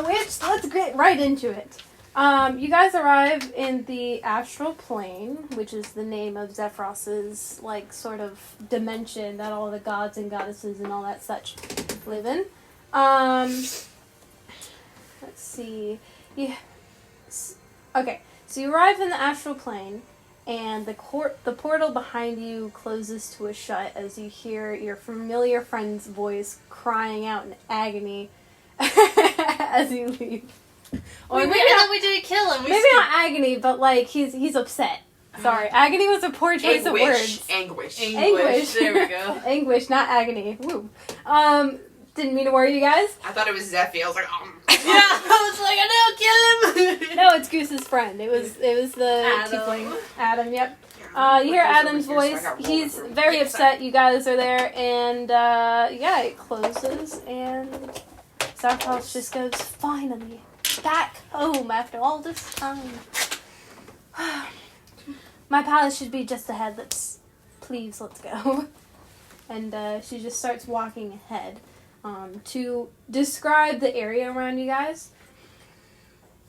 let's get right into it. You guys arrive in the astral plane, which is the name of Zephyros's, like, sort of dimension that all the gods and goddesses and all that such live in. Let's see. Okay, so you arrive in the astral plane, and the portal behind you closes to a shut as you hear your familiar friend's voice crying out in agony as you leave. Or maybe not, we didn't kill him. Maybe not agony, but like he's upset. Sorry, agony was a poor choice of words. Anguish. There we go. Anguish, not agony. Woo. Didn't mean to worry you guys. I thought it was Zeffy. I was like, Yeah, I was like, I don't kill him. No, it's Goose's friend. It was the Adam. tiefling. Adam. Yep. You hear Adam's voice. He's very upset. You guys are there, and it closes, and Zarkos just goes, finally, back home after all this time. My palace should be just ahead. Let's go. And she just starts walking ahead to describe the area around you guys.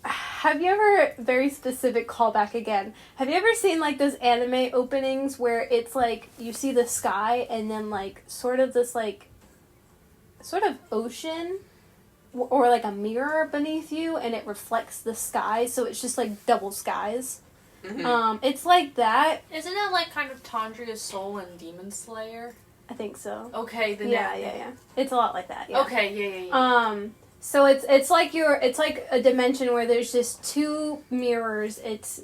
Have you ever, very specific callback again, have you ever seen like those anime openings where it's like you see the sky and then like sort of this like sort of ocean or like a mirror beneath you and it reflects the sky, so it's just like double skies? Mm-hmm. It's like that. Isn't it like kind of Tandria's soul and Demon Slayer? I think so. Okay, then Yeah. It's a lot like that. Yeah. Okay, yeah. So it's like a dimension where there's just two mirrors. It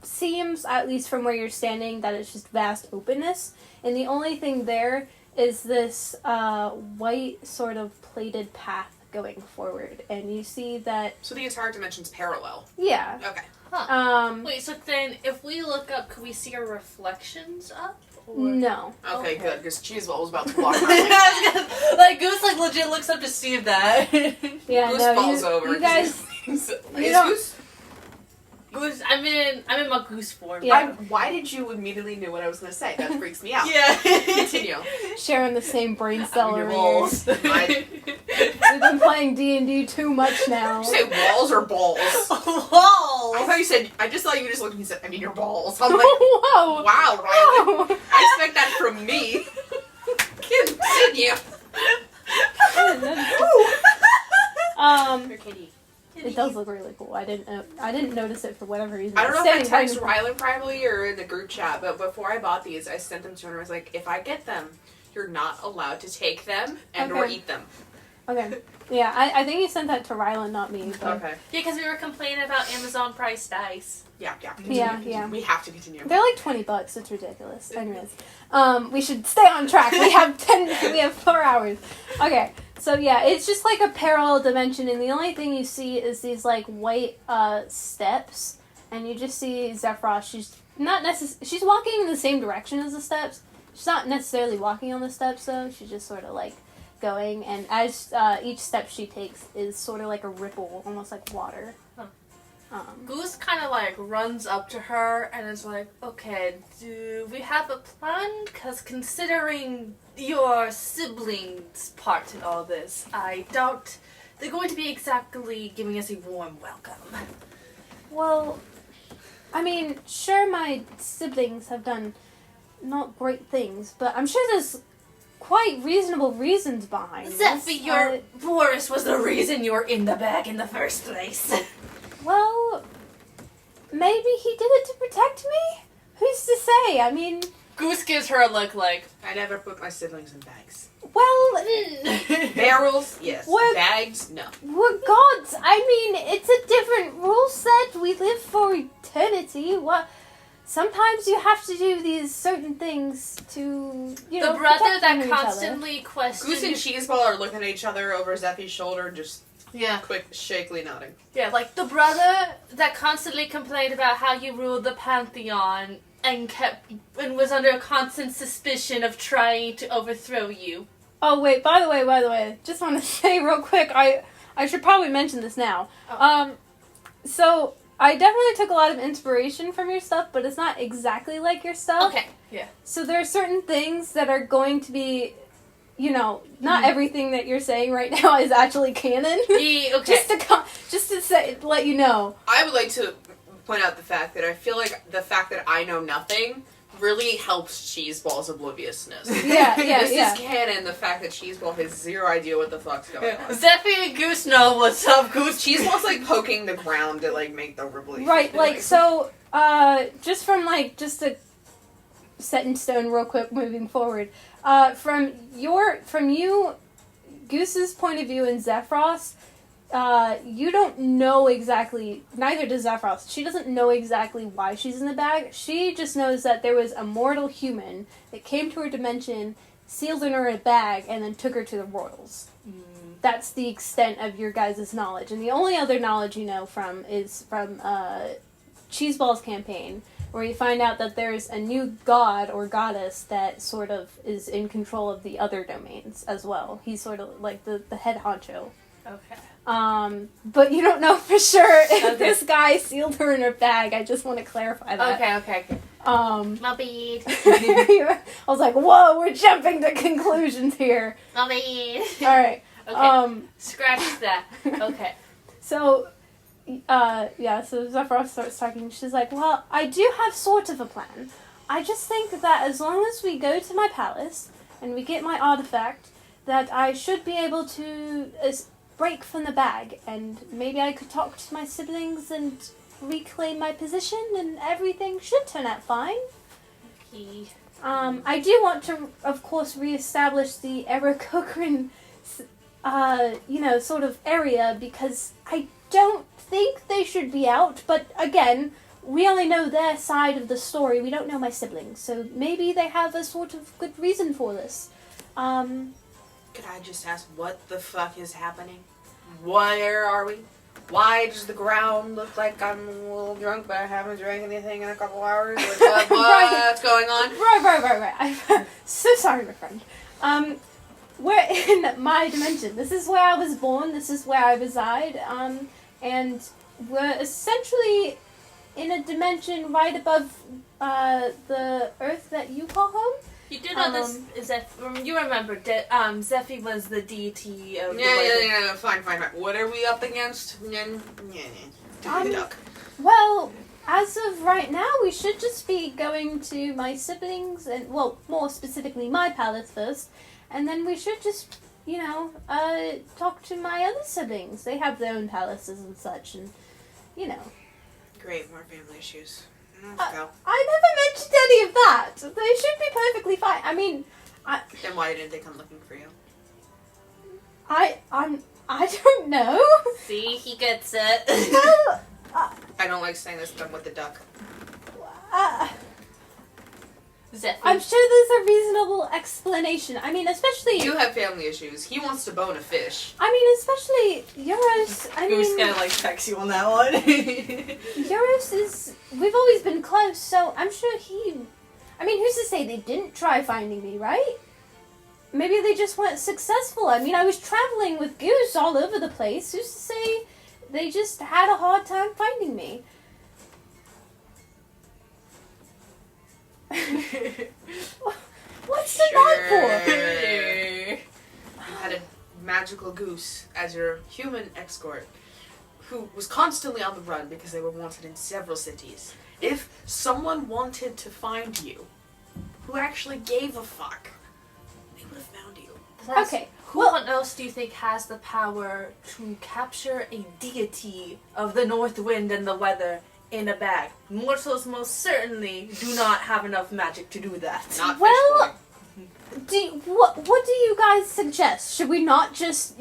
seems, at least from where you're standing, that it's just vast openness, and the only thing there is this white sort of plated path going forward, and you see that. So the entire dimension's parallel. Yeah. Okay. Huh. Wait, so then if we look up, could we see our reflections up? Or? No. Okay, good, because Cheeseball was about to block my like, Goose, like, legit looks up to see that. Yeah, Goose no, falls over. You guys... Is don't- Goose? Goose, I'm in my Goose form. Yeah. Why did you immediately know what I was going to say? That freaks me out. Yeah. Continue. sharing the same brain cell Your over balls. here. We've been playing D&D too much now. Did you say walls or balls? Balls! I just thought you just looked and said, I mean your balls. I'm like, Whoa! wow, Riley. Whoa. I expect that from me. Continue. Your kitty. It does look really cool. I didn't notice it for whatever reason. I don't know if I Standing texted right Rylan privately or in the group chat, but before I bought these, I sent them to her and I was like, if I get them, you're not allowed to take them and or Okay. eat them. Okay. Yeah, I think you sent that to Rylan, not me. But Okay. Yeah, because we were complaining about Amazon price dice. Yeah. Yeah. We have to continue. they're like $20. It's ridiculous. Anyways, we should stay on track. We have 4 hours. Okay. So yeah, it's just like a parallel dimension, and the only thing you see is these like white steps, and you just see Zephyros. She's walking in the same direction as the steps. She's not necessarily walking on the steps though. She's just sort of like going, and as each step she takes is sort of like a ripple, almost like water. Huh. Goose kind of like runs up to her and is like, okay, do we have a plan? Because considering your siblings' part in all this, I doubt they're going to be exactly giving us a warm welcome. Well, I mean, sure, my siblings have done not great things, but I'm sure there's quite reasonable reasons behind this. Zephy, your Boris was the reason you were in the bag in the first place. Well, maybe he did it to protect me? Who's to say? I mean... Goose gives her a look like, I never put my siblings in bags. Well... Barrels, yes. What? Bags, no. We're gods. I mean, it's a different rule set. We live for eternity. What? Sometimes you have to do these certain things to, the brother protect that from each other. constantly questions... Goose and Cheeseball are looking at each other over Zeffy's shoulder, just Yeah. quick, shakily nodding. Yeah, like the brother that constantly complained about how you ruled the Pantheon and was under a constant suspicion of trying to overthrow you. Oh, wait, by the way, just want to say real quick, I should probably mention this now. Oh. So, I definitely took a lot of inspiration from your stuff, but it's not exactly like your stuff. Okay, yeah. So there are certain things that are going to be not everything that you're saying right now is actually canon. Okay. just to say, let you know. I would like to point out the fact that I feel like the fact that I know nothing really helps Cheeseball's obliviousness. Yeah. This is canon, the fact that Cheeseball has zero idea what the fuck's going on. Zeffy and Goose know what's up, Goose. Cheeseball's like poking the ground to like make the ripply. Right, so, just from just a set in stone real quick moving forward, from you, Goose's point of view and Zephyros, you don't know exactly, neither does Zephyros. She doesn't know exactly why she's in the bag. She just knows that there was a mortal human that came to her dimension, sealed her in a bag, and then took her to the royals. That's the extent of your guys' knowledge. And the only other knowledge you know is from Cheeseball's campaign, where you find out that there's a new god or goddess that sort of is in control of the other domains as well. He's sort of like the head honcho. Okay. But you don't know for sure if this guy sealed her in her bag. I just want to clarify that. Okay. My bead. I was like, whoa, we're jumping to conclusions here. My bead. Alright. Okay. Scratch that. Okay. So Zephyros starts talking. She's like, well, I do have sort of a plan. I just think that as long as we go to my palace and we get my artifact, that I should be able to break from the bag, and maybe I could talk to my siblings and reclaim my position, and everything should turn out fine. Okay. I do want to, of course, reestablish the Aarakocra, sort of area, because I don't think they should be out, but again, we only know their side of the story. We don't know my siblings, so maybe they have a sort of good reason for this. Could I just ask what the fuck is happening? Where are we? Why does the ground look like I'm a little drunk, but I haven't drank anything in a couple hours? Like, what's going on? Right. I'm so sorry, my friend. We're in my dimension. This is where I was born. This is where I reside. And we're essentially in a dimension right above the Earth that you call home. You do know this is that you remember that Zeffy was the deity of Yeah, fine. What are we up against? Duck. Well, as of right now, we should just be going to my siblings, and well, more specifically my palace first, and then we should just, talk to my other siblings. They have their own palaces and such, and, Great, more family issues. Let's go. I never mentioned any of that. They should be perfectly fine. I mean, Then why didn't they come looking for you? I don't know. See, he gets it. Well, I don't like saying this, but I'm with the duck. Zeffy. I'm sure there's a reasonable explanation. I mean, especially... You have family issues. He wants to bone a fish. I mean, especially Euros. Who's gonna text you on that one? Euros is... We've always been close, so I'm sure he... I mean, who's to say they didn't try finding me, right? Maybe they just weren't successful. I mean, I was traveling with Goose all over the place. Who's to say they just had a hard time finding me? What's the nod for? You had a magical goose as your human escort, who was constantly on the run because they were wanted in several cities. If someone wanted to find you, who actually gave a fuck, they would have found you. Plus, Okay, who else do you think has the power to capture a deity of the north wind and the weather in a bag? Mortals most certainly do not have enough magic to do that. Not Well, fish boy. what do you guys suggest? Should we not just,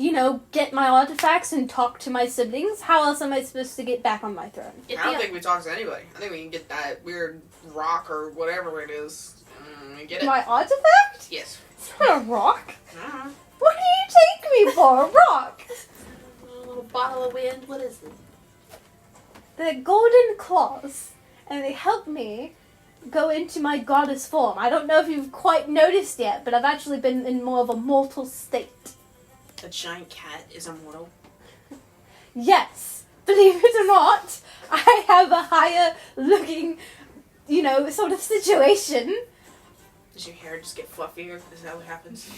get my artifacts and talk to my siblings? How else am I supposed to get back on my throne? I don't think we talk to anybody. I think we can get that weird rock or whatever it is. Get it? My artifact? Yes. It's not a rock. Uh-huh. What do you take me for? A rock? A little bottle of wind. What is it? They're golden claws, and they help me go into my goddess form. I don't know if you've quite noticed yet, but I've actually been in more of a mortal state. A giant cat is immortal. Yes, believe it or not, I have a higher looking, sort of situation. Does your hair just get fluffier? Is that what happens?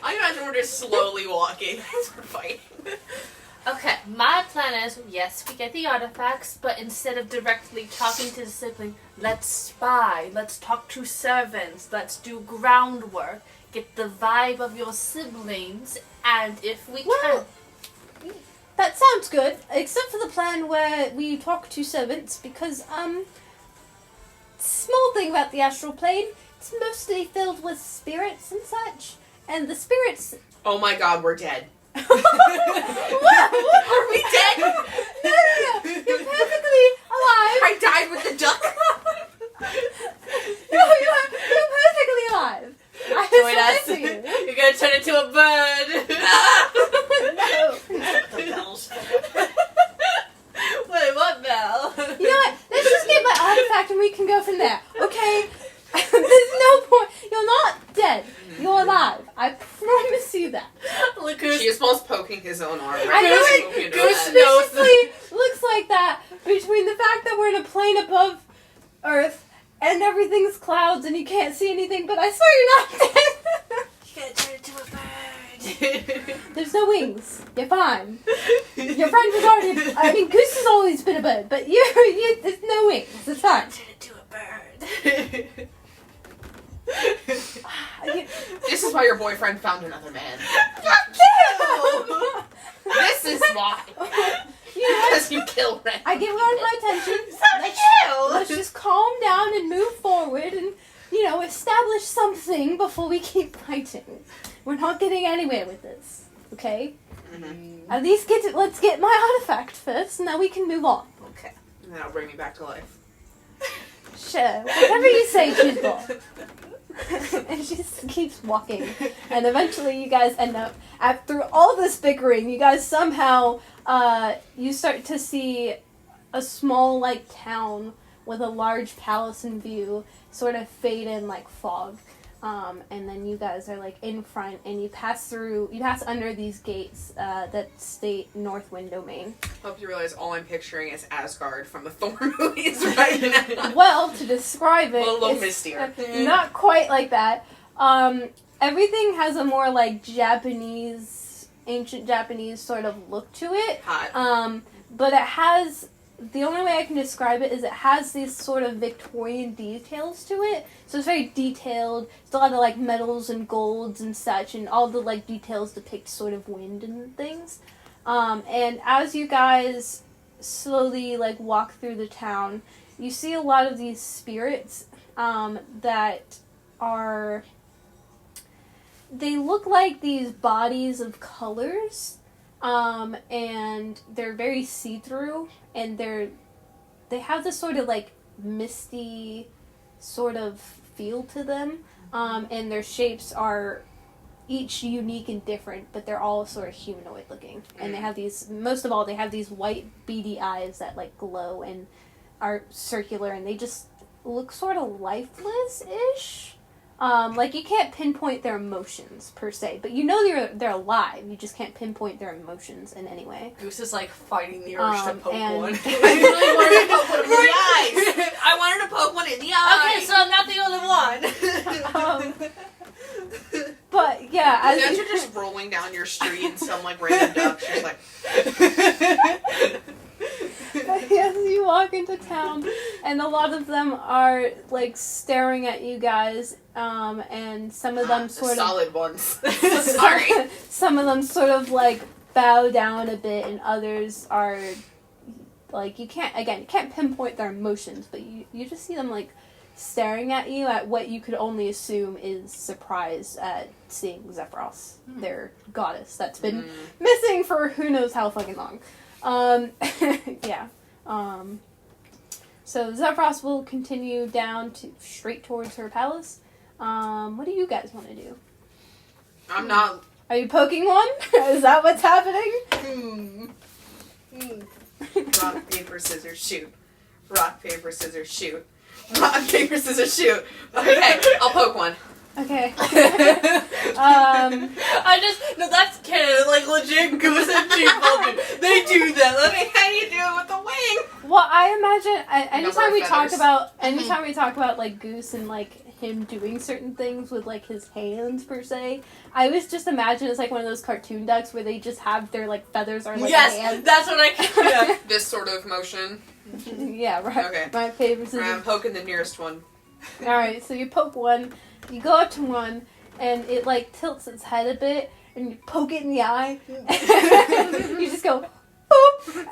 I imagine we're just slowly walking as we're fighting. Okay, my plan is, yes, we get the artifacts, but instead of directly talking to the sibling, let's spy, let's talk to servants, let's do groundwork, get the vibe of your siblings, and if we can... That sounds good, except for the plan where we talk to servants, because, small thing about the astral plane, it's mostly filled with spirits and such, and the spirits... Oh my god, we're dead. What? Are we dead? No. You're perfectly alive. I died with the duck. No, you're perfectly alive. I Join us. submit to you. You're gonna turn into a bird. No. Wait, what, Belle? You know what? Let's just get my artifact and we can go from there. Okay? There's no point. You're not dead. You're alive. I promise you that. Look who's... She is almost poking his own arm. I know it suspiciously looks like that between the fact that we're in a plane above Earth and everything's clouds and you can't see anything, but I swear you're not dead. You gotta turn into a bird. There's no wings. You're fine. Your friend was already... Goose has always been a bird, but you there's no wings. It's fine. Turn into a bird. This is why your boyfriend found another man. This is why. Because you killed Ren. I get one of my attention. Let's just calm down and move forward and, establish something before we keep fighting. We're not getting anywhere with this, okay? Mm-hmm. At least let's get my artifact first, and then we can move on. Okay. And that'll bring me back to life. Sure, whatever you say, Chisball. And she just keeps walking. And eventually you guys end up, after all this bickering, you guys somehow, you start to see a small, town with a large palace in view, sort of fade in like fog. And then you guys are, in front, and you pass under these gates, that state Northwind Domain. Hope you realize all I'm picturing is Asgard from the Thor movies right now. Well, to describe it, A little it's mistier. not quite like that. Everything has a more ancient Japanese sort of look to it. Hot. But it has, the only way I can describe it is it has these sort of Victorian details to it. So it's very detailed. It's a lot of metals and golds and such, and all the details depict sort of wind and things. And as you guys slowly walk through the town, you see a lot of these spirits that are, they look like these bodies of colors, and they're very see-through, and they have this sort of misty sort of feel to them, and their shapes are each unique and different, but they're all sort of humanoid looking. And they have most of all, they have these white beady eyes that glow and are circular, and they just look sort of lifeless-ish. You can't pinpoint their emotions per se, but they're alive. You just can't pinpoint their emotions in any way. Goose is fighting the urge to poke and- one. I really wanted to poke one in the eyes. I wanted to poke one in the eye. Okay, so I'm not the only one. But yeah, as Imagine just rolling down your street and some random duck just as you walk into town, and a lot of them are staring at you guys, and some of them sort of solid ones. Sorry. some of them sort of bow down a bit, and others are you can't pinpoint their emotions, but you just see them staring at you at what you could only assume is surprise at seeing Zephyros, their goddess that's been missing for who knows how fucking long. Yeah. So Zephyros will continue down straight towards her palace. What do you guys want to do? I'm not. Are you poking one? Is that what's happening? Rock, paper, scissors, shoot. Rock, paper, scissors, shoot. Rock, paper, scissors, shoot. Okay, I'll poke one. Okay. No, that's canon. Legit Goose and Chief Vulcan. They do that. How do you do it with the wing? Well, I imagine anytime we talk feathers. about like Goose and like him doing certain things with like his hands per se, I always just imagine it's like one of those cartoon ducks where they just have their like feathers or like hands. That's what I yeah. This sort of motion. Yeah, right. Okay. My favorite is I'm poking the nearest one. Alright, so you poke one, you go up to one, and it like tilts its head a bit, and you poke it in the eye, you just go, boop!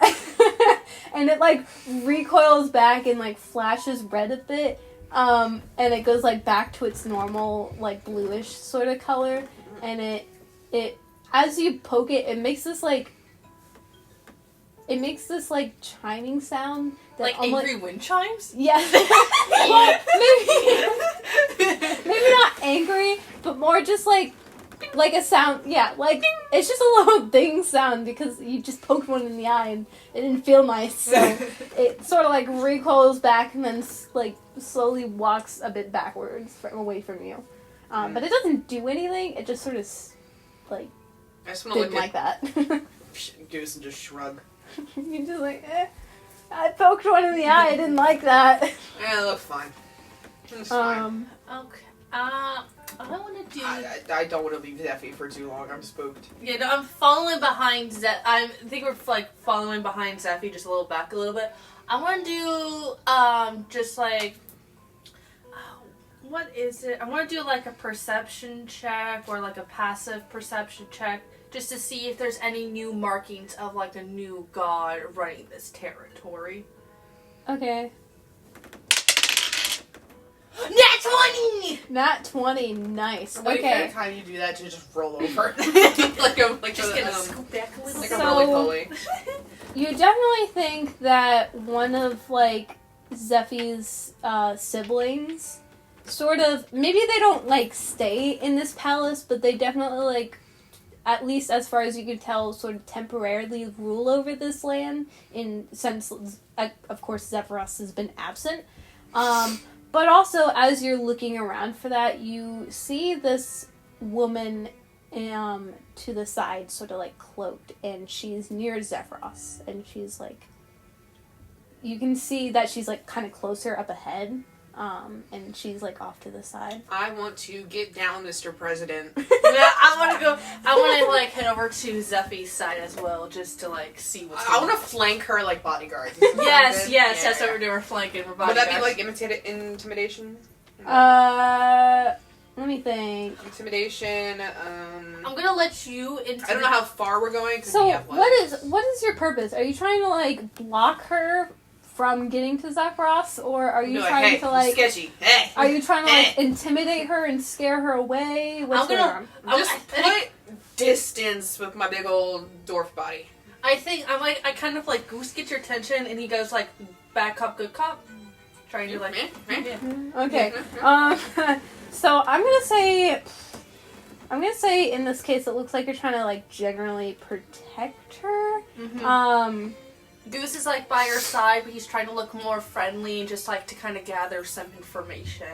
And it like recoils back and like flashes red a bit, and it goes like back to its normal like bluish sort of color, and it as you poke it, it makes this like chiming sound. That Like angry wind chimes? Yes. Well, maybe not angry, but more just like a sound. Yeah, like it's just a little ding sound because you just poked one in the eye and it didn't feel nice. So it sort of like recoils back and then like slowly walks a bit backwards away from you. But it doesn't do anything. It just sort of like I just want to did look like that. Goose and just shrug. You just like, I poked one in the eye. I didn't like that. Yeah, it looks fine. It's fine. Okay. I want to do. I don't want to leave Zeffy for too long. I'm spooked. Yeah, no, I'm following behind I think we're like following behind Zeffy just a little back a little bit. I want to do just like what is it? I want to do like a perception check or like a passive perception check just to see if there's any new markings of like a new god running this territory. Okay. Nat 20! Nat 20, nice. Wait, Okay. every time you do that, to just roll over. Just gonna scoop back a little. like So- a roly-poly. You definitely think that one of, like, Zeffy's siblings sort of, maybe they don't, like, stay in this palace, but they definitely, like, at least as far as you can tell, sort of temporarily rule over this land, since, of course, Zephyros has been absent. But also, as you're looking around for that, you see this woman to the side, sort of like cloaked, and she's near Zephyros, and she's like, you can see that she's like kind of closer up ahead, and she's like off to the side. I want to get down, Mr. President. Yeah, I want to like head over to Zeffy's side as well, just to like see what's I going want to flank her like bodyguards. Yes, Yeah, that's what yeah. we're doing. We're flanking. We're Would that be bodyguards. like intimidation? Let me think. Intimidation. I'm gonna let you. I don't know how far we're going. So, what is your purpose? Are you trying to like block her from getting to Zephyros, or are you trying hey, to like? sketchy? Hey. Are you trying to like intimidate her and scare her away? What's going on? Just put distance with my big old dwarf body. I think I kind of like Goose gets your attention, and he goes like bad cop, good cop, trying to like. Yeah. Okay. So I'm gonna say in this case it looks like you're trying to like generally protect her. Mm-hmm. Goose is like by her side, but he's trying to look more friendly and just like to kind of gather some information.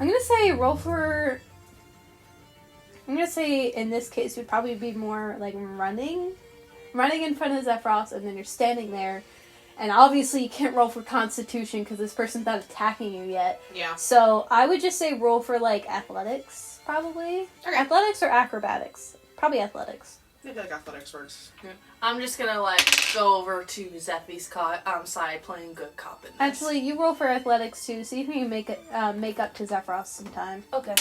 I'm gonna say roll for. I'm gonna say in this case would probably be more like running in front of Zephyros, and then you're standing there, and obviously you can't roll for Constitution because this person's not attacking you yet. Yeah. So I would just say roll for like athletics, probably. Okay. Athletics or acrobatics? Probably athletics. I feel like athletics works. Yeah. I'm just gonna like go over to Zeffy's side playing good cop in this. Actually, you roll for athletics too. See if you can make up to Zephyros sometime. Okay.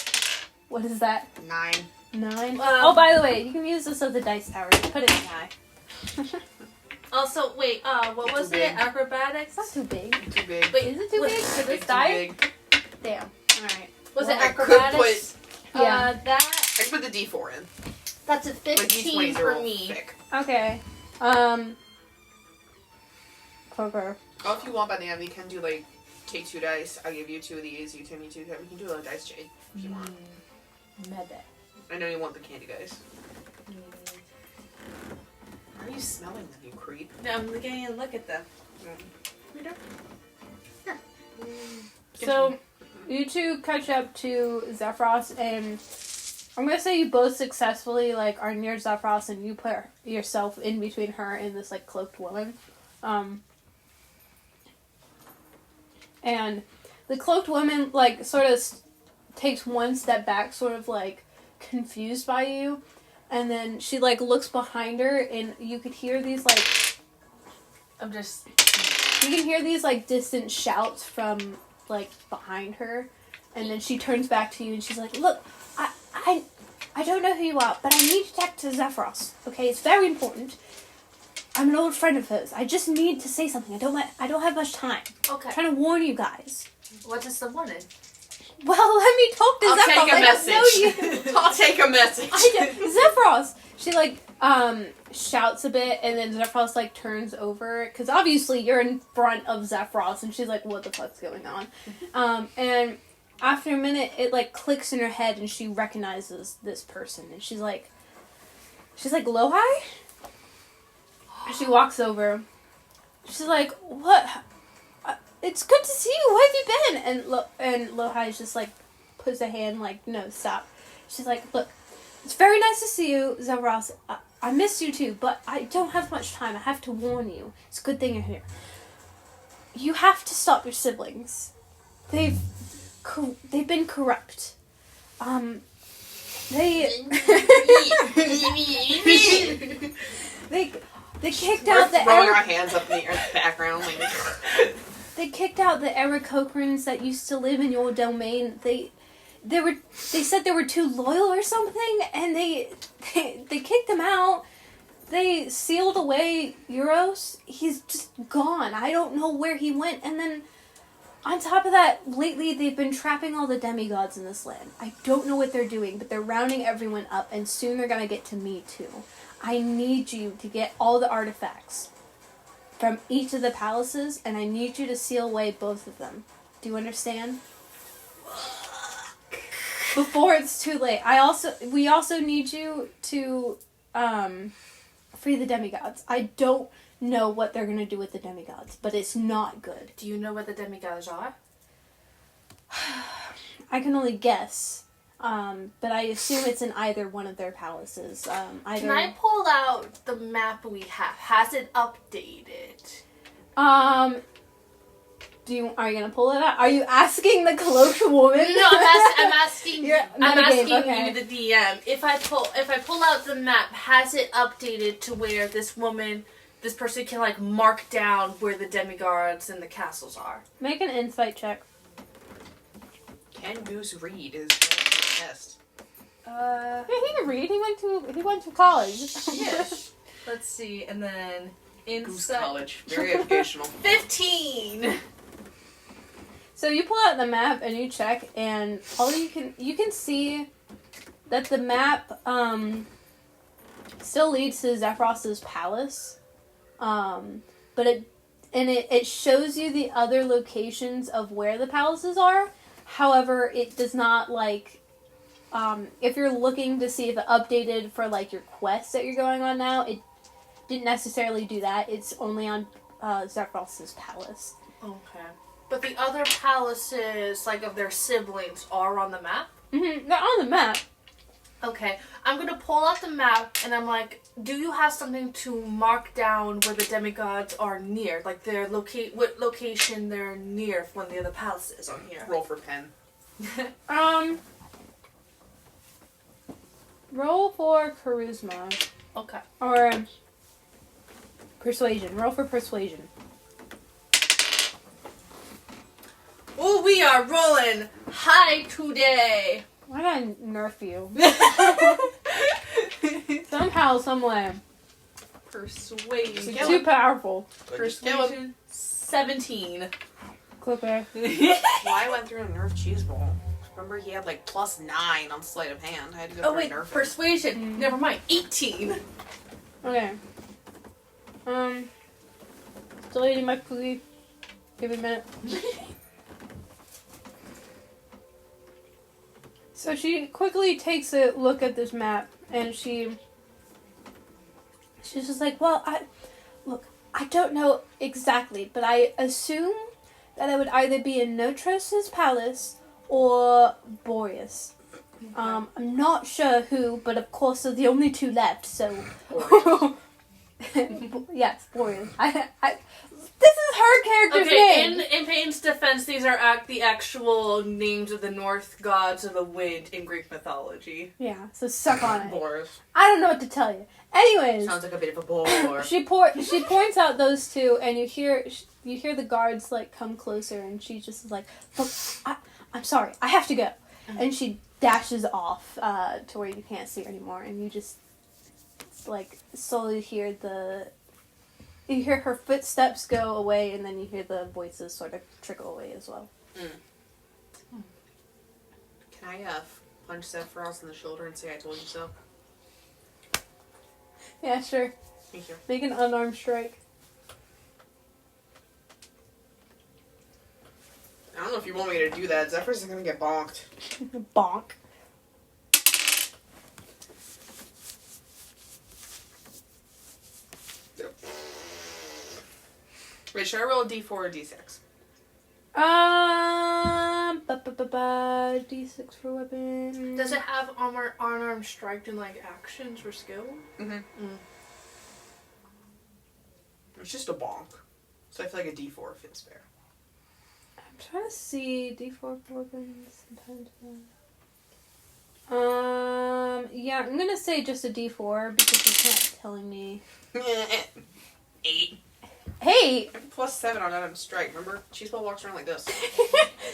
What is that? 9. 9. Oh, by the way, you can use this as a dice tower. Put it in the eye. Also, wait, what It's was too it? big. Acrobatics? It's not too big. Too big. Wait, Is it too big for this It's die? too big. Damn. Alright. Was Well, it I could acrobatics? Yeah. That I can put the D4 in. that's a Like 15 D20s are for all me. thick. Okay. Poker. Oh, if you want by the end, we can do like take 2 dice. I'll give you 2 of these. You give me 2. We can do a dice trade if you want. Maybe. I know you want the candy guys. Why are you smelling them, you creep? No, I'm looking and look at them. So, you two catch up to Zephyros, and I'm gonna say you both successfully like are near Zephyros, and you put yourself in between her and this like cloaked woman. And the cloaked woman, like, sort of takes one step back, sort of, like, confused by you. And then she, like, looks behind her, and you could hear these, like... I'm just... You can hear these, like, distant shouts from, like, behind her. And then she turns back to you, and she's like, look, I don't know who you are, but I need to talk to Zephyros. Okay, it's very important. I'm an old friend of hers. I just need to say something. I don't have much time. Okay. I'm trying to warn you guys. What is the warning? Well, let me talk to Zephyros. Take a I message. don't know you. I'll take a message. Zephyros. She like shouts a bit, and then Zephyros like turns over because obviously you're in front of Zephyros, and she's like, "What the fuck's going on?" And after a minute, it like clicks in her head, and she recognizes this person, and she's like, "Lohai." She walks over. She's like, "What? It's good to see you. Where have you been?" And Lohai just like puts a hand like, "No, stop." She's like, "Look, it's very nice to see you, Zephyros. I miss you too, but I don't have much time. I have to warn you. It's a good thing you're here. You have to stop your siblings. They've been corrupt. They kicked out the throwing our hands up in the background. They kicked out the Aarakocrans that used to live in your domain. They said they were too loyal or something, and they kicked them out. They sealed away Euros. He's just gone. I don't know where he went. And then, on top of that, lately they've been trapping all the demigods in this land. I don't know what they're doing, but they're rounding everyone up, and soon they're gonna get to me too. I need you to get all the artifacts from each of the palaces, and I need you to seal away both of them. Do you understand? Before it's too late. We also need you to free the demigods. I don't know what they're gonna do with the demigods, but it's not good. Do you know what the demigods are? I can only guess. But I assume it's in either one of their palaces. Can I pull out the map we have? Has it updated? Are you gonna pull it out? Are you asking the cloaked woman? No, I'm asking. I'm asking okay. you, the DM. If I pull out the map, has it updated to where this person can like mark down where the demigods and the castles are? Make an insight check. Can Goose read is the test. Yeah, he can read. He went to college. Yes. Let's see, and then Goose College, very educational. 15. So you pull out the map and you check, and all you can see that the map still leads to Zephyros's palace, but it shows you the other locations of where the palaces are. However, it does not like if you're looking to see if it updated for like your quest that you're going on now, it didn't necessarily do that. It's only on Zephyros's palace. Okay. But the other palaces, like of their siblings, are on the map? Mm-hmm. They're on the map. Okay. I'm going to pull out the map, and I'm like, do you have something to mark down where the demigods are near? Like, what location they're near when the other palaces are here? Roll for pen. Roll for charisma. Okay. Or persuasion. Roll for persuasion. Oh, we are rolling high today. Why did I nerf you? Somehow, someway. Persuasion. It's too powerful. Persuasion 17. Clipper. Well, I went through a nerf cheese ball. Remember, he had like +9 on sleight of hand. I had to go for a nerf. Persuasion. Never mind. 18. Okay. Still eating my cookie. Give me a minute. So she quickly takes a look at this map, and she's just like, well, I don't know exactly, but I assume that it would either be in Notros' palace or Boreas. I'm not sure who, but of course they're the only two left, so... Yes, Boreas. This is her character's name. In Payne's defense, these are the actual names of the North gods of the wind in Greek mythology. Yeah, so suck on it. Boars. I don't know what to tell you. Anyways, Sounds like a bit of a bore. she points out those two, and you hear the guards like come closer, and she just is like, "Look, I'm sorry, I have to go," and she dashes off to where you can't see her anymore, and you just like slowly hear her footsteps go away, and then you hear the voices sort of trickle away as well. Can I punch Sephiroth in the shoulder and say I told you so? Yeah, sure. Thank you. Make an unarmed strike. I don't know if you want me to do that. Zephyr's gonna get bonked. Bonk. Wait, should I roll a d4 or d6? D6 for weapon. Does it have unarmed strike in like actions or skill? It's just a bonk. So I feel like a d4 fits fair. I'm trying to see D4 for weapons. Yeah, I'm gonna say just a D4 because it's not telling me. 8. Hey! +7 on unarmed strike. Remember? Cheeseball walks around like this.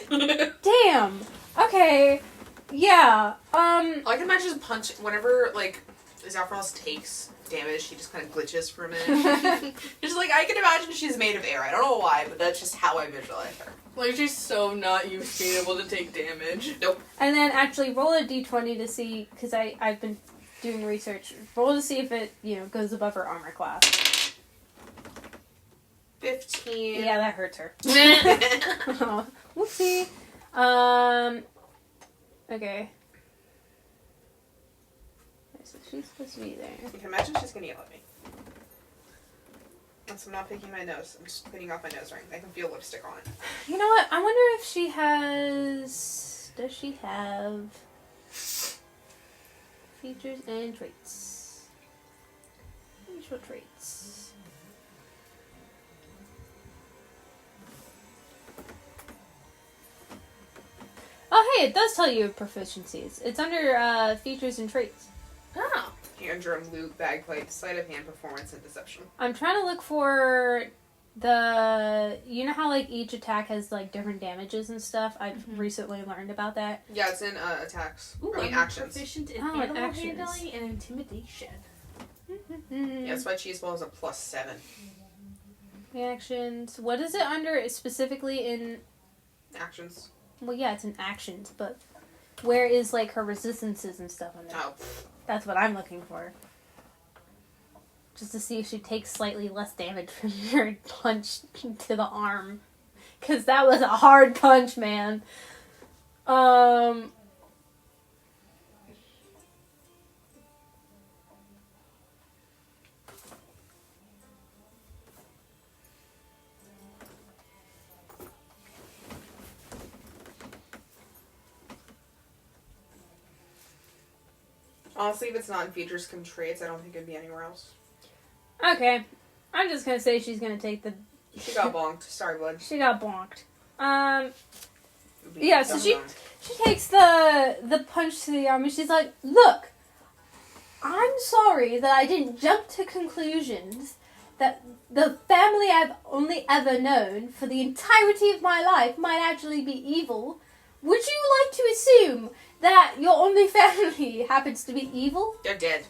Damn. Okay. Yeah. I can imagine just punch whenever like Zapros takes damage. She just kind of glitches for a minute. Just like I can imagine she's made of air. I don't know why, but that's just how I visualize her. Like she's so not used to being able to take damage. Nope. And then actually roll a D20 to see, because I've been doing research. Roll to see if it goes above her armor class. 15. Yeah, that hurts her. Oh, whoopsie. Okay. So she's supposed to be there. You can imagine she's gonna yell at me. So I'm not picking my nose. I'm just cleaning off my nose ring. I can feel lipstick on it. You know what? I wonder if she has... Does she have... features and traits? Facial traits. Oh, hey, it does tell you proficiencies. It's under features and traits. Oh. Hand drum, loot, bagpipe, sleight of hand, performance, and deception. I'm trying to look for the... You know how, like, each attack has, like, different damages and stuff? I've recently learned about that. Yeah, it's in attacks. Ooh, I mean, I'm actions. proficient in Oh, animal actions. handling and intimidation. Yeah, that's why Cheeseball is a +7. Actions. What is it under specifically in... Actions. Well, yeah, it's in actions, but where is, like, her resistances and stuff on there? Oh. That's what I'm looking for. Just to see if she takes slightly less damage from your punch to the arm. Because that was a hard punch, man. Honestly, if it's not in features and traits, I don't think it'd be anywhere else. Okay. I'm just gonna say she's gonna take the... She got bonked. Sorry, bud. She got bonked. Yeah, so she takes the punch to the arm and she's like, look, I'm sorry that I didn't jump to conclusions that the family I've only ever known for the entirety of my life might actually be evil. Would you like to assume that your only family happens to be evil? They're dead.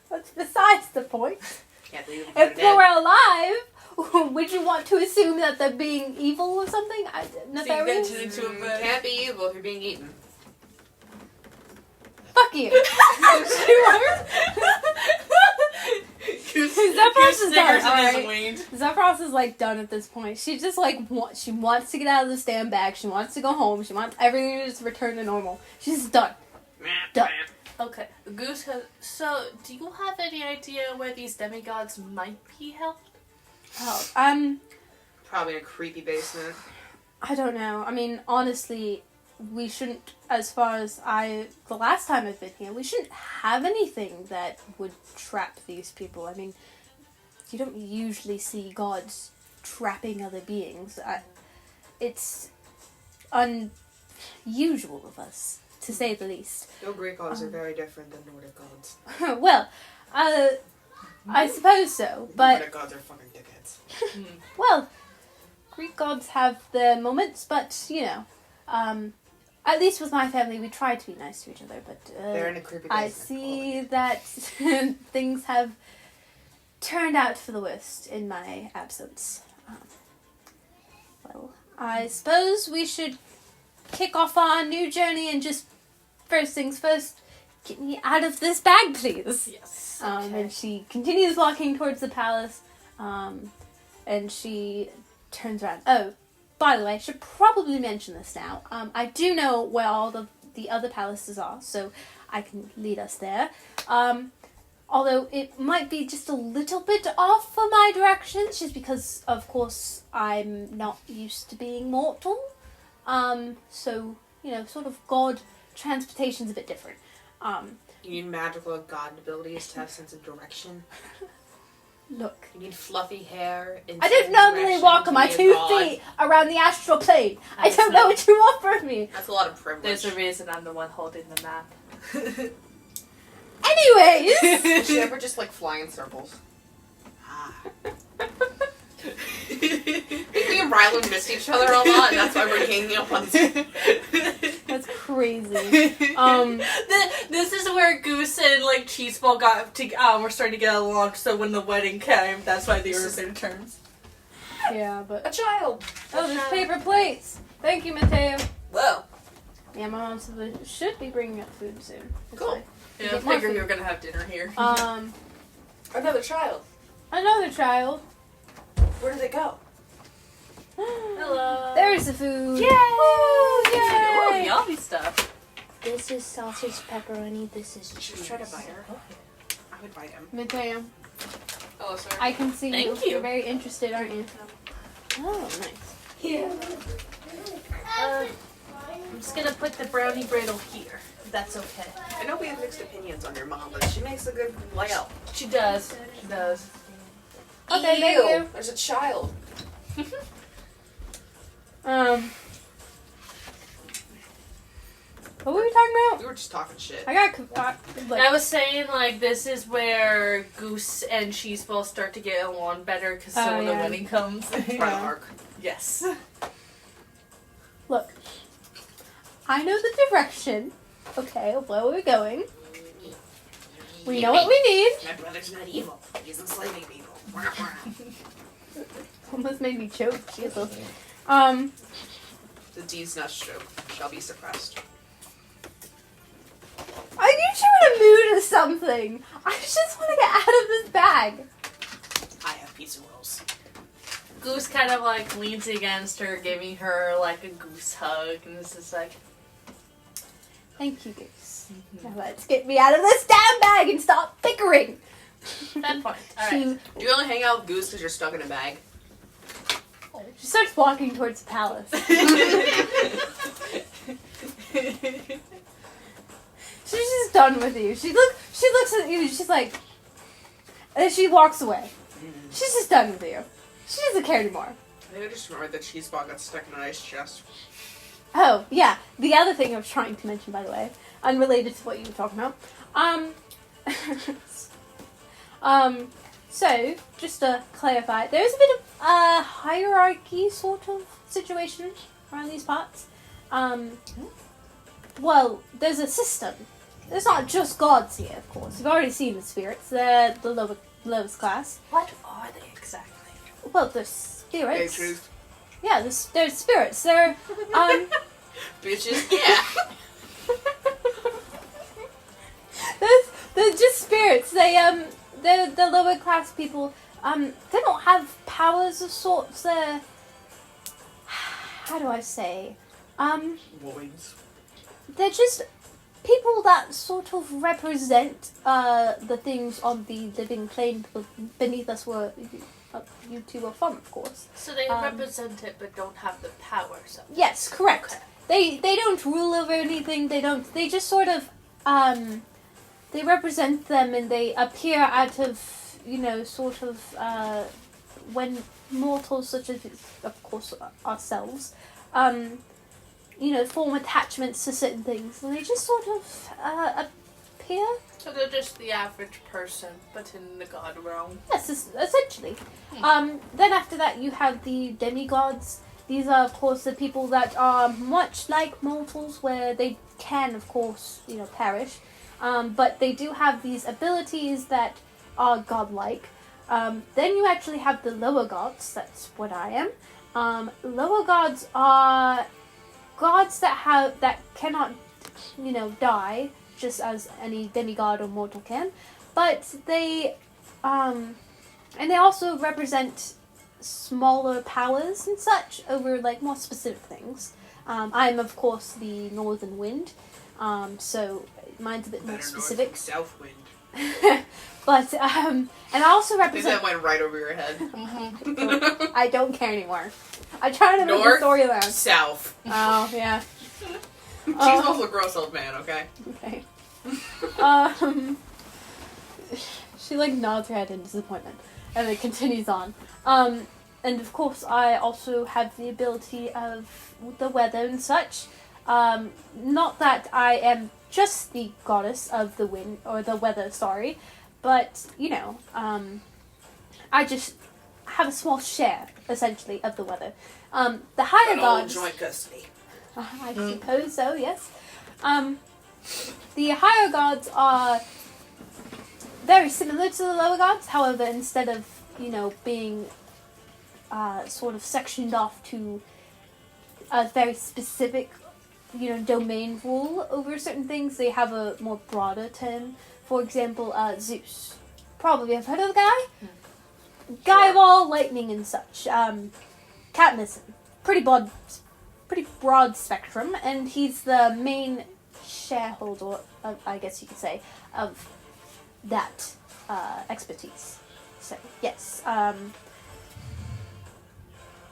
That's besides the point. Can't believe it. If they were alive, would you want to assume that they're being evil or something? Nefarious? Can't be evil if you're being eaten. Fuck you. Zephyros is done, alright? Zephyros is like done at this point. She just like she wants to get out of the stand bag. She wants to go home. She wants everything to just return to normal. She's done. Done. Okay, Goose has... So, do you have any idea where these demigods might be held? Oh, probably in a creepy basement. I don't know. I mean, honestly, we shouldn't, as far as the last time I've been here, we shouldn't have anything that would trap these people. I mean, you don't usually see gods trapping other beings. It's unusual of us, to say the least. No, Greek gods are very different than Nordic gods. Well, I suppose so, but... Nordic gods are fucking dickheads. Well, Greek gods have their moments, but, you know, at least with my family, we try to be nice to each other, but They're in a creepy I basement. see that things have turned out for the worst in my absence. Well, I suppose we should kick off our new journey and just, first things first, get me out of this bag, please. Yes. And she continues walking towards the palace, and she turns around. Oh, by the way, I should probably mention this now. I do know where all the other palaces are, so I can lead us there. Although it might be just a little bit off for my directions, just because, of course, I'm not used to being mortal. So, you know, sort of god transportation's a bit different. You need magical god abilities to have sense of direction. Look. You need fluffy hair. I don't normally walk on my 2 feet around the astral plane. I don't know what you want from me. That's a lot of privilege. There's a reason I'm the one holding the map. Anyways! Does she ever just, like, fly in circles? Me and Rylan missed each other a lot, and that's why we're hanging up on this. That's crazy. This is where Goose and like Cheeseball were starting to get along. So when the wedding came, that's why they were in terms. Yeah, but A child! oh, there's paper plates. Thank you, Mateo. Whoa. Yeah, my mom said they should be bringing up food soon. Cool. Yeah, I Get more figured food. you were gonna have dinner here. Another child. Another child. Where did they go? Hello. There's the food. Yay! Oh, Ooh, yay! yummy stuff. This is sausage pepperoni. This is You should cheese. try to bite her. I would bite him. Mateo, Hello, sir. I can see Thank you. You're very interested, aren't you? Oh, nice. Yeah. I'm just gonna put the brownie brittle here. If that's okay. I know we have mixed opinions on your mom, but she makes a good layout. She does. She does. Okay, thank Ew, you. There's a child. What were we talking about? We were just talking shit. I got I was saying, like, this is where Goose and Cheeseball start to get along better because Oh, when the yeah. wedding comes. Final arc. Yes. look. I know the direction. Okay, of where we're going. We know what we need. My brother's not evil. He's enslaving people. Almost made me choke. Jesus. The D's not stroke shall be suppressed. I knew she was in a mood or something. I just want to get out of this bag. I have pizza rolls. Goose kind of, like, leans against her, giving her, like, a goose hug, and this is like, Thank you, Goose. Now let's get me out of this damn bag and stop bickering. that point. Alright. Do you only hang out with Goose because you're stuck in a bag? She starts walking towards the palace. She's just done with you. She looks at you and she's like, and then she walks away. She's just done with you. She doesn't care anymore. I think I just remembered that cheese ball got stuck in an ice chest. Oh, yeah. The other thing I was trying to mention, by the way, unrelated to what you were talking about. So, just to clarify, there's a bit of a hierarchy sort of situation around these parts. Well, there's a system. There's not just gods here, of course. You've already seen the spirits. They're the lowest class. What are they exactly? Well, they're spirits. Hey, truth. Yeah, they're spirits. They're, Bitches, yeah. they're just spirits. They're the lower class people. They don't have powers of sorts. They're, how do I say? Wings. They're just people that sort of represent the things on the living plane beneath us where you two are from, of course. So they represent it but don't have the power, so. Yes, correct. Okay. they don't rule over anything. They just sort of they represent them, and they appear out of, sort of when mortals such as, of course, ourselves, form attachments to certain things, and they just sort of appear. So they're just the average person, but in the god realm. Yes, essentially. Then after that, you have the demigods. These are, of course, the people that are much like mortals, where they can, of course, perish. But they do have these abilities that are godlike. Then you actually have the lower gods. That's what I am. Lower gods are gods that cannot, die, just as any demigod or mortal can. But they, and they also represent smaller powers and such over more specific things. I'm, of course, the northern wind, so mine's a bit more specific. North, south wind. But and I also represent. That went right over your head. I don't care anymore. I'm trying to move the story around. South. Oh yeah. She's also a gross old man. Okay. Okay. She nods her head in disappointment, and it continues on. And of course, I also have the ability of the weather and such. Not that I am just the goddess of the wind, or the weather, sorry, but, I just have a small share, essentially, of the weather. The higher gods... joint custody. I suppose so, yes. The higher gods are very similar to the lower gods, however, instead of, being sort of sectioned off to a very specific, domain rule over certain things, they have a more broader term. For example, Zeus. Probably have heard of the guy? Guy of all lightning and such. Cadmus. Pretty broad spectrum, and he's the main shareholder, I guess you could say, of that expertise. So, yes.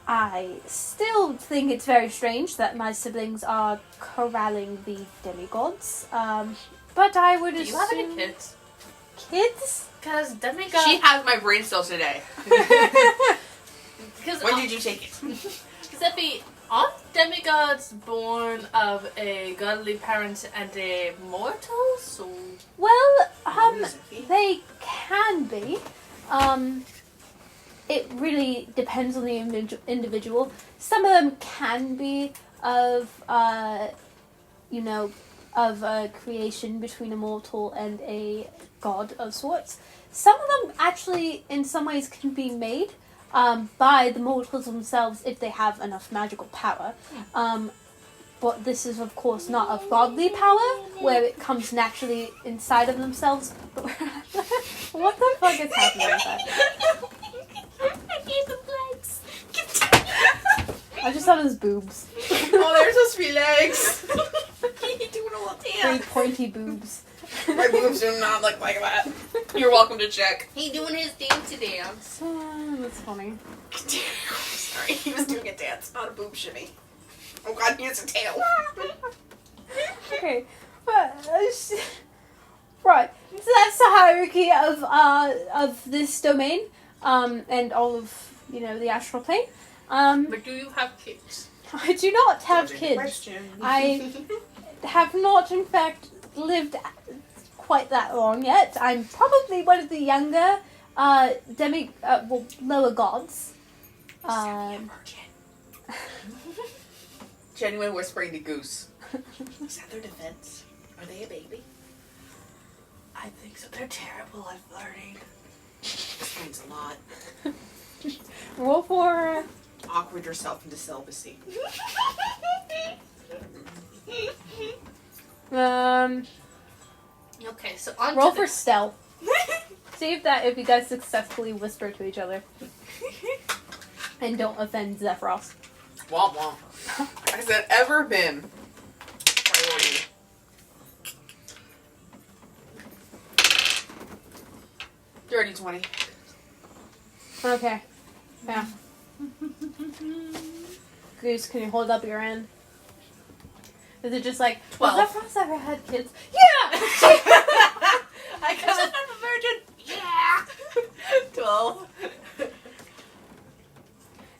I still think it's very strange that my siblings are corralling the demigods. But I would assume... Do you have any kids? Kids? Because demigods... She has my brain cells today. When did you take it? Because aren't demigods born of a godly parent and a mortal? So... Well, they can be. It really depends on the individual. Some of them can be of, of a creation between a mortal and a god of sorts. Some of them actually, in some ways, can be made by the mortals themselves if they have enough magical power. But this is, of course, not of godly power, where it comes naturally inside of themselves. What the fuck is happening with that? I need the legs. I just thought it was boobs. Oh, they're supposed to be legs. You're doing a little Very dance. pointy boobs. My boobs do not look like that. You're welcome to check. He doing his dancey dance. That's funny. Sorry, he was doing a dance, not a boob shimmy. Oh god, he has a tail. Okay, but right. So that's the hierarchy of this domain, and all of the astral plane. But do you have kids? I do not have kids. I have not, in fact, lived quite that long yet. I'm probably one of the younger lower gods. Genuine whispering to Goose. Is that their defense? Are they a baby? I think so. They're terrible at flirting. Explains a lot. Roll for... Awkward yourself into celibacy. Okay, so on roll to for stealth. See if you guys successfully whisper to each other. And don't offend Zephyros. Womp womp. Has that ever been priority? Dirty 20. Okay. Yeah. Goose, can you hold up your end? Is it just like, 12. has Zephyros ever had kids? Yeah! I guess I'm a virgin. Yeah. 12.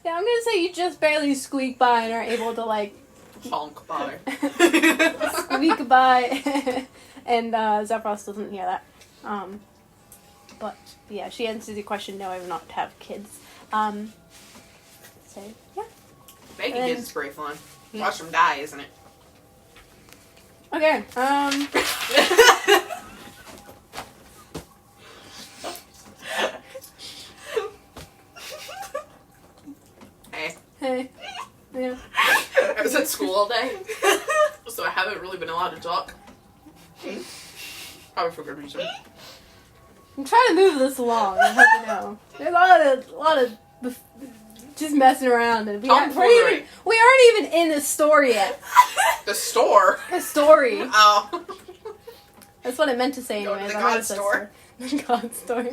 Yeah, I'm gonna say you just barely squeak by and are able to, like, Honk by. squeak by. And Zephyros doesn't hear that. But, yeah, she answers your question, no, I will not have kids. So, yeah. Making And- kids is pretty fun. Watch them die, isn't it? Okay, Hey. hey. Yeah. I was at school all day, so I haven't really been allowed to talk. Probably for good reason. I'm trying to move this along, I hope you know. There's a lot of just messing around, and we aren't even in the story yet. The store? The story. Oh. That's what I meant to say Go to anyways. the I wanted God to say store. The God story.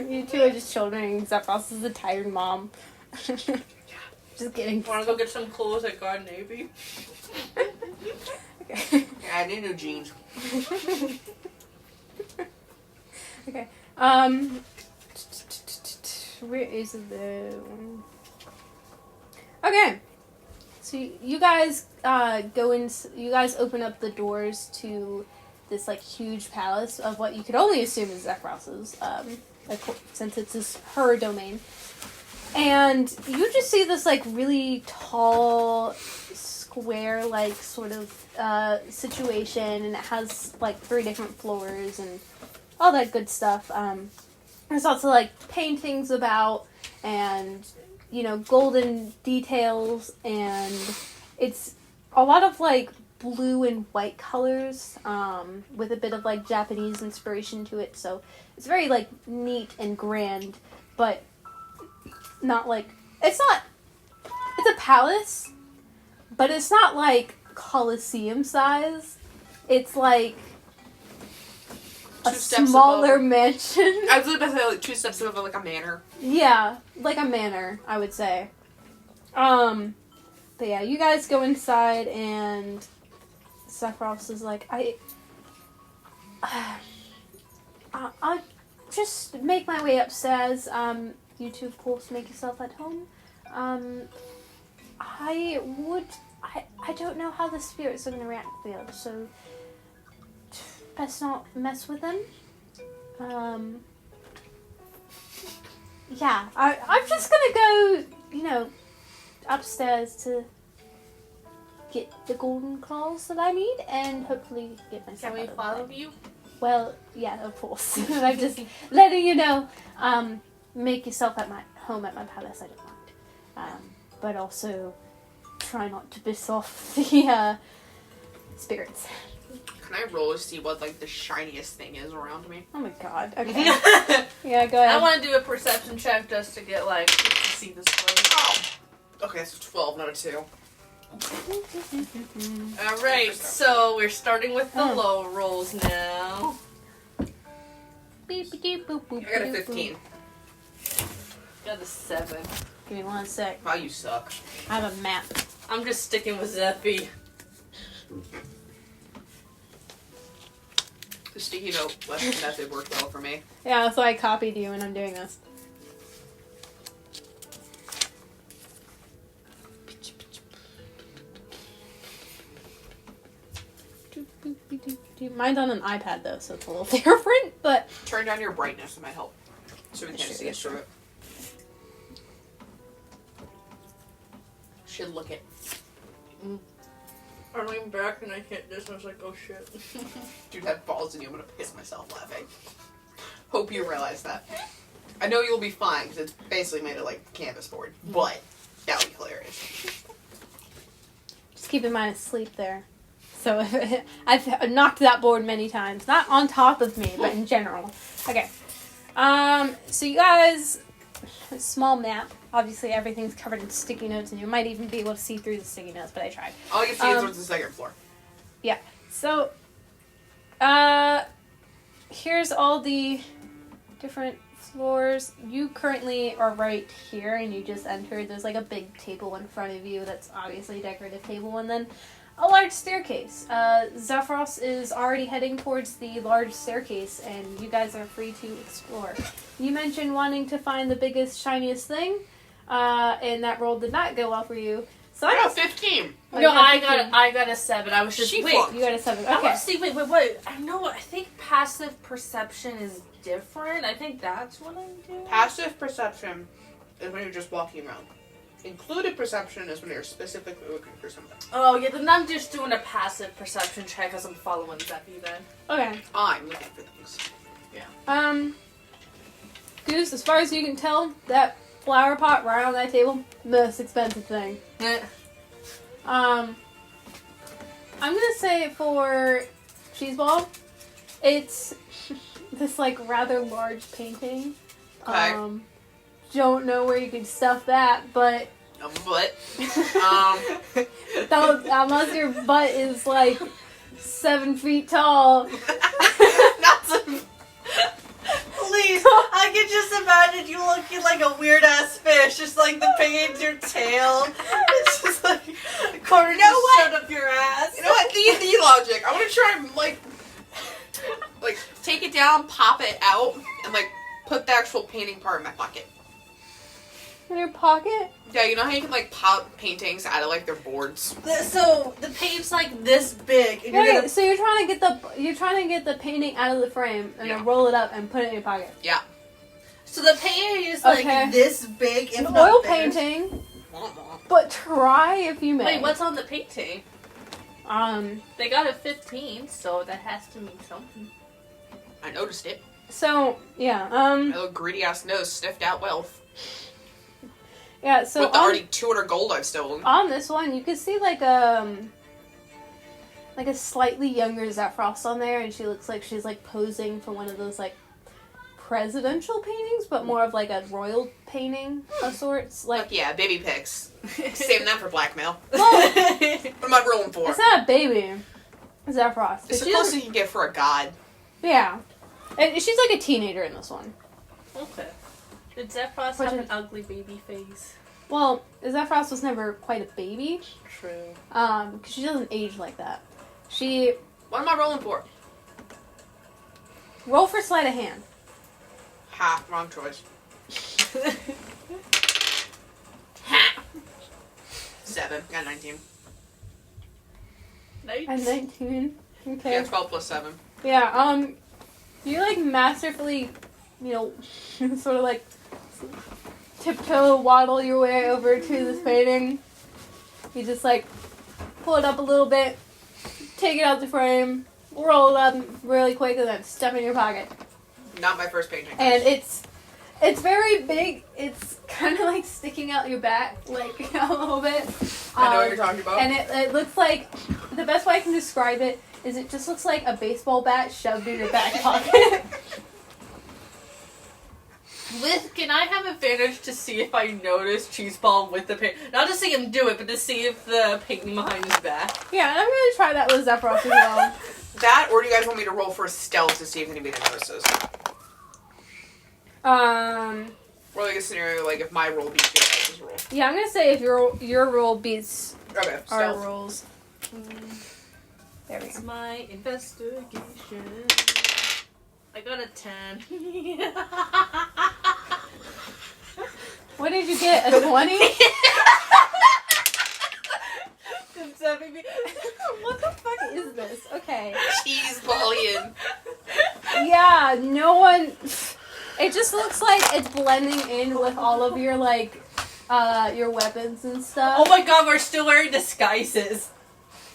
You two are just children, and Zephyros is a tired mom. Just kidding. Want to go get some clothes at Garden Navy? Okay. Yeah, I need new jeans. Okay. Where is the... Okay. So you guys go in. You guys open up the doors to this like huge palace of what you could only assume is Zephyros's, since it's her domain. And you just see this like really tall, square like sort of situation, and it has like 3 different floors and all that good stuff. There's also like paintings about, and you know, golden details, and it's a lot of like blue and white colors, with a bit of like Japanese inspiration to it. So it's very like neat and grand, but not like it's a palace, but it's not like Colosseum size. It's like a 2 steps smaller above. mansion. I was about to say like 2 steps above like a manor. Yeah, like a manor, I would say. But yeah, you guys go inside, and Sephiroth is like, I'll just make my way upstairs. You two, of course, make yourself at home. I don't know how the spirits are going to react here, so best not mess with them. Yeah, I'm just gonna go, you know, upstairs to get the golden claws that I need, and hopefully get myself Can we out of follow there. you? Well, yeah, of course. I'm just letting you know. Make yourself at my home at my palace. I don't mind, but also try not to piss off the spirits. Can I roll to see what like the shiniest thing is around me? Oh my god. Okay. Yeah, go ahead. I want to do a perception check just to get like to see this place. Oh. Okay, that's a 12, not a 2. All right, so we're starting with the Oh. low rolls now. I got a 15. Got a 7. Give me 1 sec. Wow, you suck. I have a map. I'm just sticking with Zeppy. The sticky note method worked well for me. Yeah, so I copied you and I'm doing this. Mine's on an iPad though, so it's a little different, but Turn down your brightness, it might help. So we can Sure, see us sure. through it. Should look it. I'm leaning back and I hit this and I was like, oh shit. Dude, that balls in you. I'm gonna piss myself laughing. Hope you realize that. I know you'll be fine, because it's basically made of like canvas board, but that would be hilarious. just keep in mind it's sleep there. So I've knocked that board many times. Not on top of me, but in general. Okay. So you guys, a small map. Obviously everything's covered in sticky notes, and you might even be able to see through the sticky notes, but I tried. All I can see is towards the second floor. Yeah. So, here's all the different floors. You currently are right here, and you just entered. There's like a big table in front of you that's obviously a decorative table, and then a large staircase. Zephyros is already heading towards the large staircase, and you guys are free to explore. You mentioned wanting to find the biggest, shiniest thing, and that roll did not go well for you. So I got 15. Oh, No, you got I 15. got a 7. I was just She wait. flunked. You got a 7. I Okay. want to see. Wait. I know. I think passive perception is different. I think that's what I'm doing. Passive perception is when you're just walking around. Included perception is when you're specifically looking for something. Oh yeah, then I'm just doing a passive perception check because I'm following Zeffy then. Okay. I'm looking for things. Goose, as far as you can tell, that flower pot right on that table, most expensive thing. I'm gonna say for Cheeseball, it's this like rather large painting. Okay. Don't know where you can stuff that, but But unless your butt is like 7 feet tall. not some. Please, I can just imagine you looking like a weird ass fish, just like the pain's your tail. It's just like Carter, shut up your ass. You know what? D&D logic. I want to try and like take it down, pop it out, and like put the actual painting part in my pocket. In your pocket? Yeah, you know how you can like pop paintings out of like their boards. So the paint's like this big, and you're Wait, gonna. so you're trying to get the painting out of the frame and then roll it up and put it in your pocket. Yeah. So the painting is like Okay. this big, It's if an not oil bigger. painting, but try if you may. Wait, what's on the painting? They got a 15, so that has to mean something. I noticed it. So yeah, My little greedy ass nose sniffed out wealth. yeah. So With the already 200 gold I've stolen. on this one, you can see like a slightly younger Zephyros on there, and she looks like she's like posing for one of those like presidential paintings, but more of like a royal painting of sorts. Like, Fuck yeah, baby pics. Saving that for blackmail. well, What am I rolling for? it's not a baby, Zephyros. It's but the closest you can get for a god. yeah, and she's like a teenager in this one. Okay. Did Zephyros have an ugly baby face? Well, Zephyros was never quite a baby, True. because she doesn't age like that. She What am I rolling for? roll for sleight of hand. Ha, wrong choice. 7. Got 19. Nice. And 19. Okay. Yeah, 12 plus 7. Yeah, you like masterfully, sort of like tiptoe waddle your way over to this painting. You just like pull it up a little bit, take it out the frame, roll it up really quick, and then stuff it in your pocket. Not my first painting. And it's very big. It's kind of like sticking out your back, like a little bit. I know what you're talking about. And it looks like, the best way I can describe it is it just looks like a baseball bat shoved in your back pocket. Can I have advantage to see if I notice Cheeseball with the paint? Not to see him do it, but to see if the painting behind his back. Yeah, and I'm gonna try that with Zephyros as well. That, or do you guys want me to roll for stealth to see if anybody notices? Um, Or like a scenario like if my roll beats your guys' roll. yeah, I'm gonna say if your roll beats Okay, our stealth. rolls. There we It's go. my investigation. I got a 10. What did you get? A 20? What the fuck is this? Okay. Cheese bullion. Yeah, no one. It just looks like it's blending in with all of your like, your weapons and stuff. Oh my god, we're still wearing disguises.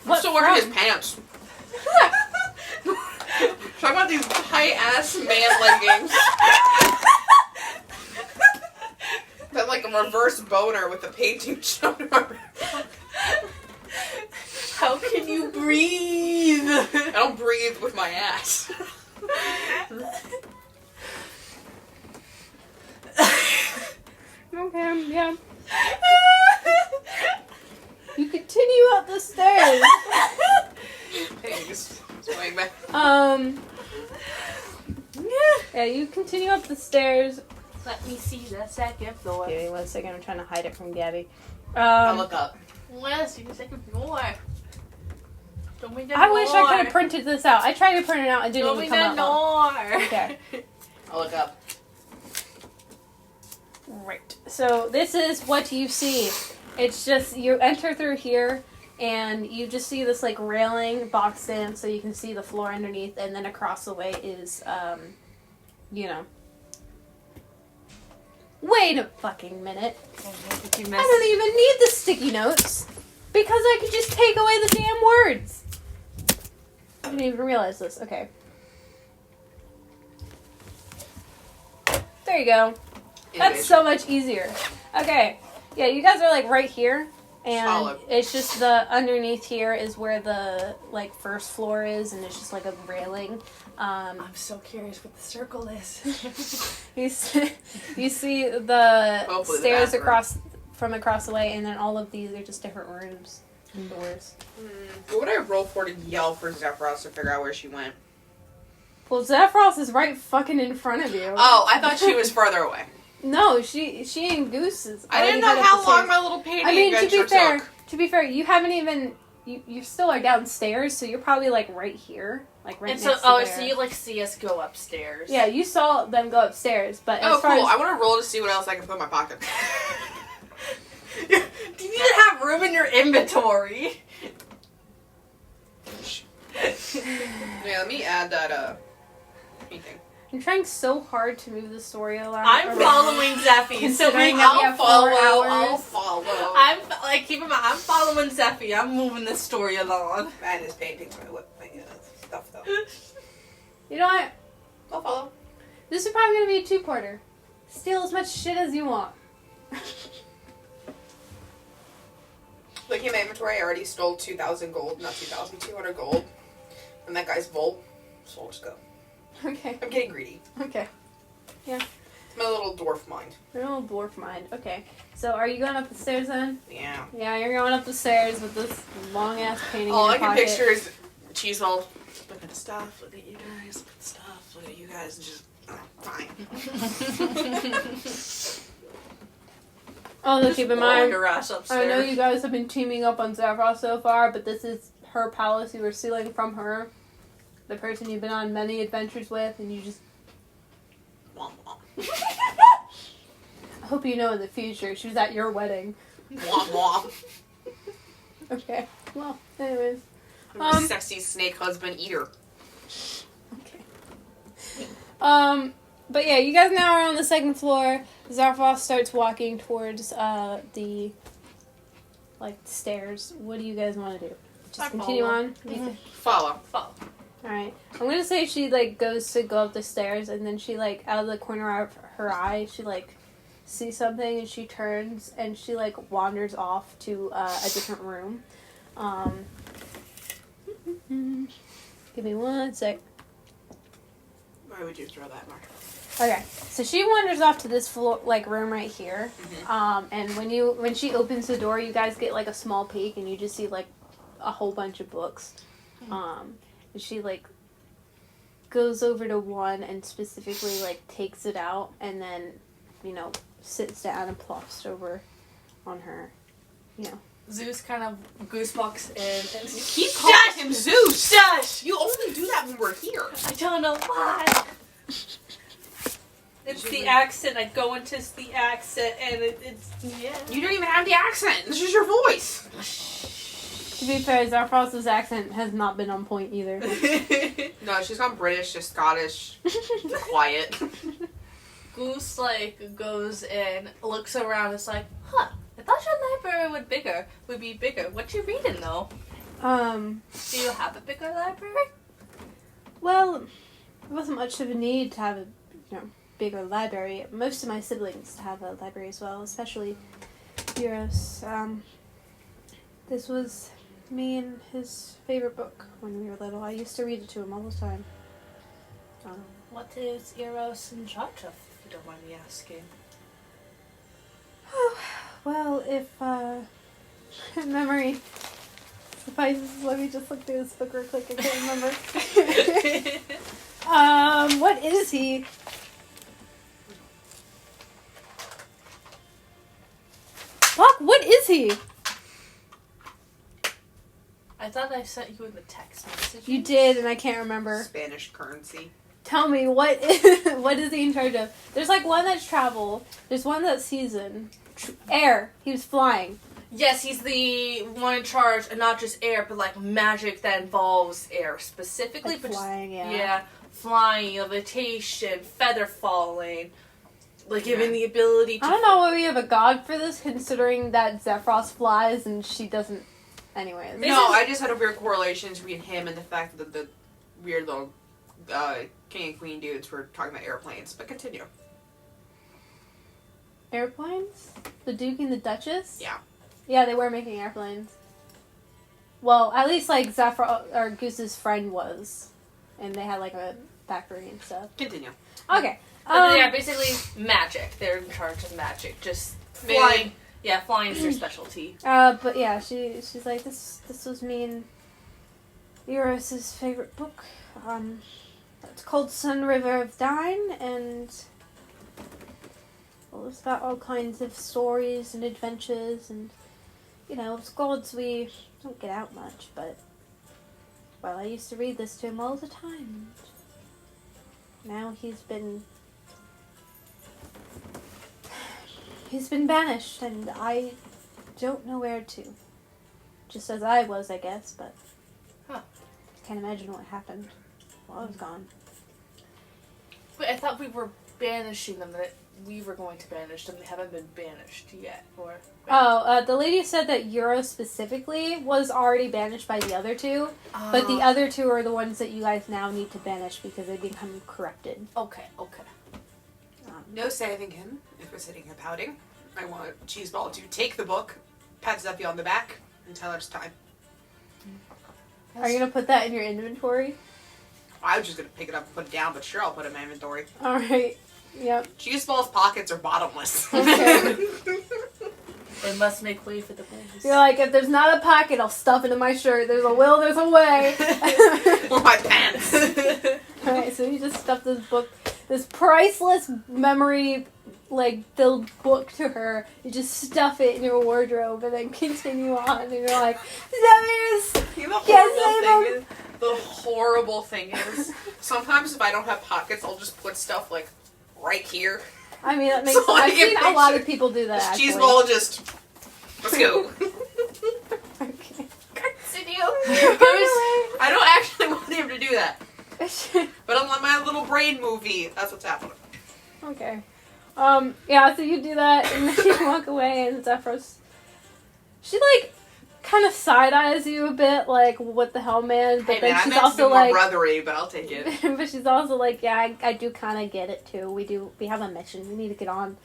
I'm still wearing his from? pants. Talk about these tight ass man leggings. Then like a reverse boner with the painting shown on. How can you breathe? I don't breathe with my ass. Okay, yeah. You continue up the stairs. Thanks. Swing back. Yeah, you continue up the stairs. Let me see the second floor. Give me 1 second, I'm trying to hide it from Gabby. I look up. Let's see the second floor. Don't we I wish I could have printed this out. I tried to print it out and didn't Don't even we come out. know. Okay. I'll look up. Right. So this is what you see. It's just you enter through here and you just see this like railing boxed in so you can see the floor underneath, and then across the way is you know. Wait a fucking minute. Did you I miss? don't even need the sticky notes because I could just take away the damn words. I didn't even realize this. Okay. There you go. That's so much easier. Okay. Yeah, you guys are like right here. And Solid. it's just the underneath here is where the like first floor is, and it's just like a railing. I'm so curious what the circle is. You see the Hopefully the stairs bathroom. across the way, and then all of these are just different rooms and doors. What would I roll for to yell for Zephyros to figure out where she went? Well, Zephyros is right fucking in front of you. Oh, I thought she was further away. No, she and Goose is. I didn't know already headed how up the long stairs. my little painting I mean, adventure took. to be fair, you haven't even. You still are downstairs, so you're probably like right here, like right And next so, to there. so you like see us go upstairs? Yeah, you saw them go upstairs, but Oh, as far cool. as I want to roll to see what else I can put in my pocket. Do you need to have room in your inventory? Yeah, let me add that, painting. I'm trying so hard to move the story along. I'm following Zeffy, so Considering we, that we I'll have 4 I'll hours. follow. I'm like keep in mind, I'm following Zeffy. I'm moving this story along. Man, this painting's my stuff, though. You know what? I'll follow. This is probably gonna be a 2-parter. Steal as much shit as you want. Looking at my inventory, I already stole 2,000 gold, not 2,000, 200 gold from that guy's vault. So I'll just go. Okay. I'm getting greedy. Okay. It's my little dwarf mind. Your little dwarf mind. Okay. So are you going up the stairs then? Yeah. Yeah, you're going up the stairs with this long ass painting All in I your can pocket. picture is Cheesemold. Look at the stuff, look at you guys, look at the stuff, look at you guys, and just, fine. Although keep in mind, Like a rash upstairs. I know you guys have been teaming up on Zephyros so far, but this is her palace. You were stealing from her. The person you've been on many adventures with, and you just... Womp womp. I hope you know in the future, she was at your wedding. Womp womp. Okay. Well, anyways. I'm a sexy snake husband eater. Okay. But yeah, you guys now are on the 2nd floor. Zarfos starts walking towards the stairs. What do you guys want to do? Just I continue follow. on? Mm-hmm. Follow. Alright. I'm gonna say she goes to go up the stairs, and then she out of the corner of her eye she sees something, and she turns and she wanders off to a different room. Give me 1 sec. Why would you throw that marker? Okay, so she wanders off to this floor, room right here. Mm-hmm. And when she opens the door, you guys get a small peek, and you just see a whole bunch of books. And she goes over to one and specifically takes it out, and then sits down and plops over on her. Zeus kind of goose walks in and Keep calling him Zeus! Shush! You only do that when we're here. I don't know why. It's the accent. I go into the accent, and it's yeah. You don't even have the accent. This is your voice. To be fair, Zarfos' accent has not been on point either. No, she's gone British, just Scottish, quiet. Goose goes in, looks around. It's like, huh? I thought your library would be bigger. What you reading though? Do you have a bigger library? Well, it wasn't much of a need to have a bigger library. Most of my siblings have a library as well, especially Euros. This was me and his favorite book when we were little. I used to read it to him all the time. What is Eros in charge of, if you don't mind me asking? Well, if memory suffices, let me just look through this book real quick. I can't remember. What is he? Fuck, what is he? I thought I sent you in the text message. You did, and I can't remember. Spanish currency. Tell me, what is he in charge of? There's like one that's travel. There's one that's season. Air. He was flying. Yes, he's the one in charge, and not just air, but like magic that involves air specifically. Like but flying, just, yeah. Flying, levitation, feather falling, like giving the ability to. I don't know why we have a god for this, considering that Zephyros flies and she doesn't. Anyways. No, I just had a weird correlation between him and the fact that the weird little king and queen dudes were talking about airplanes. But continue. Airplanes? The Duke and the Duchess? Yeah. Yeah, they were making airplanes. Well, at least like or Goose's friend was, and they had like a factory and stuff. Continue. Okay. Yeah, basically magic. They're in charge of magic. Just flying. Yeah, flying is their specialty. But yeah, she's like, this was me and Euros's favorite book. It's called Sun River of Dine, and well, it's about all kinds of stories and adventures, and as gods we don't get out much, but well, I used to read this to him all the time. And now he's been banished, and I don't know where to. Just as I was, I guess, but I can't imagine what happened while I was gone. Wait, I thought we were banishing them, that we were going to banish them. They haven't been banished yet, or... The lady said that Euro specifically was already banished by the other two, but the other two are the ones that you guys now need to banish because they become corrupted. Okay. No saving him if we're sitting here pouting. I want Cheeseball to take the book, pat Zeffy on the back, and tell her it's time. Are you going to put that in your inventory? I was just going to pick it up and put it down, but sure, I'll put it in my inventory. Alright. Yep. Cheeseball's pockets are bottomless. Okay. They must make way for the boys. You're like, if there's not a pocket, I'll stuff it in my shirt. There's a will, there's a way. Or my pants. Alright, so you just stuff this book, this priceless memory, filled book to her. You just stuff it in your wardrobe and then continue on. And you're like, The horrible thing is, sometimes if I don't have pockets, I'll just put stuff, right here. I mean, that makes So sense. I I've can seen a lot picture of people do that, actually. Cheeseball just... Let's go. Okay. Continue. I don't actually want him to do that. But on my little brain movie, that's what's happening. Okay. Yeah, so you do that, and then you walk away, and Zephyros... She, kind of side-eyes you a bit, what the hell, man? But then she's also more brothery, but I'll take it. but she's also yeah, I do kind of get it, too. We have a mission. We need to get on.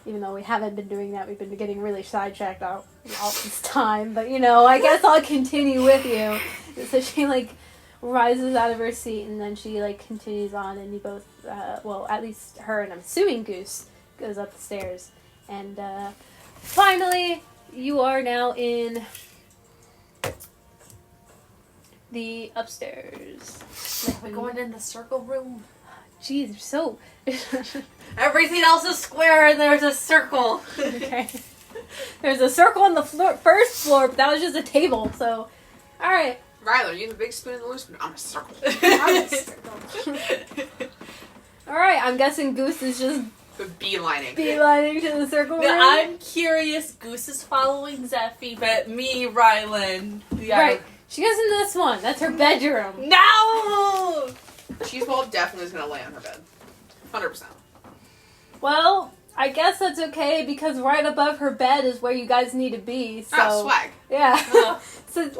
Even though we haven't been doing that, we've been getting really sidetracked all this time. But, I guess I'll continue with you. So she, rises out of her seat, and then she, continues on, and you both, at least her, and I'm assuming Goose, goes up the stairs. And, finally, you are now in the upstairs. We're going in the circle room. Jeez, you're so... Everything else is square and there's a circle. Okay. There's a circle on the first floor, but that was just a table, so... Alright. Ryler, you the big spoon and the loose spoon. I'm a circle. I'm a circle. Alright, I'm guessing Goose is just... Beelining to the circle room. Now, I'm curious. Goose is following Zeffy, but me, Rylan. Right. She goes into this one. That's her bedroom. No! Cheeseball definitely is going to lay on her bed. 100%. Well, I guess that's okay because right above her bed is where you guys need to be. So swag. Yeah. So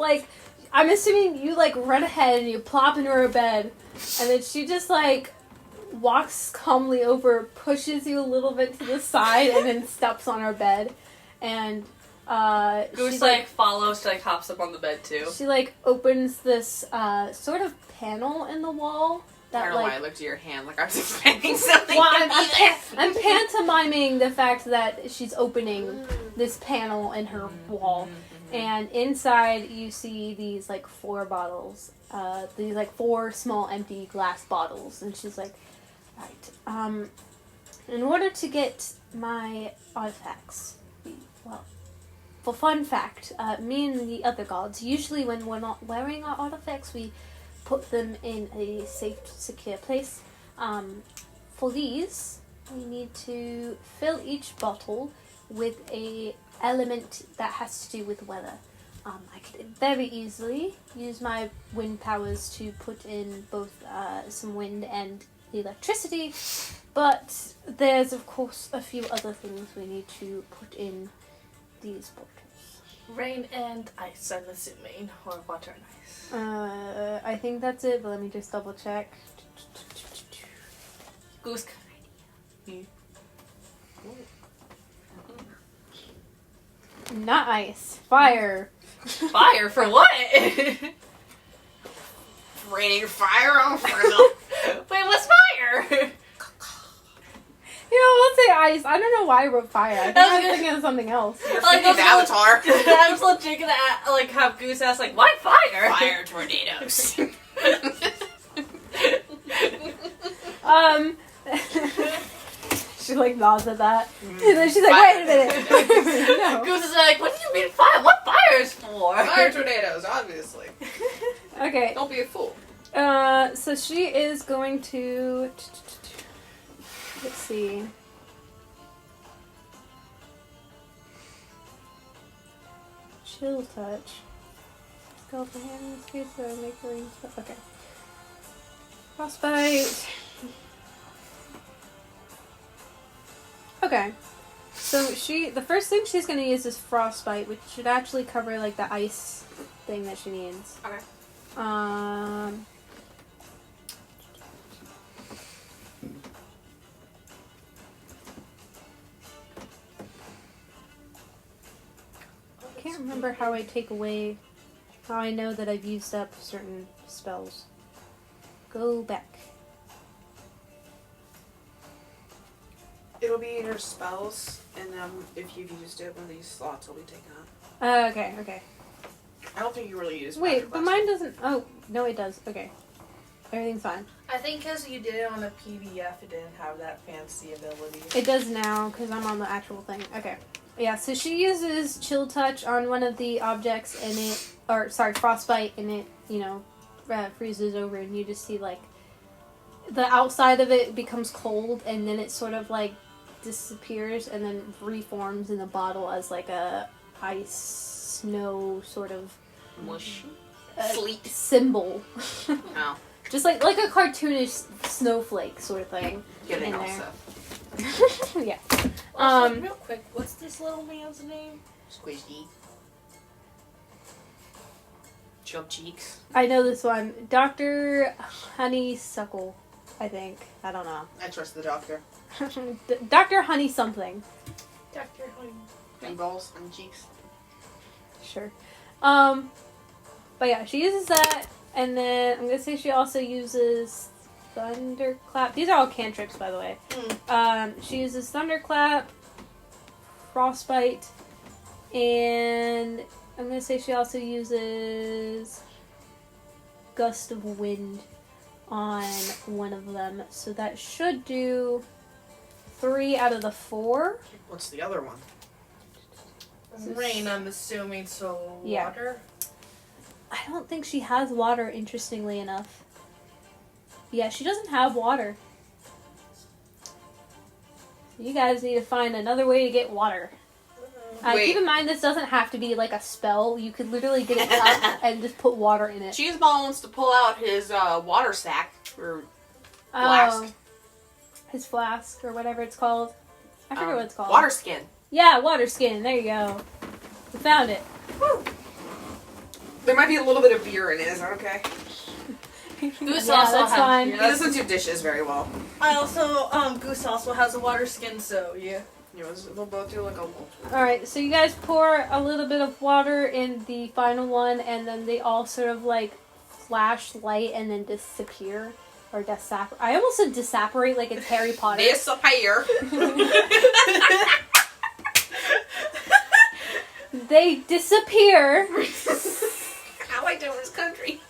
I'm assuming you run ahead and you plop into her bed, and then she just walks calmly over, pushes you a little bit to the side, and then steps on her bed, and Goose follows, hops up on the bed too. She opens this sort of panel in the wall. That, I don't know why I looked at your hand like I was expecting something. Well, I'm pantomiming the fact that she's opening this panel in her wall, and inside you see these 4 bottles, these 4 small empty glass bottles, and she's like, right, in order to get my artifacts, for fun fact, me and the other gods, usually when we're not wearing our artifacts, we put them in a safe, secure place. For these, we need to fill each bottle with a element that has to do with weather. I could very easily use my wind powers to put in both some wind and electricity, but there's of course a few other things we need to put in these bottles. Rain and ice, I'm assuming, or water and ice. I think that's it, but let me just double check. Goose. Not ice. Fire. Fire for what? Raining fire on Fergal. Wait, what's fire? We'll say ice. I don't know why I wrote fire. I think I was thinking of something else. You're Like, thinking of Avatar. I was legit gonna have Goose ask why fire? Fire tornadoes. She nods at that. And then she's like, wait a minute. No. Goose is like, what do you mean fire? What fire is for? Fire tornadoes, obviously. Okay. Don't be a fool. So she is going to... Let's see. Chill touch. Go for hand in the face so make her ring. Okay. Frostbite. Okay. So the first thing she's gonna use is frostbite, which should actually cover the ice thing that she needs. Okay. I can't remember how I take away, how I know that I've used up certain spells. Go back. It'll be in your spells, and if you've used it, one of these slots will be taken up. Okay. I don't think you really use Wait, magic but last mine doesn't. Oh, no, it does. Okay. Everything's fine. I think because you did it on a PDF, it didn't have that fancy ability. It does now, because I'm on the actual thing. Okay. Yeah, so she uses Chill Touch on one of the objects, and Frostbite, and it, freezes over, and you just see, the outside of it becomes cold, and then it sort of, disappears, and then reforms in the bottle as, a ice, snow sort of... Mush. Sleet. Symbol. Oh. Just like a cartoonish snowflake sort of thing. Getting in all there. stuff. Yeah. Also, real quick, what's this little man's name? Squishy. Chub cheeks. I know this one. Dr. Honeysuckle, I think. I don't know. I trust the doctor. Dr. Honey something. Dr. Honey. And balls and cheeks. Sure. But yeah, she uses that, and then I'm gonna say she also uses Thunderclap. These are all cantrips, by the way. She uses Thunderclap, Frostbite, and I'm gonna say she also uses Gust of Wind on one of them. So that should do 3 out of the 4. What's the other one? Rain, I'm assuming, so Yeah. water? I don't think she has water, interestingly enough. Yeah, she doesn't have water. You guys need to find another way to get water. Wait. Keep in mind, this doesn't have to be a spell. You could literally get it up and just put water in it. Cheeseball wants to pull out his water sack or flask. Oh, his flask or whatever it's called. I forget what it's called. Water skin. Yeah, water skin. There you go. We found it. Woo. There might be a little bit of beer in it. Is that okay? Goose Yeah, also that's has fine. He doesn't do dishes very well. I also, Goose also has a water skin, so yeah. We'll both do a Alright, so you guys pour a little bit of water in the final one, and then they all sort of flash light and then disappear. Or disapparate. I almost said disapparate like it's Harry Potter. Disappear. They disappear. I like Dover's country.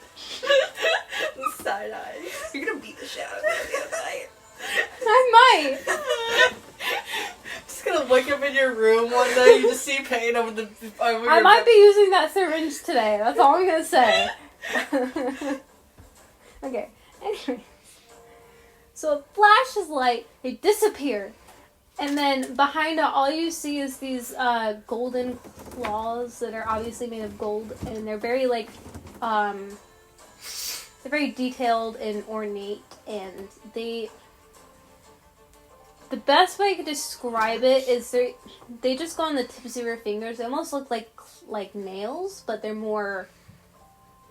Side eyes. You're gonna beat the shit out of me the other night. I might. Just gonna wake up in your room one day, you just see pain over the. I might be using that syringe today. That's all I'm gonna say. Okay. Anyway, so a flash is light. They disappear, and then behind it, all you see is these golden claws that are obviously made of gold, and they're very they're very detailed and ornate, and the best way I could describe it is they just go on the tips of your fingers. They almost look like nails, but they're more.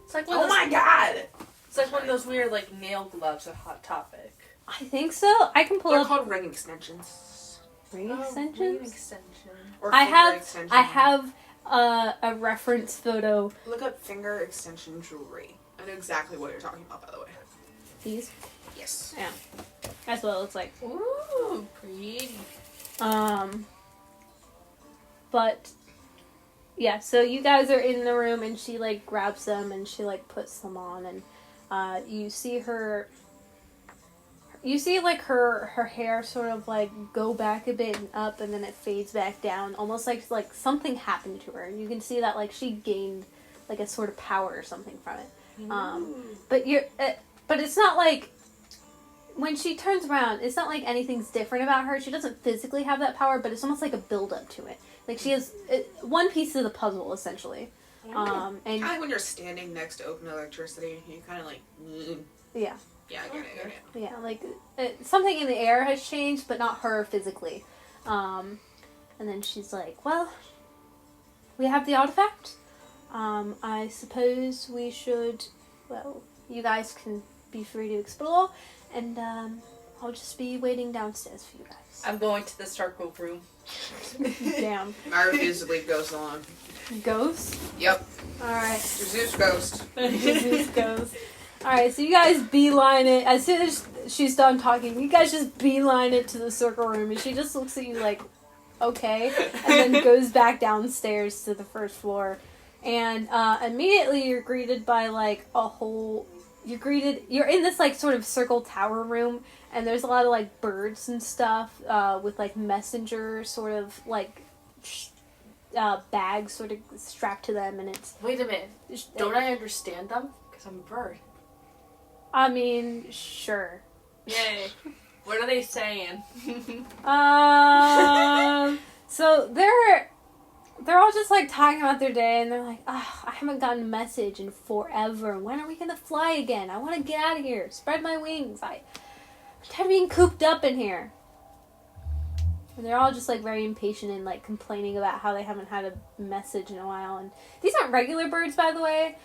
It's like Oh my god! It's like one of those weird like nail gloves. A hot topic. I think so. I can pull They're up called ring extensions. ring Ring extensions. extension. Or I finger have extension. I have a reference photo. Look up finger extension jewelry. I know exactly what you're talking about, by the way. These. Yes. Yeah. That's what it looks like. Ooh, pretty. But yeah, so you guys are in the room and she like grabs them and she like puts them on, and you see her like her hair sort of like go back a bit and up, and then it fades back down, almost like something happened to her, and you can see that like she gained like a sort of power or something from it. But it's not like when she turns around, it's not like anything's different about her. She doesn't physically have that power, but it's almost like a build up to it. Like she has one piece of the puzzle essentially. And Kind of like when you're standing next to open electricity, you kind of like. yeah, Yeah, I get it. yeah, like something in the air has changed, but not her physically. And then she's like, "Well, we have the artifact. I suppose we should. Well, you guys can be free to explore, and I'll just be waiting downstairs for you guys." I'm going to the circle room. Damn. Myra visibly goes along. Ghost? Yep. Alright. Zeus ghost. Jesus goes. Alright, so you guys beeline it. As soon as she's done talking, you guys just beeline it to the circle room, and she just looks at you like, okay, and then goes back downstairs to the first floor. And immediately you're greeted by like a whole... You're in this like sort of circle tower room, and there's a lot of like birds and stuff with like messenger sort of like bags sort of strapped to them, and it's... Wait a minute. Don't I understand them? Because I'm a bird. I mean, sure. Yay. What are they saying? So they're all just like talking about their day, and they're like, "Oh, I haven't gotten a message in forever. When are we gonna fly again? I want to get out of here. Spread my wings. I'm tired of being cooped up in here." And they're all just like very impatient and like complaining about how they haven't had a message in a while. And these aren't regular birds, by the way.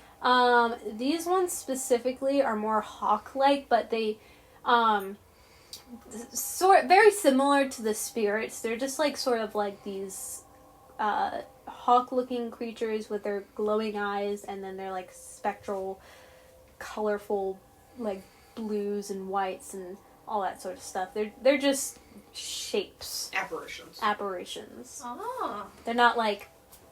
These ones specifically are more hawk-like, but they very similar to the spirits. They're just like sort of like these hawk-looking creatures with their glowing eyes, and then they're like spectral, colorful, like blues and whites and all that sort of stuff. They're just shapes. Apparitions. Oh. They're not like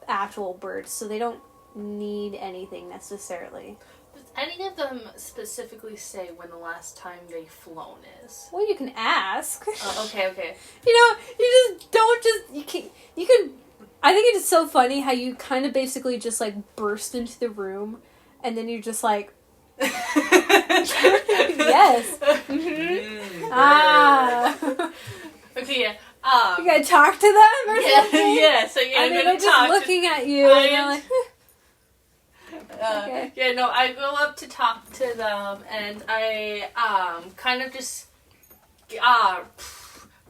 actual birds, so they don't need anything necessarily. Does any of them specifically say when the last time they've flown is? Well, you can ask. Okay. You know, you just don't you can I think it's so funny how you kind of basically just like burst into the room, and then you're just like, yes. Okay, yeah. You gotta talk to them or something? Yeah, so yeah, and they're just looking at you, and you're like, okay. Yeah, no, I go up to talk to them, and I kind of just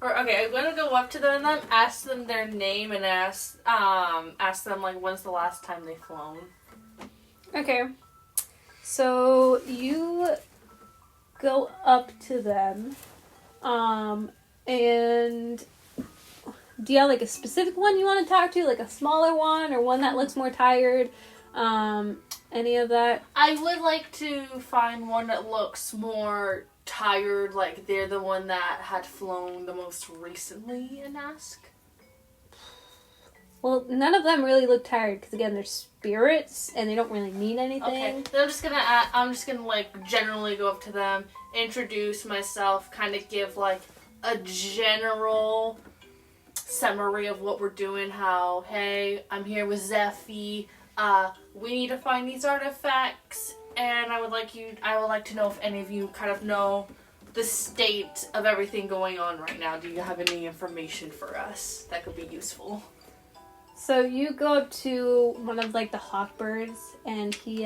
I'm gonna go up to them and ask them their name, and ask them like when's the last time they've flown. Okay. So you go up to them, and do you have like a specific one you want to talk to, like a smaller one or one that looks more tired? Any of that? I would like to find one that looks more tired, like they're the one that had flown the most recently, and ask. Well, none of them really look tired because again, they're spirits and they don't really mean anything. Okay, then I'm just gonna like generally go up to them, introduce myself, kind of give like a general summary of what we're doing. How, hey, I'm here with Zephy. We need to find these artifacts, and I would like to know if any of you kind of know the state of everything going on right now. Do you have any information for us that could be useful? So you go up to one of like the hawkbirds, and he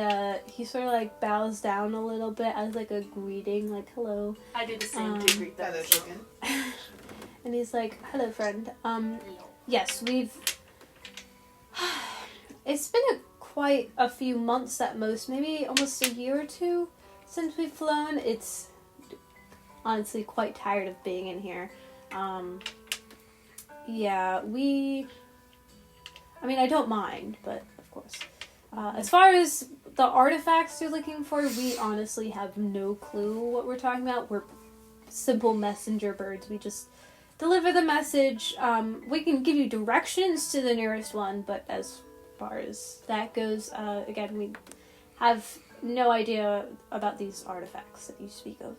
sort of like bows down a little bit as like a greeting, like hello. I did the same to greet that. And he's like, hello, friend. Yes, we've. It's been quite a few months at most, maybe almost a year or two since we've flown. It's honestly quite tired of being in here. Yeah, I mean, I don't mind, but of course. As far as the artifacts you're looking for, we honestly have no clue what we're talking about. We're simple messenger birds. We just deliver the message. We can give you directions to the nearest one, but as far as that goes, again, we have no idea about these artifacts that you speak of.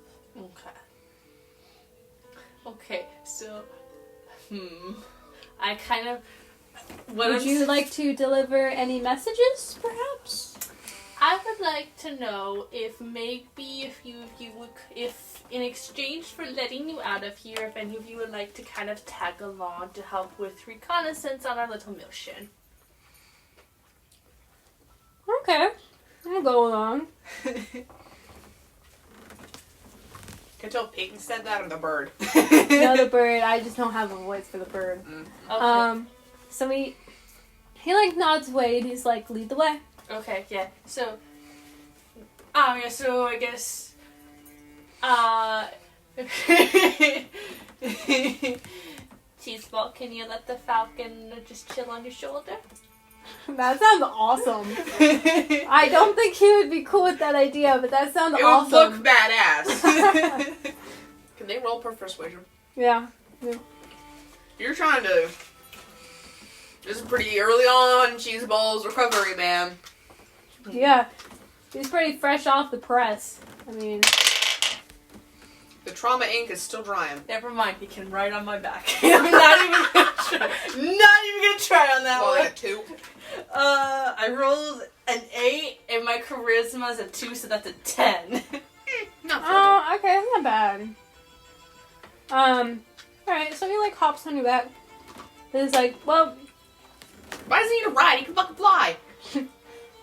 Okay, so, I kind of... Would you like to deliver any messages, perhaps? I would like to know if in exchange for letting you out of here, if any of you would like to kind of tag along to help with reconnaissance on our little mission. Okay, I'll go along. Can tell Peyton said that or the bird. No, the bird. I just don't have a voice for the bird. Okay. So he like nods away and he's like, lead the way. Okay, yeah. So, so I guess, Cheeseball, can you let the falcon just chill on your shoulder? That sounds awesome. I don't think he would be cool with that idea, but that sounds awesome. It would look badass. Can they roll per persuasion? Yeah. You're trying to... This is pretty early on Cheeseball's recovery, man. Yeah. He's pretty fresh off the press. I mean... The trauma ink is still drying. Never mind, he can write on my back. I'm not even gonna try on that one. Like a 2? I rolled an 8, and my charisma is a 2, so that's a 10. Not Oh, okay, that's not bad. Alright, so he like hops on your back. He's like, well... Why does he need a ride? He can fucking fly.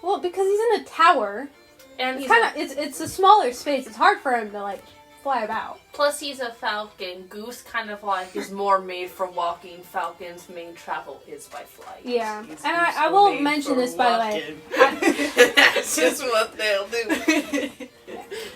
Well, because he's in a tower. And It's kind of it's a smaller space. It's hard for him to like fly about. Plus, he's a falcon. Goose kind of like is more made for walking. Falcon's main travel is by flight. Yeah, and I will mention this by the way. That's just what they'll do.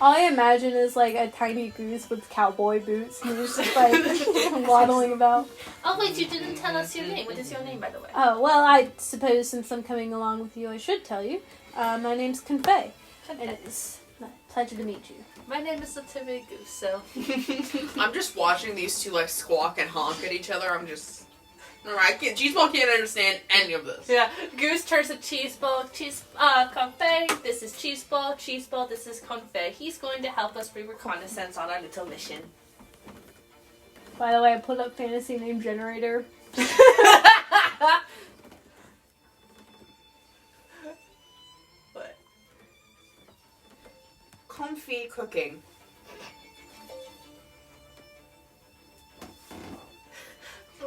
All I imagine is like a tiny goose with cowboy boots. He's just like waddling about. Oh wait, you didn't tell us your name. What is your name, by the way? Oh well, I suppose since I'm coming along with you, I should tell you. My name's Confay, and it's a pleasure to meet you. My name is Timid Goose, so... I'm just watching these two, like, squawk and honk at each other. I'm just... Cheeseball can't understand any of this. Yeah, Goose turns to Cheeseball. Confay, this is Cheeseball. Cheeseball, this is Confay. He's going to help us reconnaissance on our little mission. By the way, I put up fantasy name generator. What? Comfy cooking.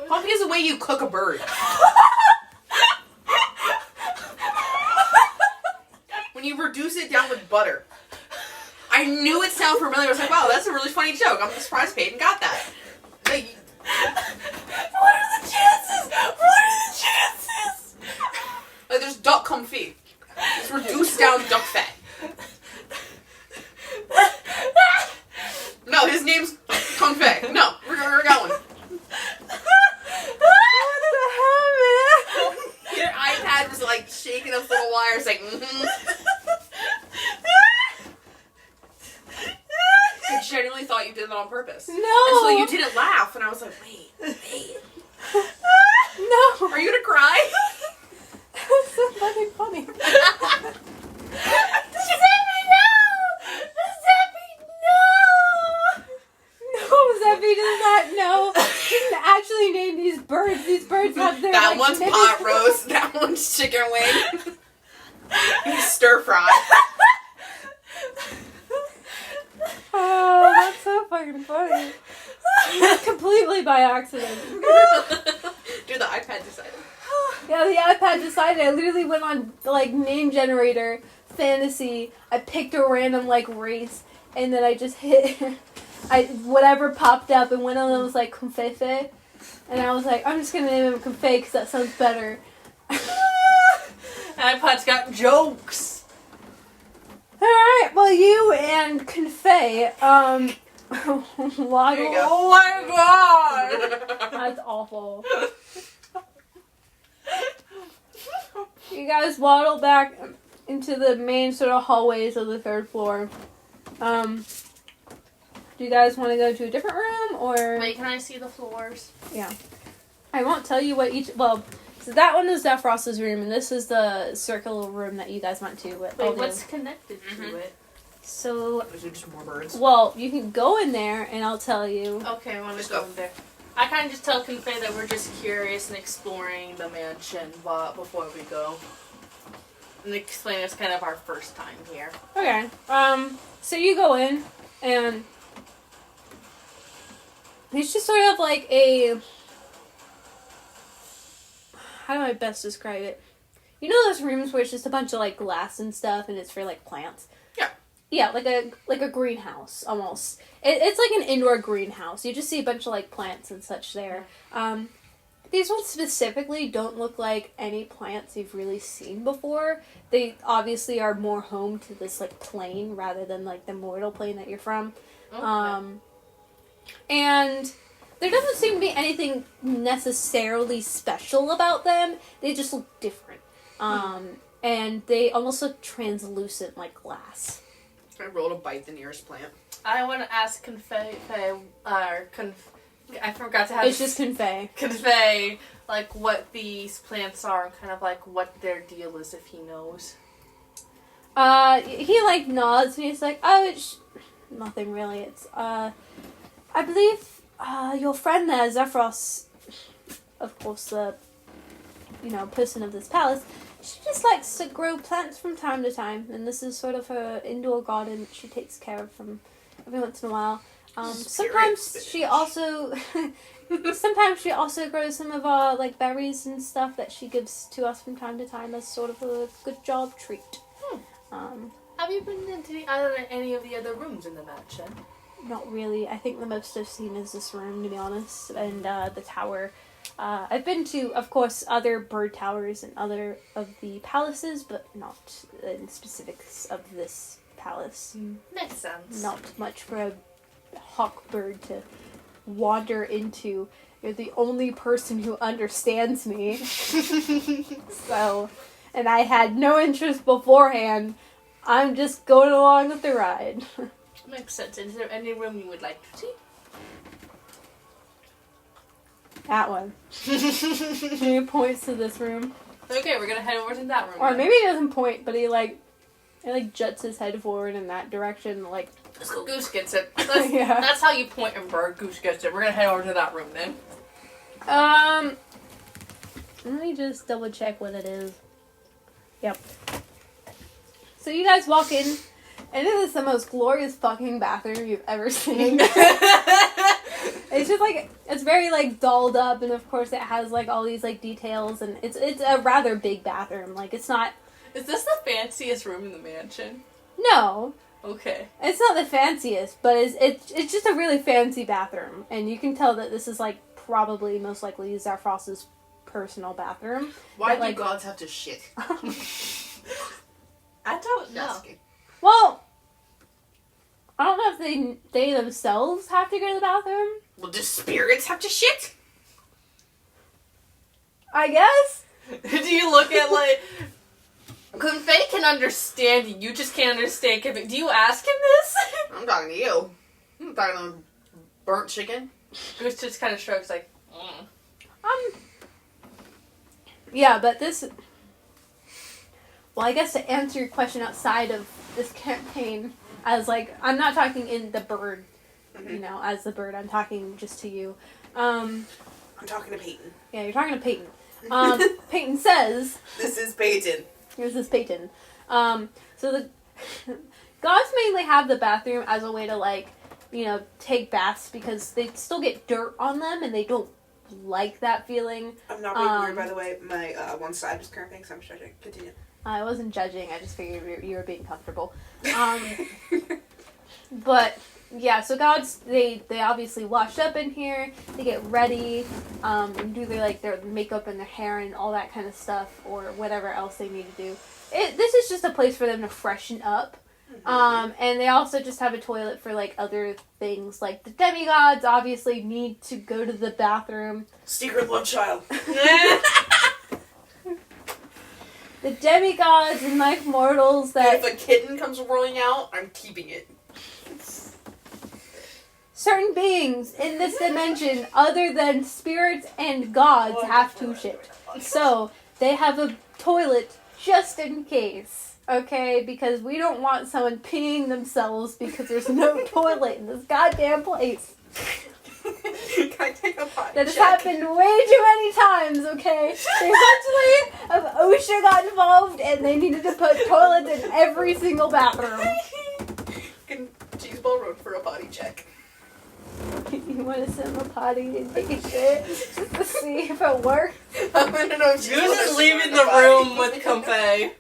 Comfy is the way you cook a bird. When you reduce it down with butter. I knew it sounded familiar. I was like, wow, that's a really funny joke. I'm surprised Peyton got that. Like, What are the chances? like there's duck comfy. It's reduced down duck fat. No, his name's Confay. No, we're going. What the hell, man? Your iPad was like shaking those little wires, like, I genuinely thought you did it on purpose. No. And so you didn't laugh, and I was like, wait. No. Are you gonna cry? That's so fucking funny. Zephy does not know. He didn't actually literally named these birds. These birds have their That like, one's mimic- pot roast. That one's chicken wing. He's stir fry. Oh, that's so fucking funny. Completely by accident. Dude, the iPad decided. Yeah, the iPad decided. I literally went on like name generator, fantasy. I picked a random like race, and then I just hit whatever popped up, and one of them was like Confefe, and I was like, I'm just gonna name him Confe because that sounds better. iPod's got jokes. All right, well, you and Confe, waddle. There you go. Oh my god! That's awful. You guys waddle back into the main sort of hallways of the 3rd floor. Do you guys want to go to a different room, or... Wait, can I see the floors? Yeah. I won't tell you what each... Well, so that one is Zephyros's room, and this is the circular room that you guys went to. Wait, what's connected to it? So... Those are just more birds. Well, you can go in there, and I'll tell you. Okay, I want Just to go go. in there. I kind of just tell Confay that we're just curious and exploring the mansion before we go. And explain it's kind of our first time here. Okay. So you go in, and it's just sort of like a... How do I best describe it? You know those rooms where it's just a bunch of like glass and stuff, and it's for like plants? Yeah. Yeah, like a greenhouse almost. It's like an indoor greenhouse. You just see a bunch of like plants and such there. These ones specifically don't look like any plants you've really seen before. They obviously are more home to this like plane rather than like the mortal plane that you're from. Okay. And there doesn't seem to be anything necessarily special about them. They just look different. And they almost look translucent like glass. I roll to bite the nearest plant. I want to ask Confay, I forgot to have It's just Confay. Confay, like what these plants are and kind of like what their deal is if he knows. He like nods and he's like, oh, it's nothing really. It's, I believe, your friend there, Zephyros, of course, the, person of this palace, she just likes to grow plants from time to time, and this is sort of her indoor garden that she takes care of from every once in a while. Sometimes she also grows some of our like berries and stuff that she gives to us from time to time as sort of a good job treat. Have you been into any of the other rooms in the mansion? Not really. I think the most I've seen is this room, to be honest, and the tower. I've been to, of course, other bird towers and other of the palaces, but not in specifics of this palace. Makes sense. Not much for a hawk bird to wander into. You're the only person who understands me. So, and I had no interest beforehand. I'm just going along with the ride. Makes sense. Is there any room you would like to see? That one. He points to this room. Okay, we're gonna head over to that room. Or then. maybe he doesn't point, but he juts his head forward in that direction, like... Let's go. Goose gets it. That's, Yeah. that's how you point and bird. Goose gets it. We're gonna head over to that room then. Let me just double check what it is. Yep. So you guys walk in, and it is the most glorious fucking bathroom you've ever seen. It's just like, it's very like dolled up, and of course it has like all these like details, and it's a rather big bathroom. Like, it's not... Is this the fanciest room in the mansion? No. Okay. It's not the fanciest, but it's just a really fancy bathroom, and you can tell that this is like probably most likely Zarfrost's personal bathroom. Why But, do gods have to shit? I don't know. Asking. Well, I don't know if they themselves have to go to the bathroom. Well, do spirits have to shit? I guess. Do you look at like... Confay can understand you. You just can't understand Confay. Do you ask him this? I'm talking to you. I'm talking to burnt chicken. Goose just kind of shrugs like... Yeah, but this... Well, I guess to answer your question outside of this campaign, as like, I'm not talking in the bird, as the bird, I'm talking just to you. I'm talking to Peyton. Yeah, you're talking to Peyton. Peyton says... This is Peyton. Here's this Peyton. So the gods mainly have the bathroom as a way to, like, you know, take baths because they still get dirt on them and they don't like that feeling. I'm not being weird, by the way. My one side was cramping, so I'm judging. Continue. I wasn't judging. I just figured you were being comfortable. But yeah, so gods they obviously wash up in here. They get ready, and do their makeup and their hair and all that kind of stuff, or whatever else they need to do. This is just a place for them to freshen up. And they also just have a toilet for like other things. Like the demigods obviously need to go to the bathroom. Secret love child. The demigods and like mortals that If a kitten comes rolling out, I'm keeping it. certain beings in this dimension other than spirits and gods have to shit. So they have a toilet just in case. Okay, because we don't want someone peeing themselves because there's no toilet in this goddamn place. Can I take a potty That has check? happened way too many times, okay? Eventually, OSHA got involved and they needed to put toilets in every single bathroom. Can Cheeseball road for a potty check? You want to sit in the potty and take a shit just to see if it works? I want to know if Goose is leaving the room with Comfey.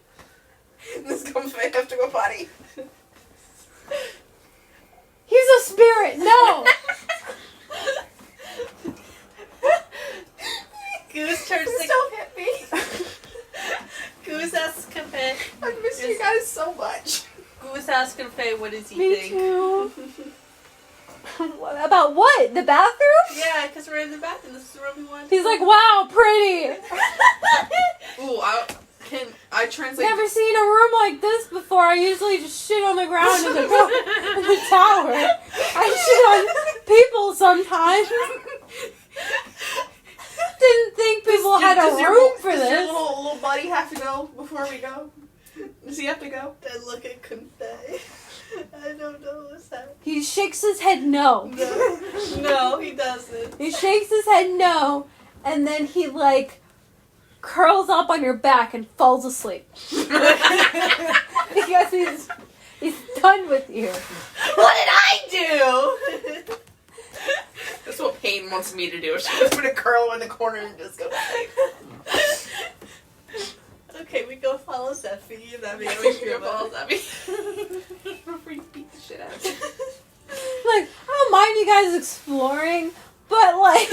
This Comfey have to go potty. He's a spirit, no! Goose turns to... Don't hit me. Goose asks Comfey... I miss you guys so much. Goose asks Comfey what does he Me think. too. About what? The bathroom? Yeah, because we're in the bathroom. This is the room we wanted. He's like, wow, pretty! Ooh, can I translate? Never seen a room like this before. I usually just shit on the ground in the tower. I shit on people sometimes. Didn't think people had a room for does this. your little buddy have to go before we go? Does he have to go? I look at Comfey. I don't know what's happening. He shakes his head no. No, he doesn't. He shakes his head no, and then he like curls up on your back and falls asleep. Because he's done with you. What did I do? That's what Payne wants me to do. She's just gonna curl in the corner and just go to sleep. Okay, we go follow Zeffy. That'd be Yeah, how we we should feel go about follow Zeffy. Before you beat the shit out of me. Like, I don't mind you guys exploring, but like,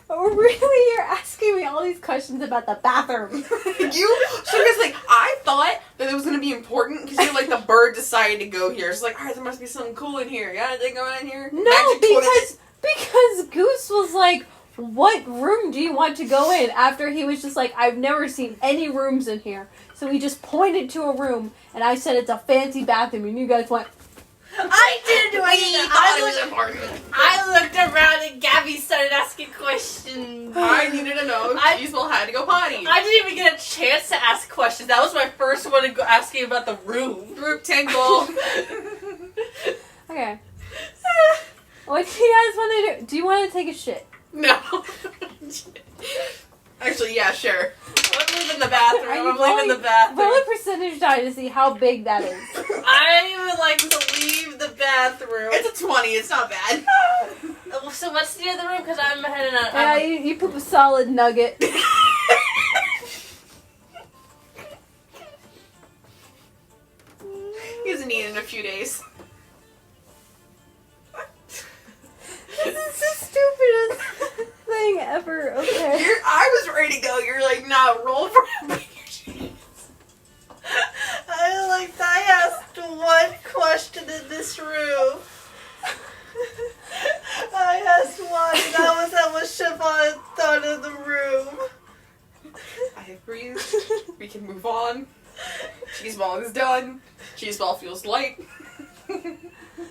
really, you're asking me all these questions about the bathroom. I thought that it was gonna be important because you're like the bird decided to go here. It's like, alright, there must be something cool in here. Yeah, they going in here? No, Magic toilet. because Goose was like, what room do you want to go in? After he was just like, I've never seen any rooms in here. So he just pointed to a room, and I said it's a fancy bathroom, and you guys went, I didn't do anything. it was important. I looked around and Gabby started asking questions. I needed to know if Cheeseball had to go potty. I didn't even get a chance to ask questions. That was my first one to go asking about the room. Group tangle. okay. What do you guys want to do? Do you want to take a shit? No. Actually, yeah, sure. I'm leaving the bathroom. Are you I'm leaving the Roll bathroom. a percentage die to see how big that is. I would like to leave the bathroom. It's a 20. It's not bad. So what's the other room? Because I'm heading out. Yeah, you poop a solid nugget. He hasn't eaten in a few days. This is the stupidest thing ever, okay? I was ready to go. You're like, nah, roll for I asked one question in this room. I asked one, and that was how much Siobhan thought of the room. I have breathed. We can move on. Cheeseball is done. Cheeseball feels light.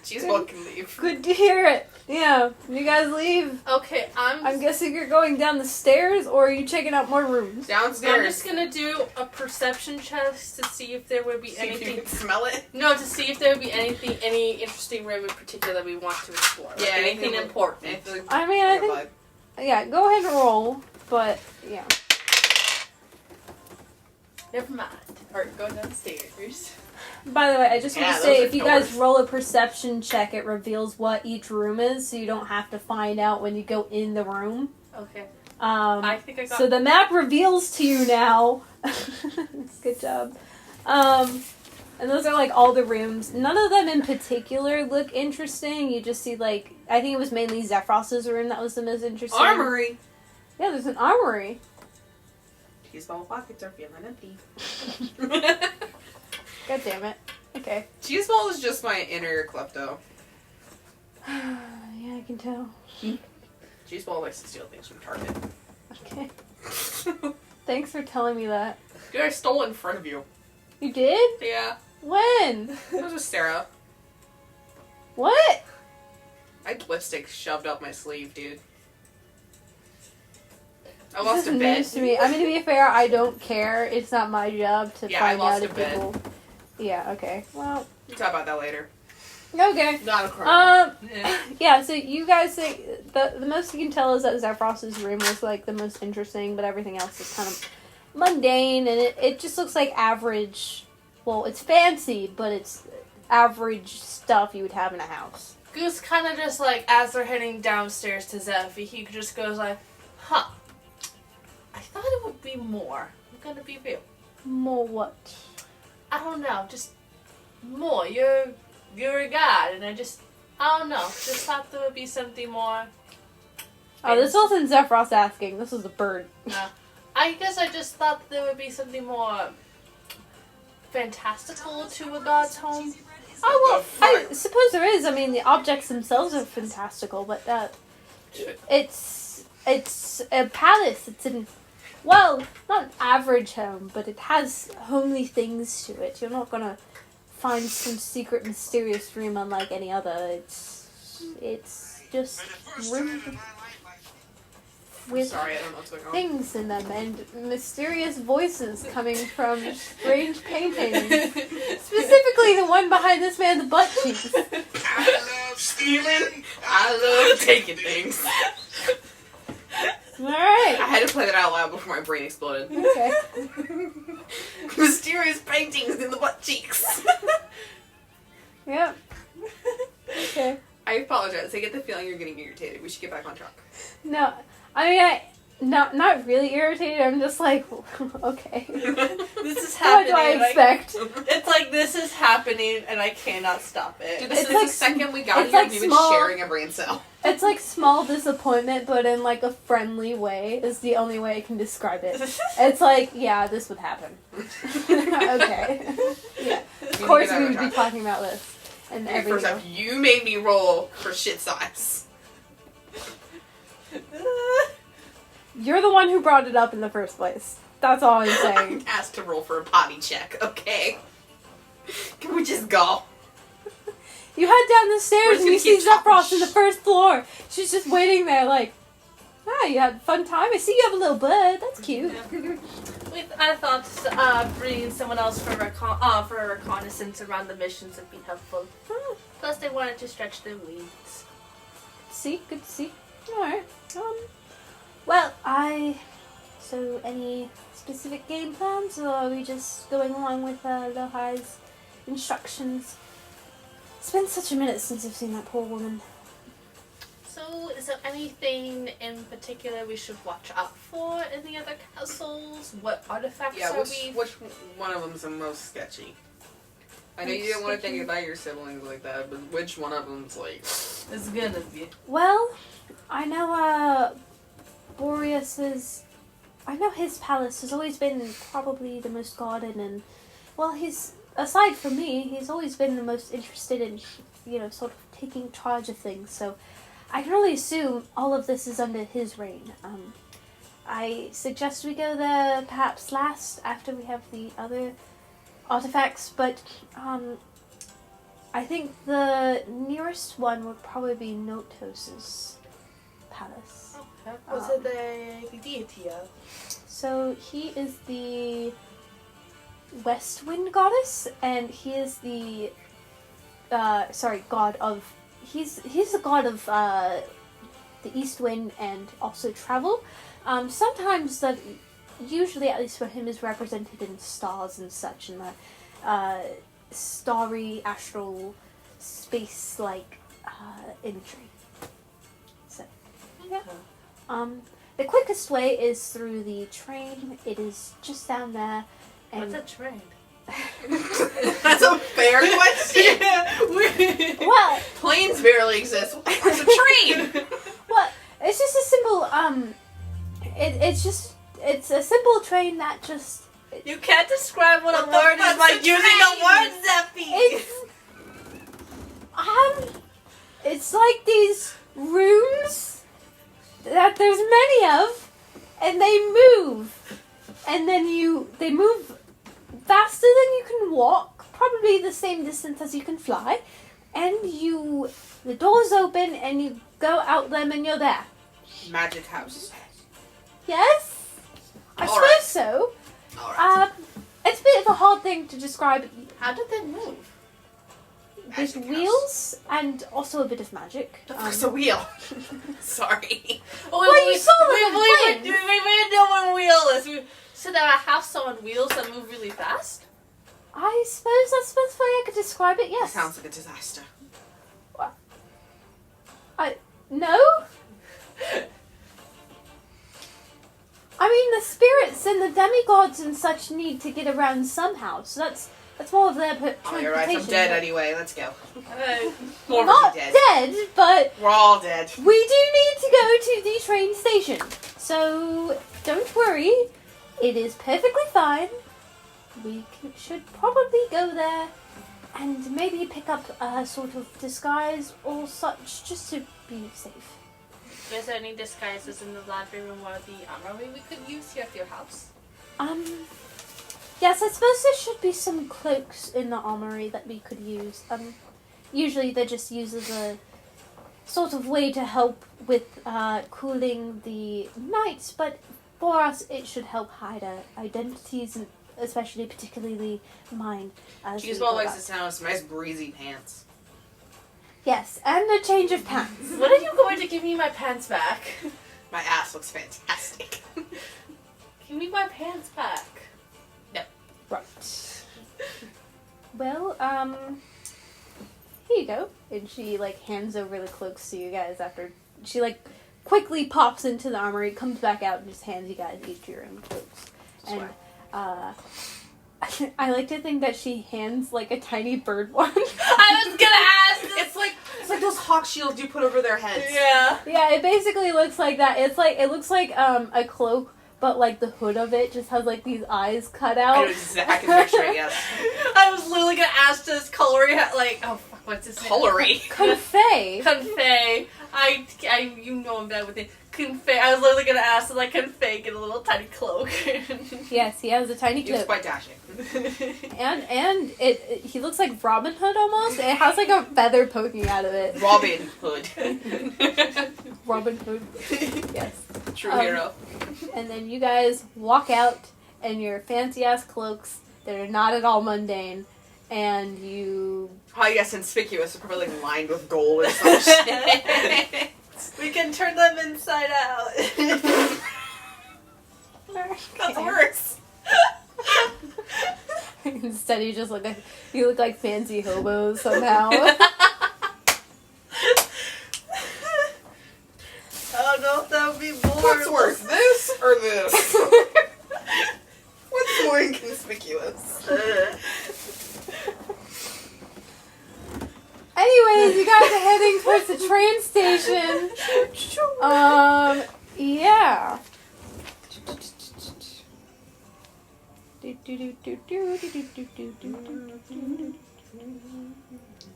Cheeseball can leave. Good to hear it. Yeah, you guys leave. Okay, I'm guessing you're going down the stairs, or are you checking out more rooms? Downstairs. I'm just gonna do a perception check to see if there would be See if you anything. can smell it. No, to see if there would be anything, any interesting room in particular we want to explore. Like Yeah, anything important. I mean, I think Yeah, go ahead and roll, but, yeah. Never mind. Or go downstairs. By the way, I just want Yeah, to say, those are if you guys doors. roll a perception check, it reveals what each room is, so you don't have to find out when you go in the room. Okay. I think I got... So the map reveals to you now. Good job. And those are, like, all the rooms. None of them in particular look interesting. You just see, like, I think it was mainly Zephyros's room that was the most interesting. Armory! Yeah, there's an armory. Cheese ball pockets are feeling empty. God damn it. Okay. Cheese ball is just my inner klepto. Yeah, I can tell. Cheese ball likes to steal things from Target. Okay. Thanks for telling me that. Dude, I stole it in front of you. You did? Yeah. When? It was with Sarah. What? I had lipstick shoved up my sleeve, dude. I This lost is a bet. news to me. I mean, to be fair, I don't care. It's not my job to Yeah, I find lost out a if bet. people... Yeah, okay. Well, We'll talk about that later. okay. Not a crime. Yeah, so you guys think... The most you can tell is that Zephyros's room was, like, the most interesting, but everything else is kind of mundane, and it just looks like average... Well, it's fancy, but it's average stuff you would have in a house. Goose kind of just like, as they're heading downstairs to Zephy, he just goes like, huh. I thought it would be more. I'm gonna be real. More what? I don't know, just more. You're a god, and I don't know. Just thought there would be something more. Oh, this wasn't Zephyros asking. This was a bird. I guess I just thought there would be something more fantastical to a god's home. Oh, well, I suppose there is. I mean, the objects themselves are fantastical, but it's a palace. It's well, not an average home, but it has homely things to it. You're not gonna find some secret, mysterious room unlike any other. It's just room with Sorry, I don't know what's going on. things in them and mysterious voices coming from strange paintings. Specifically the one behind this man's butt cheeks. I love stealing. I love taking things. Alright. I had to play that out loud before my brain exploded. Okay. Mysterious paintings in the butt cheeks. Yep. Okay. I apologize. I get the feeling you're getting irritated. We should get back on track. No, I mean, not really irritated. I'm just like, okay. This is What happening. do I like- expect? It's like this is happening, and I cannot stop it. Dude, this It's is like the second we got it's here like and we've been small- sharing a brain cell. It's like small disappointment, but in like a friendly way is the only way I can describe it. It's like, yeah, this would happen. Okay. Yeah. Of course we would be talking about this. And Okay, first everything. up, you made me roll for shit size. You're the one who brought it up in the first place. That's all I'm saying. I'm asked to roll for a potty check, okay? Can we just go? You head down the We're stairs just and you gonna see keep talking Zephyros on the first floor. She's just waiting there like, you had a fun time. I see you have a little bud. That's cute. I thought bringing someone else for a reconnaissance around the missions would be helpful. Plus, they wanted to stretch their wings. See? Good to see. Alright. Well, so any specific game plans, or are we just going along with Lohai's instructions? It's been such a minute since I've seen that poor woman. So, is there anything in particular we should watch out for in the other castles? What artifacts Yeah, are we? which one of them's the most sketchy? I know you didn't want to think about your siblings like that, but which one of them's like... It's gonna be. Well, I know I know his palace has always been probably the most guarded, and well, aside from me, he's always been the most interested in, sort of taking charge of things, so I can only assume all of this is under his reign. I suggest we go there perhaps last, after we have the other artifacts, but I think the nearest one would probably be Notos's palace. Was it the deity of? So he is the West Wind goddess, and he is the god of. He's the god of the east wind and also travel. Sometimes that, usually at least for him, is represented in stars and such, in the starry, astral, space-like imagery. So, yeah. The quickest way is through the train. It is just down there. And What's a train? That's a fair question. well, Planes barely exist. What's a train? well, it's just a simple. It's a simple train that just. You can't describe what a What the word is fuck's by a using train? the word, Zeffy! It's like these rooms that there's many of, and they move, and then they move faster than you can walk, probably the same distance as you can fly, and the doors open and you go out them and you're there. Magic house. Yes, I All suppose right. so. Alright. It's a bit of a hard thing to describe. How did they move? With Magic wheels and also a bit of magic. The fuck's a wheel? Sorry. Well, you saw them on the we plane. didn't know what a wheel is. So that I have some on wheels that move really fast? I suppose that's the best way I could describe it, That yes. sounds like a disaster. No? I mean, the spirits and the demigods and such need to get around somehow, so that's more of their Oh, you're right. I'm transportation, dead but- anyway. Let's go. Uh, More Not dead. dead, but We're all dead. we do need to go to the train station. So, don't worry. It is perfectly fine. We should probably go there and maybe pick up a sort of disguise or such, just to be safe. is there any disguises in the library room or the armory we could use here at your house? Yes, I suppose there should be some cloaks in the armory that we could use. Usually they're just used as a sort of way to help with cooling the nights, but for us it should help hide our identities, and especially particularly mine. As She's we well go likes out. to sound with some nice breezy pants. Yes, and a change of pants. When are you going to give me my pants back? My ass looks fantastic. Give me my pants back. Right. Well, here you go. And she, hands over the cloaks to you guys after she, quickly pops into the armory, comes back out, and just hands you guys each your own cloaks. And, I like to think that she hands, a tiny bird one. I was gonna ask this. It's like those hawk shields you put over their heads. Yeah. Yeah, it basically looks like that. It looks like, a cloak, but, the hood of it just has, these eyes cut I out. know exactly picture it, yes. I was literally gonna ask this colory, oh fuck, what's his name? Colory. Confet. Confet. You know I'm bad with it. Confet. I was literally gonna ask if Confet get a little tiny cloak. Yes, he has a tiny He was cloak. quite dashing. And he looks like Robin Hood almost. It has a feather poking out of it. Robin Hood. Robin Hood. Yes. True hero. And then you guys walk out in your fancy ass cloaks that are not at all mundane, and you. Oh, yes, conspicuous. They're probably lined with gold or some shit. We can turn them inside out. That's worse. Instead, you just look like fancy hobos somehow. Oh no, that would be more. What's worse, this or this? What's more inconspicuous? Anyways, you guys are heading towards the train station. Yeah.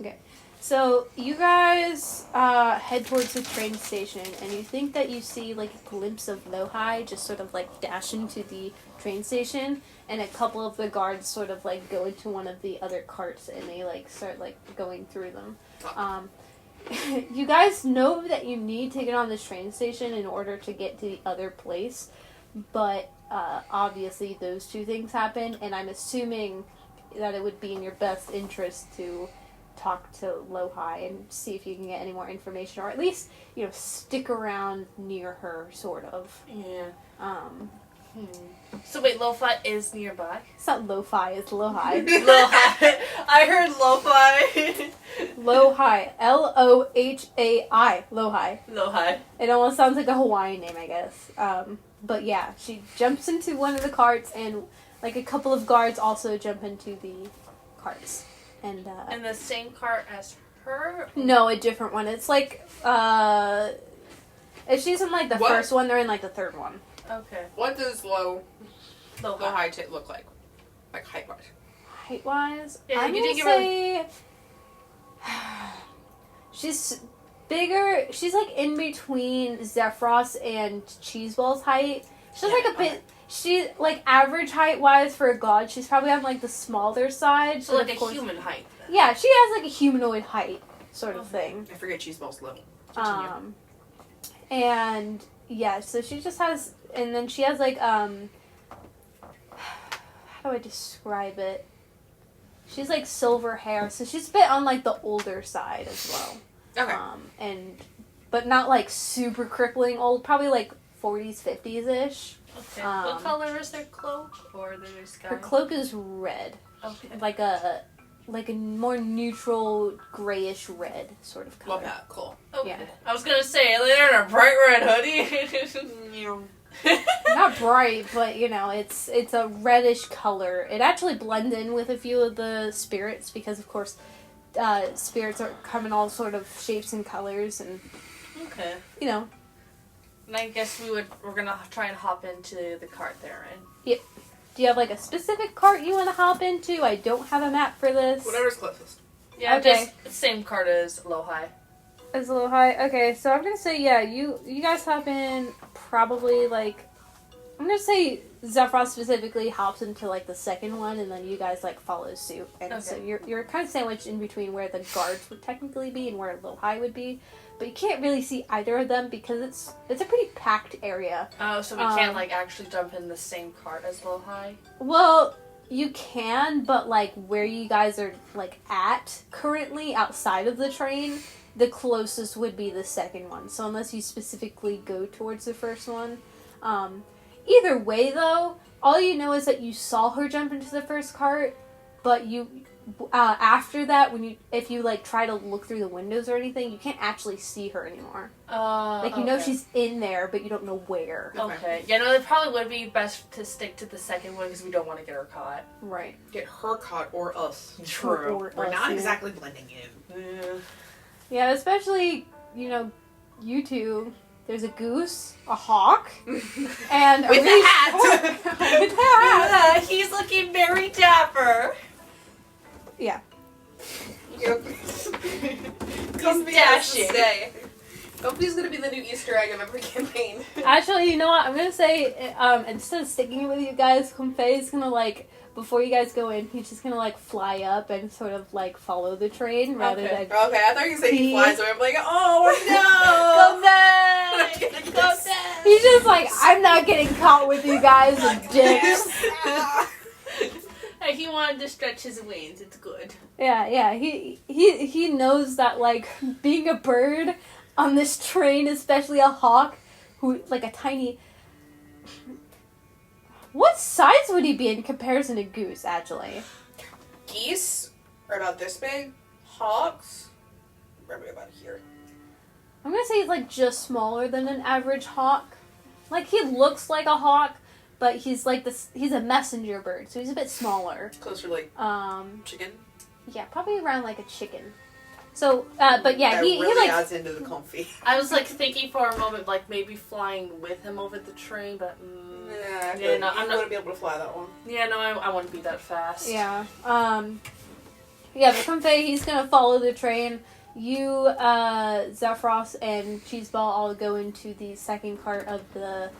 Okay, so you guys head towards the train station, and you think that you see a glimpse of Lohi just sort of dash into the train station, and a couple of the guards sort of go into one of the other carts, and they start going through them. You guys know that you need to get on this train station in order to get to the other place, but obviously those two things happen, and I'm assuming that it would be in your best interest to talk to Lohi and see if you can get any more information, or at least, stick around near her, sort of. Yeah. Um, So wait, Lo-Fi is nearby? it's not Lo-Fi, it's Lohi. Lo-Hi. I heard Lo-Fi. Lohi. Lohai. Lohi. Lo-Hi. It almost sounds like a Hawaiian name, I guess. But yeah, she jumps into one of the carts, and like a couple of guards also jump into the carts. And In the same cart as her? no, a different one. It's like if she's in like the What? first one, they're in like the third one. Okay. What does low Lo-Hi. high look like? Like height wise? Height wise, Yeah, I'm you gonna didn't give her- say she's bigger. She's like in between Zephyros and Cheeseball's height. She's like a bit. She like average height wise for a god. She's probably on like the smaller side. So but like of a course- human height. Then. Yeah, she has like a humanoid height sort of thing. I forget Cheeseball's low. Continue. And yeah, so she just has, and then she has like how do I describe it? She's like silver hair, so she's a bit on like the older side as well. Okay. But not like super crippling old, probably like 40s, 50s ish. Okay. What color is their cloak or their sky? Her cloak is red, Okay. like a more neutral grayish red sort of color. Love that. Cool. Okay. Yeah. I was gonna say they're in a bright red hoodie. Not bright, but it's a reddish color. It actually blends in with a few of the spirits because, of course, spirits come in all sort of shapes and colors, and Okay. you. And I guess we're gonna try and hop into the cart they're in. Do you have like a specific cart you want to hop into? I don't have a map for this. Whatever's closest. Yeah, Okay. just the same cart as Lo-Hi. It's a little high. Okay, so I'm gonna say you guys hop in probably like I'm gonna say Zephyros specifically hops into like the second one, and then you guys like follow suit, and so you're kind of sandwiched in between where the guards would technically be and where Lohi would be, but you can't really see either of them because it's a pretty packed area. Oh, so we can't like actually jump in the same cart as Lo-Hi? Well, you can, but like where you guys are like at currently outside of the train, the closest would be the second one. So unless you specifically go towards the first one. Either way, though, all you know is that you saw her jump into the first cart, but you, after that, if you like try to look through the windows or anything, you can't actually see her anymore. Like, you know she's in there, but you don't know where. Okay. Yeah, no, it probably would be best to stick to the second one because we don't want to get her caught. Right. Get her caught or us. True. Or We're us, not yeah. exactly blending in. Yeah. Yeah, especially, you two. There's a goose, a hawk, and With a a hat. With a hat. He's looking very dapper. Yeah. Come dashing. Stay. Goofy's gonna be the new Easter egg of every campaign. Actually, you know what? I'm gonna say, instead of sticking with you guys, Kumfei is gonna like, before you guys go in, he's just gonna like fly up and sort of like follow the train rather than. Okay, I thought you said he flies away. I'm like, oh Come back! no! Come back! He's just like, I'm not getting caught with you guys, and dicks. Hey, he wanted to stretch his wings. It's good. Yeah. He knows that like being a bird on this train, especially a hawk, who like a tiny. What size would he be in comparison to Goose, actually? Geese are about this big. Hawks, probably about here. I'm gonna say he's like just smaller than an average hawk. Like he looks like a hawk, but he's like this. He's a messenger bird, so he's a bit smaller. Closer, like Chicken. Yeah, probably around like a chicken. So, but yeah, that he really like adds into the comfy. I was like thinking for a moment, like maybe flying with him over the train, but I yeah, no, I'm not gonna be able to fly that one. Yeah, no, I wouldn't be that fast. Yeah. Yeah, but Kumfei, he's gonna follow the train. You, Zephyros, and Cheeseball all go into the second cart of the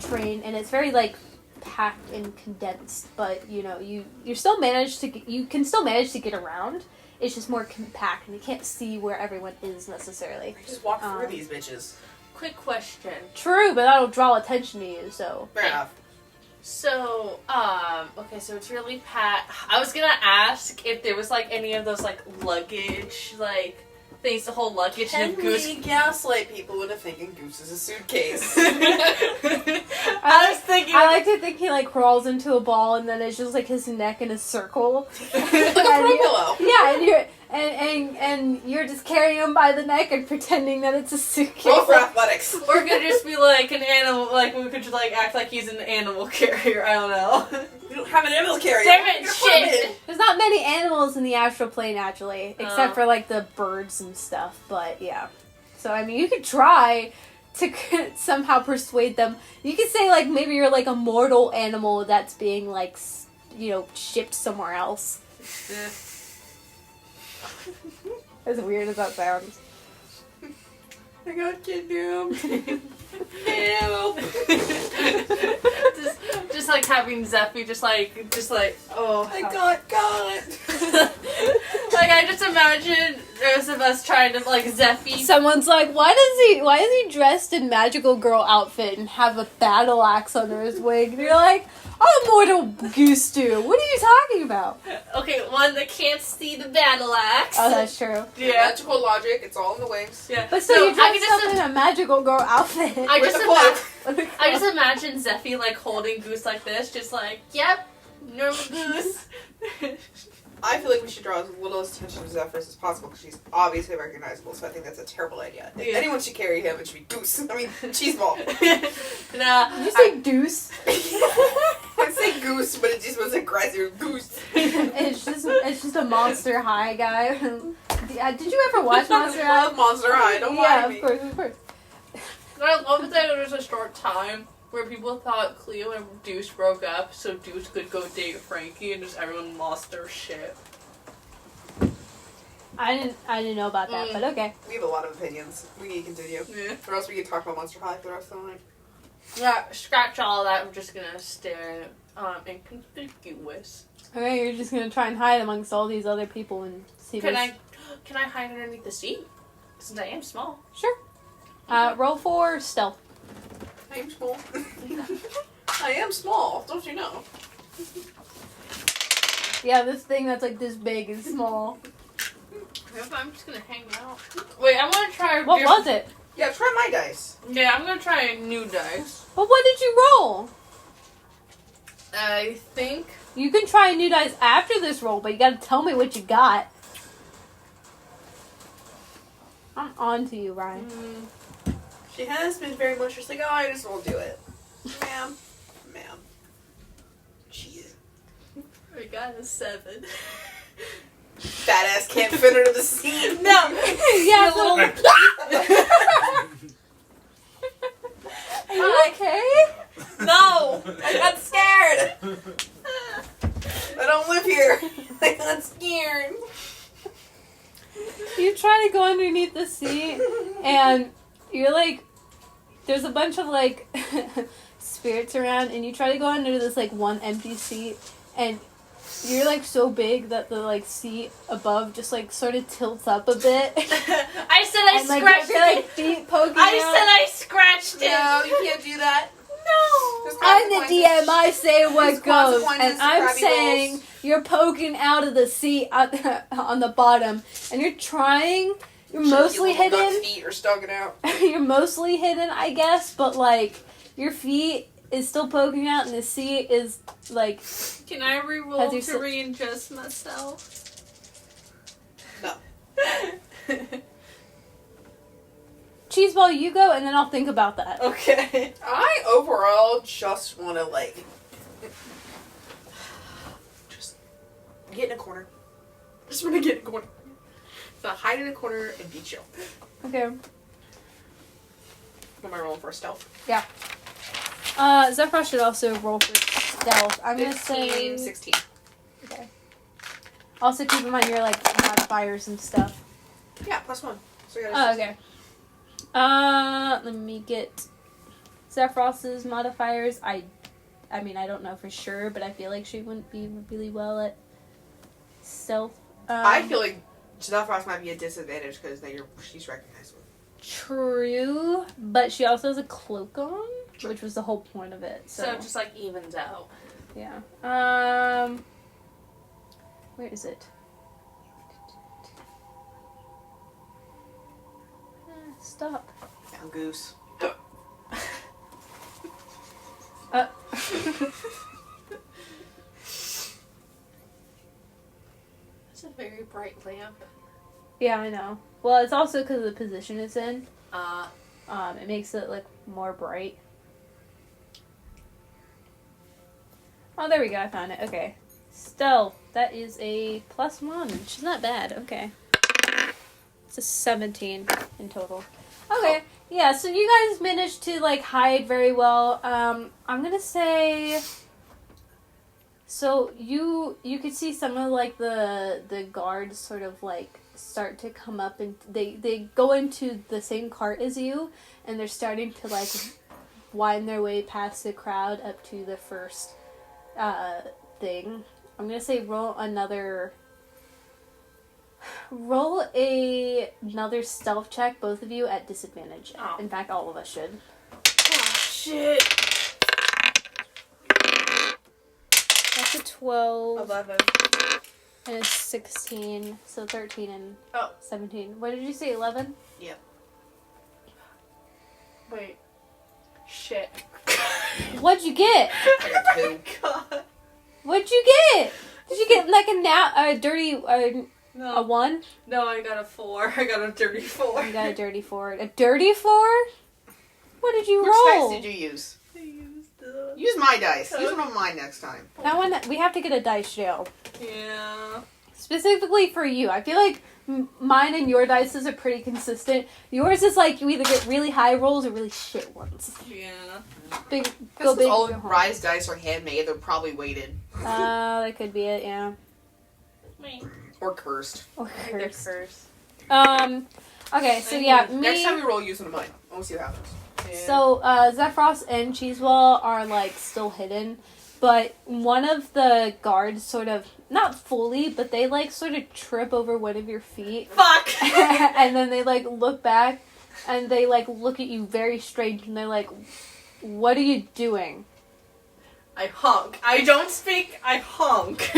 train, and it's very like packed and condensed. But you can still manage to get around. It's just more compact, and you can't see where everyone is necessarily. I just walk through these bitches. Quick question. True, but that'll draw attention to you. So Fair enough. So, okay, so it's really I was gonna ask if there was, like, any of those, like, luggage, like, things to hold luggage Can and Goose. we gaslight people into thinking Goose is a suitcase? I was thinking. I like to think he like crawls into a ball and then it's just like his neck in a circle. Like a throw pillow. Yeah, and you're just carrying him by the neck and pretending that it's a suitcase. Roll for athletics. Or it could just be like an animal, like we could just like act like he's an animal carrier. I don't know. We don't have an animal carrier. Damn it, shit. There's not many animals in the astral plane actually, except for like the birds and stuff. But yeah, so I mean, you could try to somehow persuade them. You could say like maybe you're like a mortal animal that's being like shipped somewhere else. As weird as that sounds. I got kidnapped. Help. just like having Zeffy just like oh I got like I just imagine those of us trying to like Zeffy. Someone's like, why is he dressed in magical girl outfit and have a battle axe under his wing? And you're like, I'm mortal goose stew. What are you talking about? Okay, one that can't see the battle axe. Oh, that's true. Yeah. Magical logic, it's all in the wings. Yeah. But so you dressed up in a magical girl outfit. I With a cloak. just imagine Zeffy like holding Goose like this, just like, yep, normal Goose. I feel like we should draw as little attention to Zephyrus as possible because she's obviously recognizable, so I think that's a terrible idea. If Yeah. anyone should carry him, it should be Goose. I mean, Cheeseball. Nah. Did you say deuce? I say Goose, but it just was aggressive. Goose. It's just a Monster High guy. Did you ever watch Monster I High? love Monster High, don't Yeah, mind me. of course. I love that there was a short time where people thought Cleo and Deuce broke up so Deuce could go date Frankie and just everyone lost their shit. I didn't know about that, but okay. We have a lot of opinions. We need to continue. Yeah. Or else we can talk about Monster High for the rest of the night. Yeah, scratch all of that. I'm just gonna stare inconspicuous. Okay, you're just gonna try and hide amongst all these other people and see Can this. I hide underneath the seat? Since I am small. Sure. Roll for stealth. I am small. I am small, don't you know? Yeah, this thing that's like this big is small. I'm just gonna hang out. Wait, I want to try. What was it? Yeah, try my dice. Yeah, I'm gonna try a new dice. But what did you roll? I think. You can try a new dice after this roll, but you gotta tell me what you got. I'm on to you, Ryan. She has been very much just like, oh, I just won't do it. Ma'am. Jeez. I got a 7. Fat ass can't fit under the seat. No. Yeah, little. Are you okay? No. I got scared. I don't live here. I got scared. You try to go underneath the seat, and you're like, there's a bunch of like spirits around, and you try to go under this like one empty seat, and you're like so big that the like seat above just like sort of tilts up a bit. I said I And, like, scratched your, like, it. feet poking I out. said I scratched it. No, you can't do that. No. There's I'm the consequences. DM, I say what There's goes, consequences and to I'm crabby saying rolls. you're poking out of the seat on the bottom, and you're trying, you're Sure, mostly your little hidden, gut feet are sticking out. you're mostly hidden, I guess, but like, your feet is still poking out, and the seat is like, Can I re-roll Has to your si- readjust myself? No. Cheeseball, you go, and then I'll think about that. Okay. I overall just want to like just get in a corner. Just want to get in a corner. So hide in a corner and be chill. Okay. Am I rolling for a stealth? Zephyr should also roll for stealth. I'm gonna 15, say 16. Okay. Also keep in mind your like modifiers and stuff. Yeah, +1. So you Oh, got okay. Let me get Zephyros's modifiers. I mean, I don't know for sure, but I feel like she wouldn't be really well at stealth. I feel like Zephyros might be a disadvantage because she's recognizable. True, but she also has a cloak on. which was the whole point of it. So it just like evens out. Yeah. Where is it? Stop. Now, Goose. It's a very bright lamp. Yeah, I know. Well, it's also because of the position it's in. It makes it look more bright. Oh, there we go. I found it. Okay. Stealth. That is a +1, which is not bad. Okay. It's a 17 in total. Okay. Yeah, so you guys managed to, like, hide very well. I'm gonna say... So, you could see some of, like, the guards sort of, like, start to come up, and they go into the same cart as you, and they're starting to, like, wind their way past the crowd up to the first thing. I'm gonna say roll another stealth check, both of you, at disadvantage. Oh. In fact, all of us should. Oh, shit. That's a 12. 11. And a 16. So 13 and Oh. 17. What did you say, 11? Yep. Wait. Shit. What'd you get? I got 2. God. What'd you get? Did you get like a dirty, a No. 1? No, I got a 4. I got a dirty 4. You got a dirty 4. A dirty 4? What did you Which roll? dice did you use? I used the... Use my dice. Use one of mine next time. That one, we have to get a dice jail. Yeah. Specifically for you. I feel like mine and your dice are pretty consistent. Yours is like you either get really high rolls or really shit ones. Yeah. Big, go This big, is all go home. Rise dice are handmade. They're probably weighted. That could be it, yeah. Wait. Or cursed. Or I think they're cursed. cursed. Okay, so yeah, me... Next time we roll, use one of mine. I want to see what happens. Yeah. So, Zephyros and Cheesewell are, like, still hidden, but one of the guards sort of, not fully, but they, like, sort of trip over one of your feet, Fuck! and then they, like, look back, and they, like, look at you very strange, and they're like, what are you doing? I honk. I don't speak, I honk.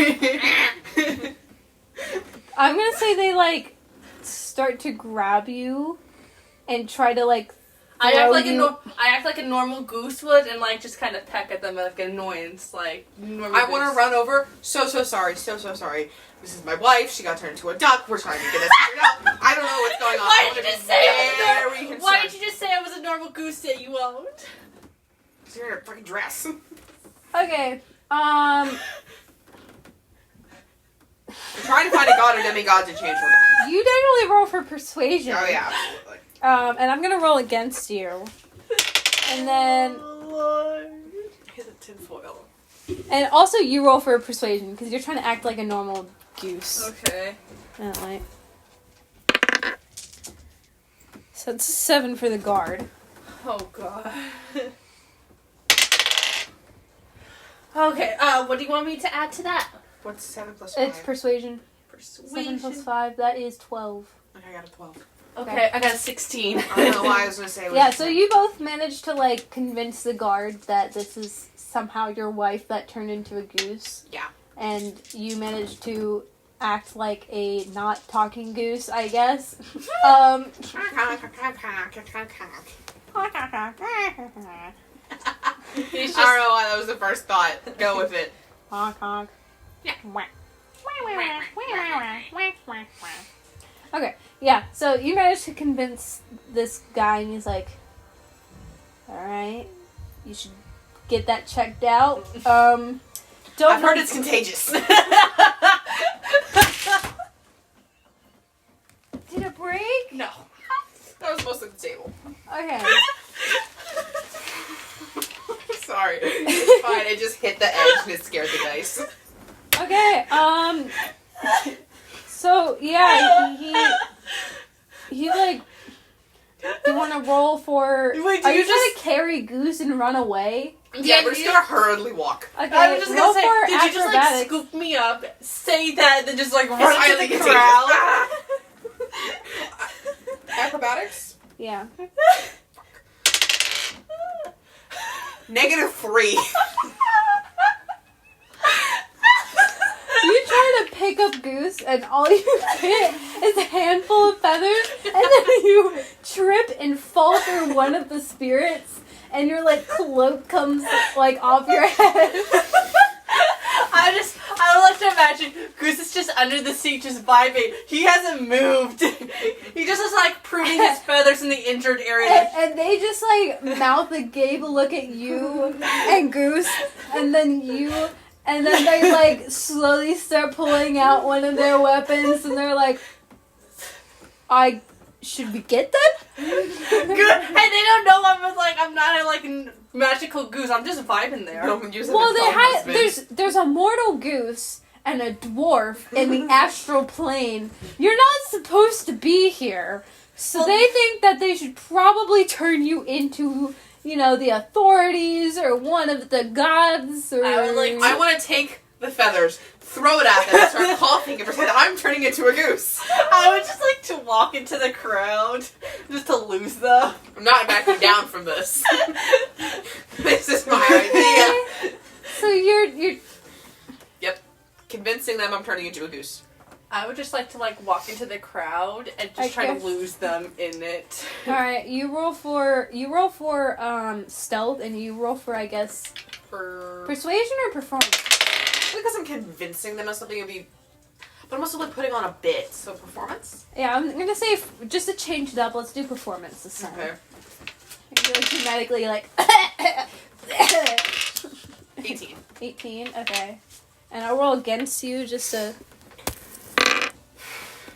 I'm gonna say they, like, start to grab you, and try to, like, I act like you... I act like a normal goose would and like just kind of peck at them like annoyance, like normal. I want to run over. So sorry. This is my wife. She got turned into a duck. We're trying to get it figured out. I don't know what's going on. Why did you just say Why did you just say I was a normal goose that you owned? Because you're in a freaking dress. Okay, I'm trying to find a god or demigod to change her back. you definitely roll for persuasion. Oh yeah, absolutely. And I'm gonna roll against you. And then... Lord. Here's a tinfoil. And also you roll for persuasion, because you're trying to act like a normal goose. Okay. Like. So it's a 7 for the guard. Oh god. Okay, what do you want me to add to that? What's 7 plus 5? It's persuasion. Persuasion. 7 plus 5, that is 12. Okay, I got a 12. Okay, I got a 16. I don't know why I was going to say it was Yeah, so you both managed to, like, convince the guard that this is somehow your wife that turned into a goose. Yeah. And you managed to act like a not talking goose, I guess. I He's don't know why that was the first thought. Go with it. Honk, honk. Yeah. Okay, yeah, so you managed to convince this guy, and he's like, alright, you should get that checked out. I've heard it's contagious. Did it break? No. That was mostly the table. Okay. Sorry. It's fine. It just hit the edge and it scared the dice. Okay, so, yeah, he like, do you want to roll for, Wait, are you trying to carry Goose and run away? Yeah, we're just gonna hurriedly walk. Okay, I was just roll gonna say, for did you just like acrobatics. scoop me up, say that, and then just like run highly into the contagious. crowd? Acrobatics? Yeah. -3. You try to pick up Goose, and all you get is a handful of feathers, and then you trip and fall through one of the spirits, and your like cloak comes like off your head. I would like to imagine Goose is just under the seat, just vibing. He hasn't moved. He just is like pruning his feathers in the injured area. And they just like mouth a gape look at you and Goose, and then they like slowly start pulling out one of their weapons, and they're like, should we get them? Good. And they don't know I'm not a magical goose. I'm just vibing there. Well, there's a mortal goose and a dwarf in the astral plane. You're not supposed to be here. So they think that they should probably turn you into, the authorities or one of the gods. Or I want to take the feathers, throw it at them, and start coughing and pretend I'm turning into a goose. I would just like to walk into the crowd just to lose them. I'm not backing down from this. This is my idea. So you're... Yep. Convincing them I'm turning into a goose. I would just like to walk into the crowd and just try to lose them in it. Alright, you roll for stealth, and you roll for, I guess, persuasion or performance? Because I'm convincing them of something, but I'm also putting on a bit, so performance? Yeah, I'm gonna say, just to change it up, let's do performance this time. Okay. You're dramatically 18. 18, okay. And I'll roll against you just to...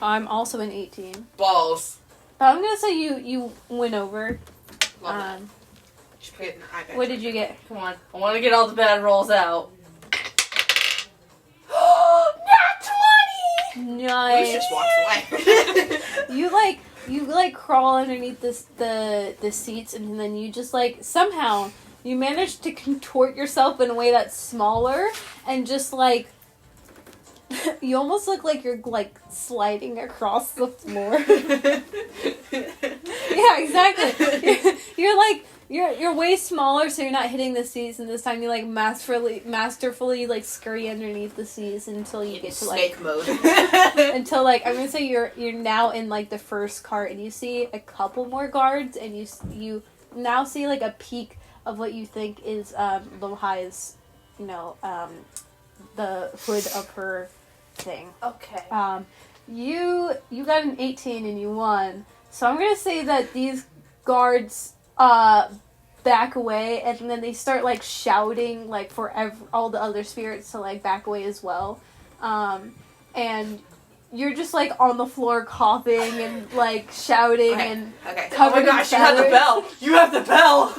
I'm also an 18. Balls. But I'm gonna say you win over. Love that. Should put it in the iPad. What did you get? Come on. I want to get all the bad rolls out. Nat 20! Nice. Goose just walks away. You crawl underneath the seats, and then you just somehow you manage to contort yourself in a way that's smaller, and just you almost look like you're sliding across the floor. Yeah, exactly. You're way smaller, so you're not hitting the seats, and this time you masterfully scurry underneath the seats until you get to snake mode. until I'm gonna say you're now in the first cart, and you see a couple more guards, and you now see a peak of what you think is Lohai's, the hood of her thing. Okay. You got an 18 and you won. So I'm gonna say that these guards back away, and then they start shouting for all the other spirits to back away as well. And you're just on the floor coughing and shouting and covered in feathers. You have the bell. You have the bell.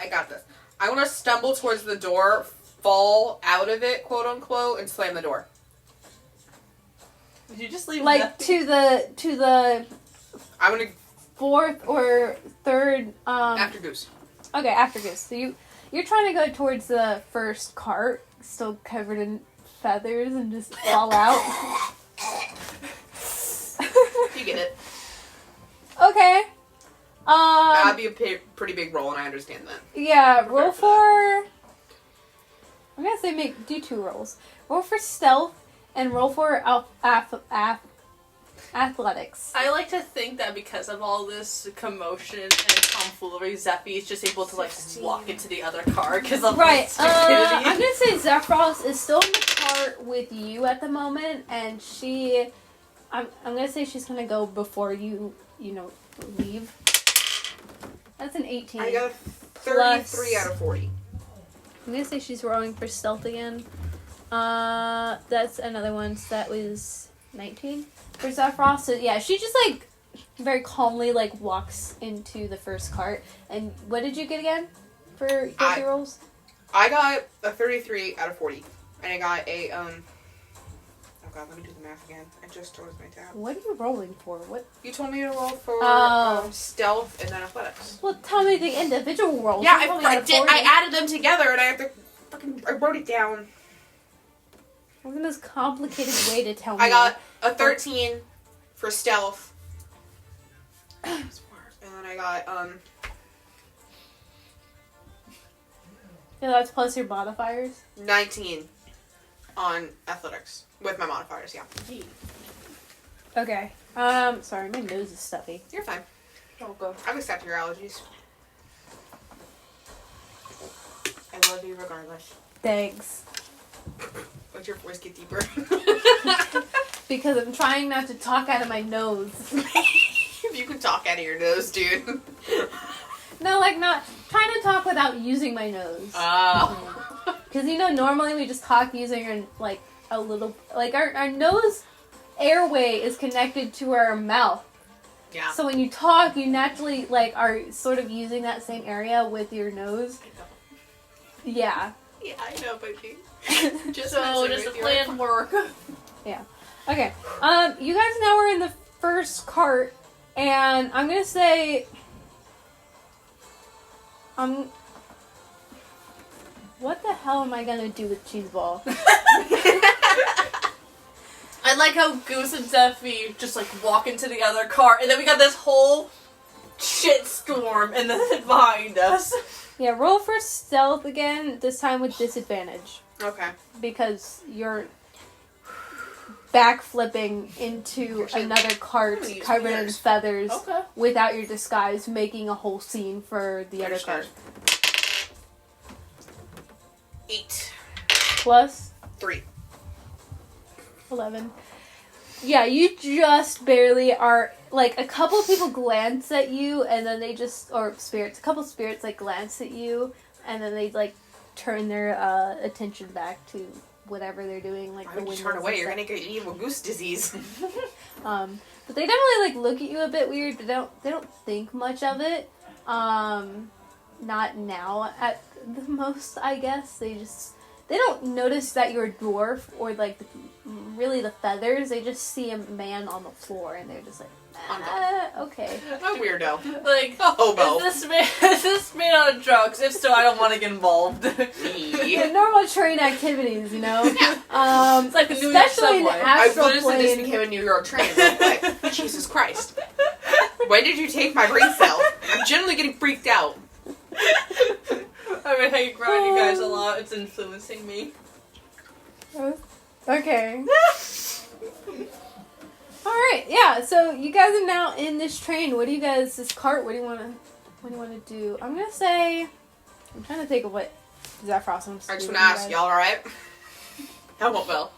I got this. I want to stumble towards the door, fall out of it, quote unquote, and slam the door. Did you just leave to the I'm gonna fourth or third after Goose. Okay, after Goose. So you're trying to go towards the first cart, still covered in feathers, and just fall out. You get it. Okay. That'd be a pretty big roll, and I understand that. Yeah, roll for... I'm gonna say do 2 rolls. Roll for stealth, and roll for athletics. I like to think that because of all this commotion and tomfoolery, Zeffy is just able to walk into the other car because of right. stupidity. I'm gonna say Zephyros is still in the cart with you at the moment, and I'm gonna say she's gonna go before you leave. That's an 18. I got 33 out of 40. I'm gonna say she's rolling for stealth again. That's another one. So that was 19 for Zephyros. So yeah, she just very calmly walks into the first cart. And what did you get again for your rolls? I got a 33 out of 40, and I got a Oh god, let me do the math again. I just closed my tab. What are you rolling for? What? You told me to roll for stealth and then athletics. Well, tell me the individual rolls. Yeah, I did. I added them together, and I have to I wrote it down. What's the most complicated way to tell me? I got a 13 for stealth. And then I got Yeah, that's plus your modifiers. 19 on athletics with my modifiers. Yeah. Okay. Sorry, my nose is stuffy. You're fine. Oh, go. I've accepted your allergies. I love you regardless. Thanks. What's your voice get deeper? Because I'm trying not to talk out of my nose. You can talk out of your nose, dude. No, like not trying to talk without using my nose. Oh. Because normally we just talk using our, like a little, like our nose airway is connected to our mouth. Yeah. So when you talk, you naturally like are sort of using that same area with your nose. I know. Yeah. Yeah, I know, baby. So does the plan work? Okay. You guys now are in the first cart, and I'm gonna say, what the hell am I gonna do with Cheeseball? I like how Goose and Zephy just like walk into the other car, and then we got this whole shit storm and then behind us. Yeah, roll for stealth again. This time with disadvantage Okay. because you're backflipping into Actually, another cart I'm gonna use covered in mirrors. feathers Okay. without your disguise, making a whole scene for the other Understood. cart. 8. Plus 3. 11. Yeah, you just barely are, like, a couple people glance at you, and then they just, or spirits, a couple spirits, like, glance at you, and then they, like, turn their attention back to whatever they're doing, like, Why the would you windows turn away? and You're stuff. gonna get evil goose disease. But they definitely, like, look at you a bit weird, but they don't think much of it. Not now, at the most, I guess. They don't notice that you're a dwarf or, like, really the feathers. They just see a man on the floor, and they're just like, okay. A weirdo. Like, A hobo. is this man on drugs? If so, I don't want to get involved. Yeah, normal train activities, It's like the New York especially in subway. I astral literally just plane. became a New York train real quick. Jesus Christ. When did you take my brain cell? I'm generally getting freaked out. I've been hanging around you guys a lot. It's influencing me. Okay. Alright, yeah, so you guys are now in this train. This cart, what do you wanna do? I'm gonna say, I'm trying to think of what Zephyros wants to I just do want to with ask, you y'all alright? I won't well.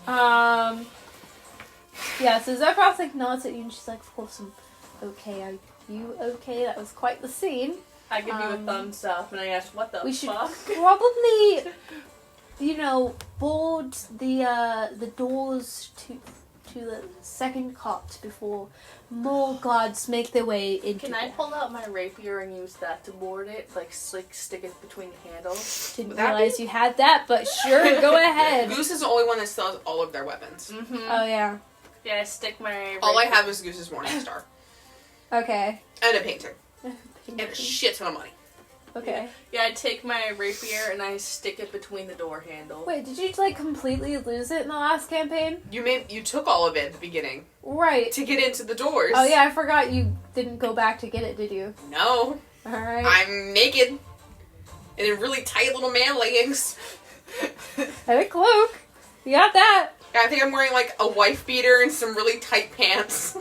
guys. Yeah, so Zephyros like nods at you and she's like, of course I'm okay. Are you okay? That was quite the scene. I give you a thumbs up, and I ask, "What the We should fuck?" probably, board the doors to the second cart before more guards make their way into Can I it. pull out my rapier and use that to board it? Like, stick it between the handles? Didn't Would that realize you had that, but sure, go ahead. Goose is the only one that still has all of their weapons. Mm-hmm. Oh, yeah. Yeah, I stick my rapier. All I have is Goose's Morning Star. Okay. And a painting. And a shit ton of money. Okay. Yeah, I take my rapier and I stick it between the door handle. Wait, did you, completely lose it in the last campaign? You took all of it at the beginning Right. to get into the doors. Oh, yeah, I forgot you didn't go back to get it, did you? No. Alright. I'm naked. And in really tight little man leggings. And a cloak. You got that. I think I'm wearing like a wife beater and some really tight pants.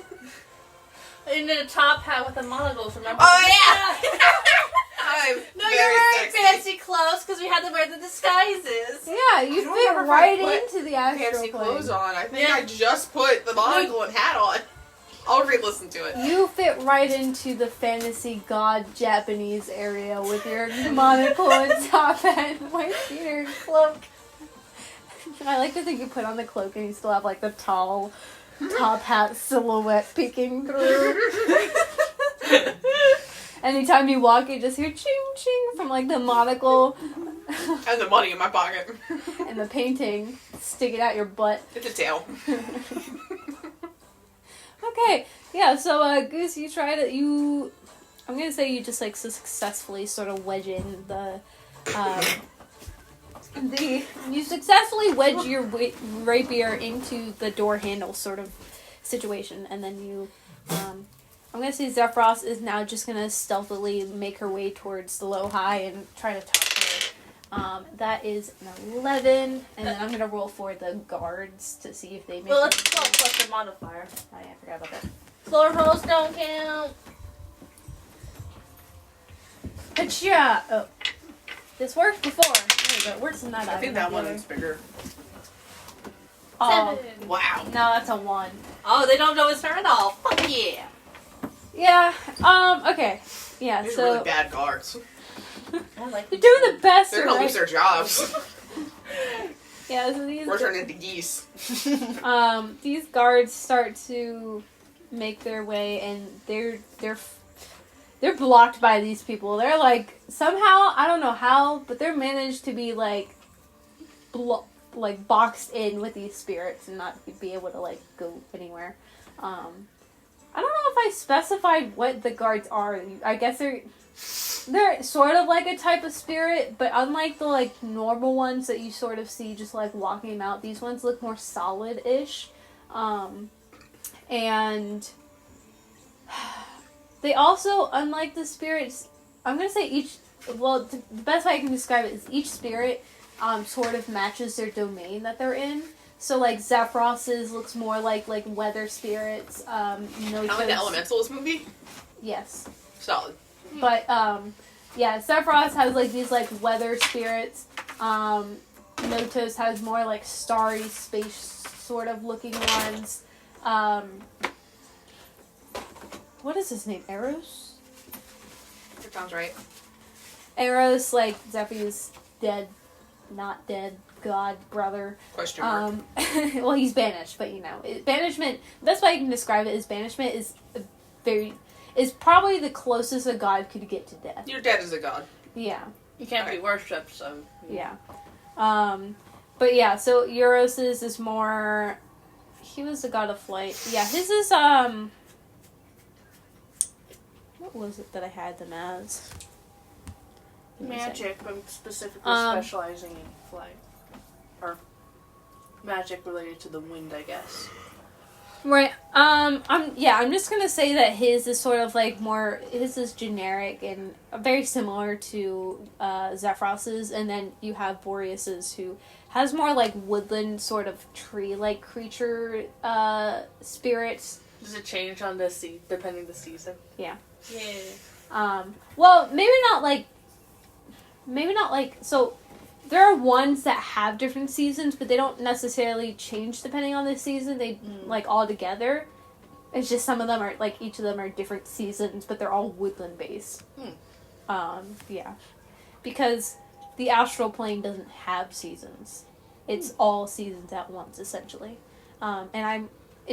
And then a top hat with a monocle, remember? Oh yeah! I'm No, very you're wearing sexy. fancy clothes because we had to wear the disguises. Yeah, you I don't fit remember if right I put into the astral Fancy plane. clothes on. I think Yeah. I just put the monocle and hat on. I'll re-listen to it. You fit right into the fantasy god Japanese area with your monocle and top hat and white beater and cloak. I like to think you put on the cloak and you still have like the tall top hat silhouette peeking through. Anytime you walk, you just hear ching ching from like the monocle And the money in my pocket. and the painting sticking out your butt. It's a tail. Okay, yeah, so Goose, you try to, I'm gonna say you just like successfully sort of wedge in you successfully wedge your rapier into the door handle sort of situation, and then you I'm gonna say Zephyros is now just gonna stealthily make her way towards the Low-High and try to talk to her. That is an 11, and then I'm gonna roll for the guards to see if they make. Well, let's 12 plus the modifier. Oh yeah, I forgot about that. Floor rolls don't count. Hacha! Oh, this worked before. There you go. It works in that. I think that one is bigger. Oh, 7. Wow. no, that's a 1. Oh, they don't know it's her at all. Fuck yeah. Yeah. Okay. Yeah. These So are really bad guards. I like they're doing the best. They're gonna right? lose their jobs. Yeah. So these. We're turning into geese. These guards start to make their way, and they're blocked by these people. They're like somehow, I don't know how, but they're managed to be like boxed in with these spirits and not be able to like go anywhere. I don't know if I specified what the guards are. I guess they're sort of like a type of spirit, but unlike the like normal ones that you sort of see just like walking about, these ones look more solid-ish. And they also, unlike the spirits, I'm gonna say the best way I can describe it is each spirit sort of matches their domain that they're in. So, like, Zephyros's looks more like weather spirits. Kind of like the Elementals movie? Yes. Solid. But, yeah, Sephiroth has, like, these, like, weather spirits. Notos has more, like, starry space sort of looking ones. What is his name? Eros? That sounds right. Eros, like, Zephy's dead, not dead. God, brother. Question mark. Well, he's banished, but banishment. The best way I can describe it is banishment is probably the closest a god could get to death. Your dad is a god. Yeah. You can't be worshipped, so. Yeah. But yeah, so Euros's is more. He was the god of flight. Yeah, his is what was it that I had them as? Magic, but specifically specializing in flight. Or magic related to the wind, I guess. Right. I'm just gonna say that his is sort of like his is generic and very similar to Zephyros's, and then you have Boreas's, who has more like woodland sort of tree-like creature spirits. Does it change on depending the season? Yeah. Yeah. Well, maybe not like so. There are ones that have different seasons, but they don't necessarily change depending on the season. They like all together. It's just some of them are like each of them are different seasons, but they're all woodland based. Yeah, because the astral plane doesn't have seasons. It's all seasons at once, essentially. And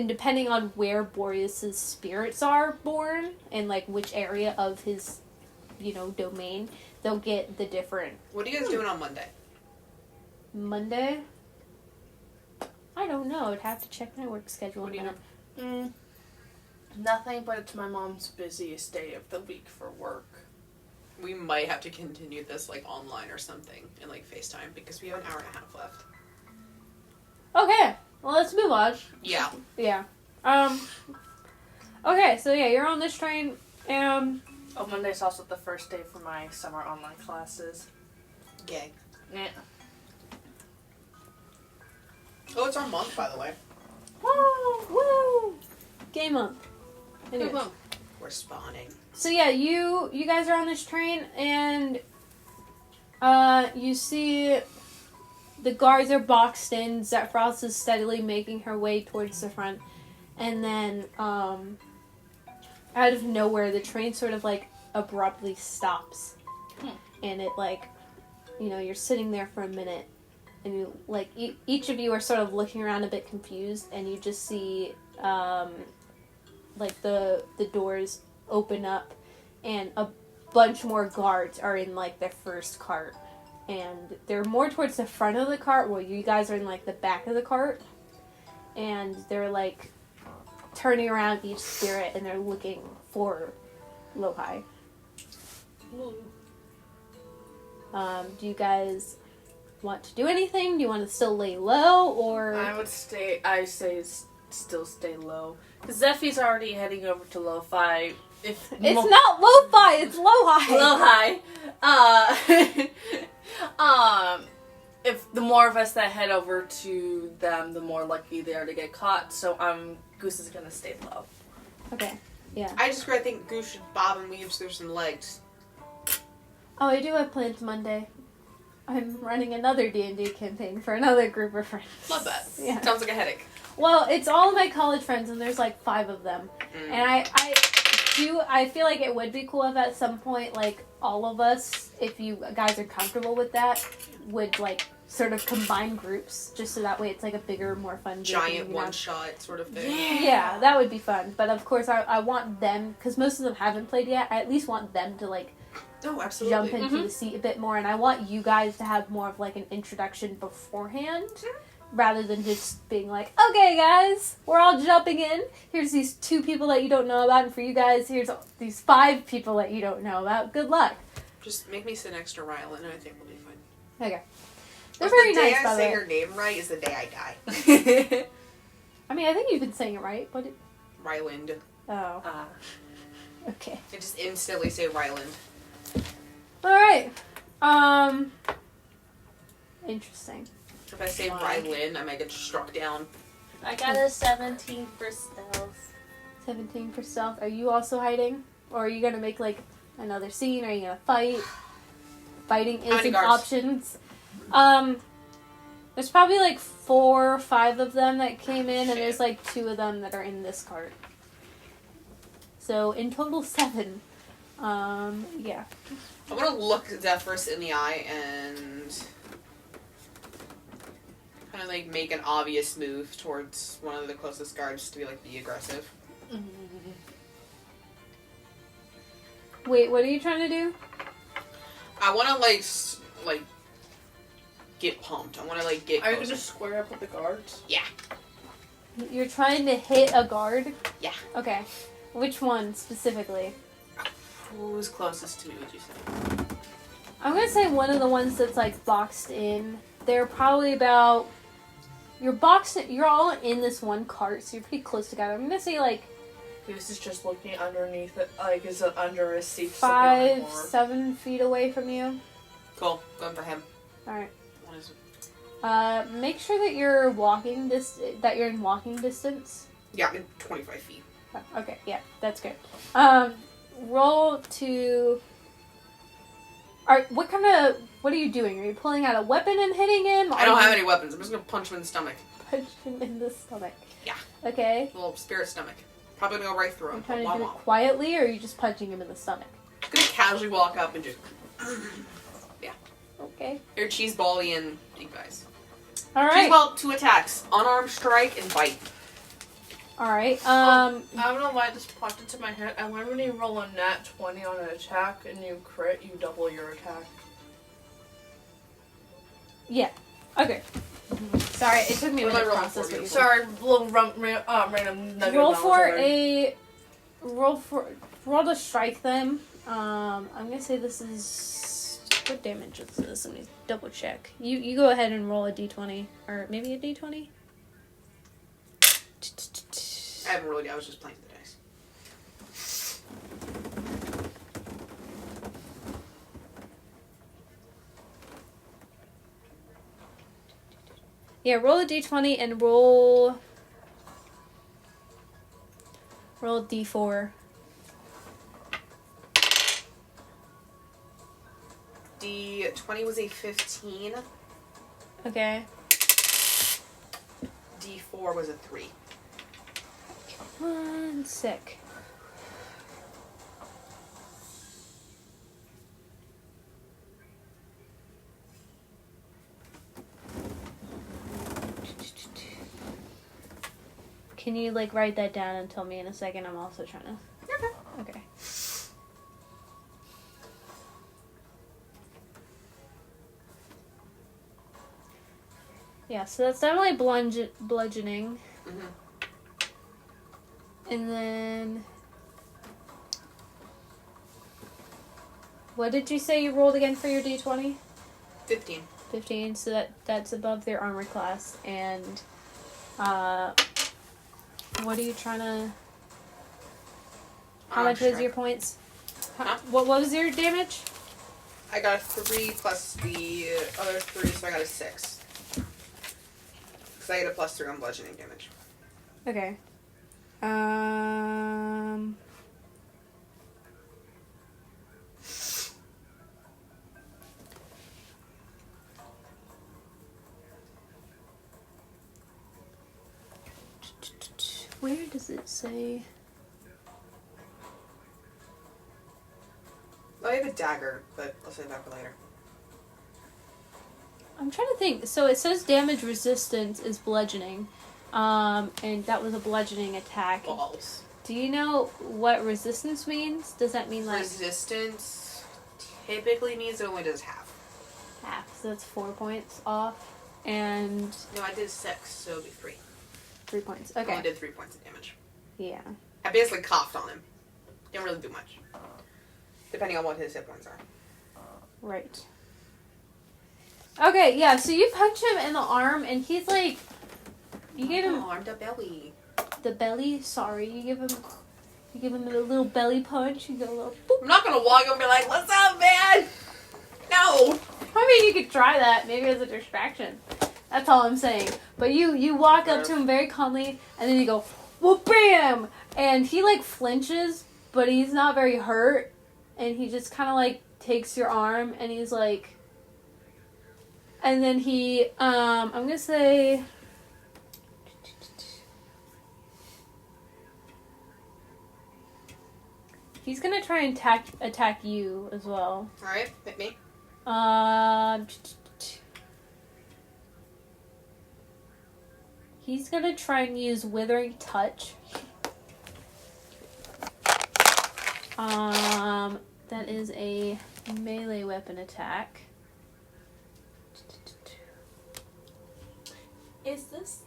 depending on where Boreas's spirits are born and like which area of his, domain, they'll get the different. What are you guys doing on Monday? Monday? I don't know. I'd have to check my work schedule. What do you know? Nothing, but it's my mom's busiest day of the week for work. We might have to continue this like online or something and like FaceTime because we have an hour and a half left. Okay. Well, let's move on. Yeah. Yeah. Okay, so yeah, you're on this train. Monday's also the first day for my summer online classes. Gay. Yeah. Oh, it's our month, by the way. Woo! Game up. Anyway. We're spawning. So yeah, you guys are on this train, and you see the guards are boxed in. Zephyros is steadily making her way towards the front, and then out of nowhere, the train sort of like abruptly stops, and it like, you're sitting there for a minute. And you like each of you are sort of looking around a bit confused, and you just see like the doors open up, and a bunch more guards are in like their first cart, and they're more towards the front of the cart, while you guys are in like the back of the cart, and they're like turning around each spirit, and they're looking for Low-High. Do you guys want to do anything? Do you want to still lay low, or I say still stay low. Because Zeffy's already heading over to lo-fi. It's not lo-fi, it's low-high. Low-high. If the more of us that head over to them, the more likely they are to get caught. So Goose is gonna stay low. Okay, yeah. I think Goose should bob and weave so there's some legs. Oh, I do have plans Monday. I'm running another D&D campaign for another group of friends. Love that. Yeah. Sounds like a headache. Well, it's all of my college friends, and there's like 5 of them. And I feel like it would be cool if at some point, like, all of us, if you guys are comfortable with that, would, like, sort of combine groups, just so that way it's like a bigger, more fun giant one-shot sort of thing. Yeah, that would be fun. But of course, I want them, because most of them haven't played yet, I at least want them to, like, absolutely. jump into the seat a bit more, and I want you guys to have more of like an introduction beforehand, rather than just being like, okay guys, we're all jumping in, here's these 2 people that you don't know about, and for you guys, here's these 5 people that you don't know about. Good luck. Just make me sit next to Rylan and I think we'll be fine. Okay. They're very nice, by the way. The day I say her name right is the day I die. I mean, I think you've been saying it right, but Ryland. Oh. Okay. I just instantly say Ryland. Alright. Interesting. If I say Rylan, I might get struck down. I got a 17 for stealth. 17 for stealth. Are you also hiding? Or are you gonna make, like, another scene? Are you gonna fight? Fighting is an option. There's probably, like, 4 or 5 of them that came in, and there's, like, 2 of them that are in this cart. So, in total, 7. Yeah. I'm gonna look Zephyrus in the eye and kind of, like, make an obvious move towards one of the closest guards to be aggressive. Wait, what are you trying to do? I want to, like, get pumped. I want to, like, get Are you closer. gonna square up with the guards? Yeah. You're trying to hit a guard? Yeah. Okay. Which one, specifically? Who's closest to me, would you say? I'm gonna say one of the ones that's, like, boxed in. They're probably about... You're all in this one cart, so you're pretty close together. I'm gonna say, like... Goose is just looking underneath it, like, is it under a seat? 5, 7 feet away from you. Cool. Going for him. Alright. What is it? Make sure that you're in walking distance. Yeah, I'm in 25 feet. Oh, okay, yeah, that's good. Roll to... Alright, what are you doing? Are you pulling out a weapon and hitting him? I don't have any weapons. I'm just gonna punch him in the stomach. Punch him in the stomach. Yeah. Okay. A little spirit stomach. Probably gonna go right through him. You're trying to do it quietly, or are you just punching him in the stomach? Just gonna casually walk up and just... Yeah. Okay. They're cheese bally and big guys. Alright. Cheese ball, 2 attacks. Unarmed strike and bite. Alright, I don't know why this popped into my head. I learned when you roll a nat 20 on an attack and you crit, you double your attack. Yeah. Okay. Sorry, it took me a minute to process what you said. Sorry, little random nugget. Roll to strike them. I'm gonna say this is... What damage is this? Let me double check. You go ahead and roll a d20. Or maybe a d20? I haven't rolled yet. I was just playing the dice. Yeah, roll a d20 and roll a d4. D20 was a 15. Okay. D4 was a 3. One sick. Can you, like, write that down and tell me in a second? I'm also trying to... Okay. Yeah, so that's definitely bludgeoning. Mm-hmm. And then... What did you say you rolled again for your d20? 15. 15, so that's above their armor class. And What are you trying to... How much was sure. your points? Huh? What was your damage? I got a 3 plus the other 3, so I got a 6. Because I get a +3 on bludgeoning damage. Okay. Where does it say? I have a dagger, but I'll save that for later. I'm trying to think. So it says damage resistance is bludgeoning. And that was a bludgeoning attack. Balls. Do you know what resistance means? Does that mean like Resistance typically means it only does half. half? So that's 4 points off. And No, I did 6, so it'll be 3. 3 points. I Okay. only did 3 points of damage. Yeah. I basically coughed on him. Didn't really do much. Depending on what his hit points are. Right. Okay, yeah, so you punch him in the arm and he's like, you gave him arm the belly. the belly, sorry, you give him a little belly punch, you go a little boop. I'm not gonna walk up and be like, "What's up, man?" No. I mean, you could try that, maybe as a distraction. That's all I'm saying. But you walk up to him very calmly and then you go, well, bam! And he like flinches, but he's not very hurt. And he just kind of like takes your arm and he's like, and then he, I'm gonna say, he's gonna try and attack you as well. Alright, hit me. He's gonna try and use Withering Touch. That is a melee weapon attack. Is this...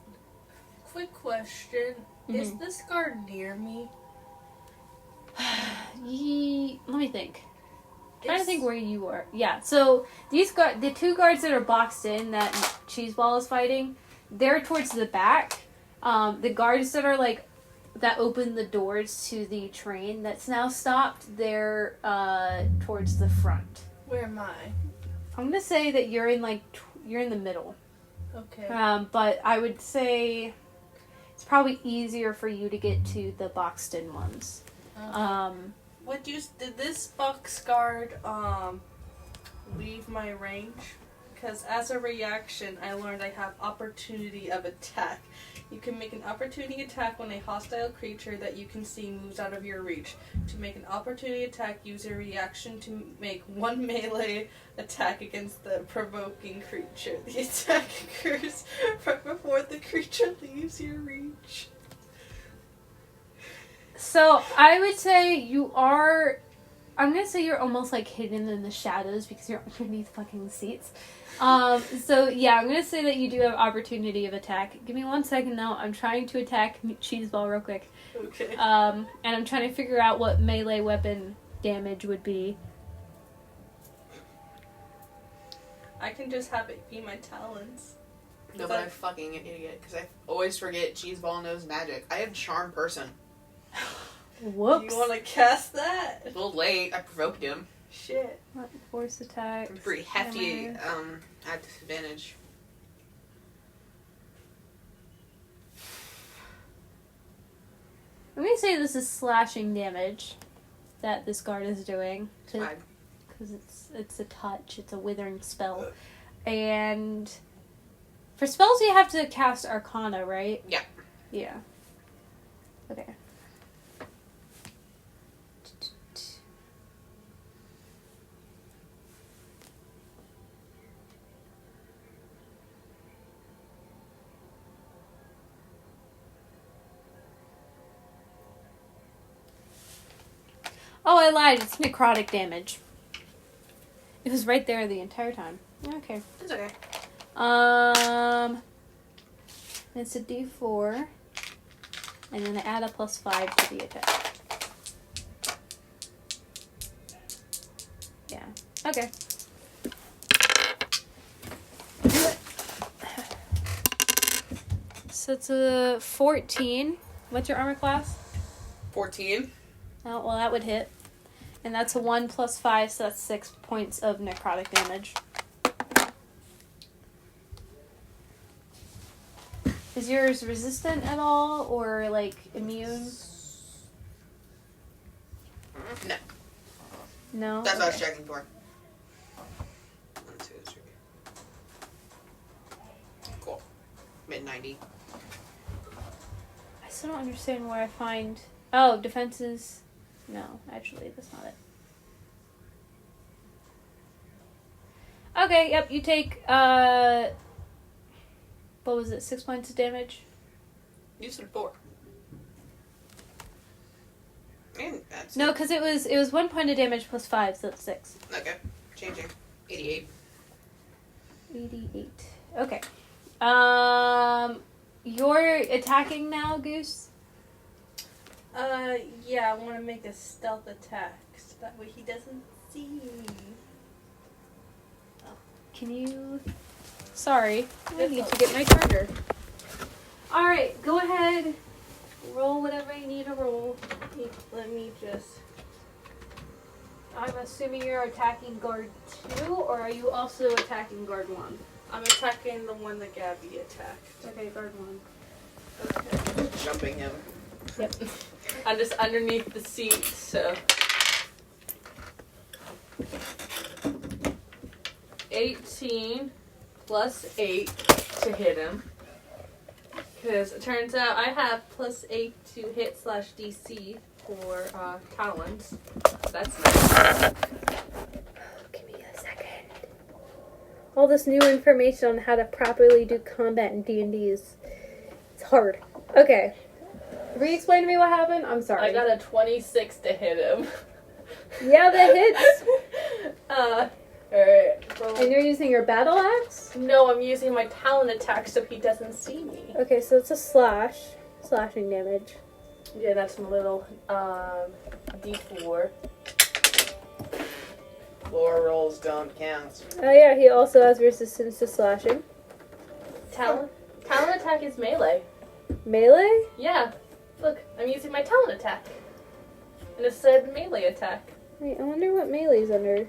Quick question. Is this guard near me? Let me think. Trying to think where you are. Yeah, so the two guards that are boxed in that Cheeseball is fighting, they're towards the back. The guards that are like that open the doors to the train that's now stopped, they're towards the front. Where am I? I'm gonna say that you're in you're in the middle. Okay. But I would say it's probably easier for you to get to the boxed in ones. Did this box guard leave my range? Because as a reaction, I learned I have opportunity of attack. You can make an opportunity attack when a hostile creature that you can see moves out of your reach. To make an opportunity attack, use a reaction to make one melee attack against the provoking creature. The attack occurs right before the creature leaves your reach. So I would say I'm gonna say you're almost like hidden in the shadows because you're underneath fucking seats. So yeah, I'm gonna say that you do have opportunity of attack. Give me 1 second now. I'm trying to attack Cheeseball real quick. Okay. And I'm trying to figure out what melee weapon damage would be. I can just have it be my talons. No, but I'm fucking an idiot because I always forget Cheeseball knows magic. I have Charm Person. Whoops. You want to cast that? A little late. I provoked him. Shit. Force attack. I'm pretty hefty at disadvantage. I'm gonna say this is slashing damage that this guard is doing. Fine. Because it's a touch. It's a withering spell. And for spells you have to cast Arcana, right? Yeah. Yeah. Okay. Oh, I lied. It's necrotic damage. It was right there the entire time. Okay. It's okay. It's a D4. And then I add a +5 to the attack. Yeah. Okay. So it's a 14 What's your armor class? 14. Oh, well, that would hit. And that's a 1 plus 5, so that's 6 points of necrotic damage. Is yours resistant at all, or, like, immune? No. No? That's what I was checking for. 1, 2, 3. Cool. Mid-90. I still don't understand where I find... Oh, defenses... No, actually, that's not it. Okay, yep, you take, what was it, 6 points of damage? You said 4. And that's No, because it was 1 point of damage plus 5, so that's 6. Okay. Changing. 88. 88. Okay. You're attacking now, Goose? Yeah, I want to make a stealth attack so that way he doesn't see me. Can you... Sorry. I need to get my charger. Alright, go ahead. Roll whatever you need to roll. Let me just... I'm assuming you're attacking guard 2, or are you also attacking guard 1? I'm attacking the one that Gabby attacked. Okay, guard 1. Okay. Jumping him. Yep. I'm just underneath the seat, so... 18 plus 8 to hit him. Because it turns out I have plus 8 to hit / DC for talons. That's nice. Give me a second. All this new information on how to properly do combat in D&D is... It's hard. Okay. Re-explain to me what happened? I'm sorry. I got a 26 to hit him. Yeah, that hits. Alright. And you're using your battle axe? No, I'm using my talon attack so he doesn't see me. Okay, so it's a slashing damage. Yeah, that's my little D4. Floor rolls don't count. Oh yeah, he also has resistance to slashing. Talon attack is melee. Melee? Yeah. Look, I'm using my talon attack. And it said melee attack. Wait, I wonder what melee's under.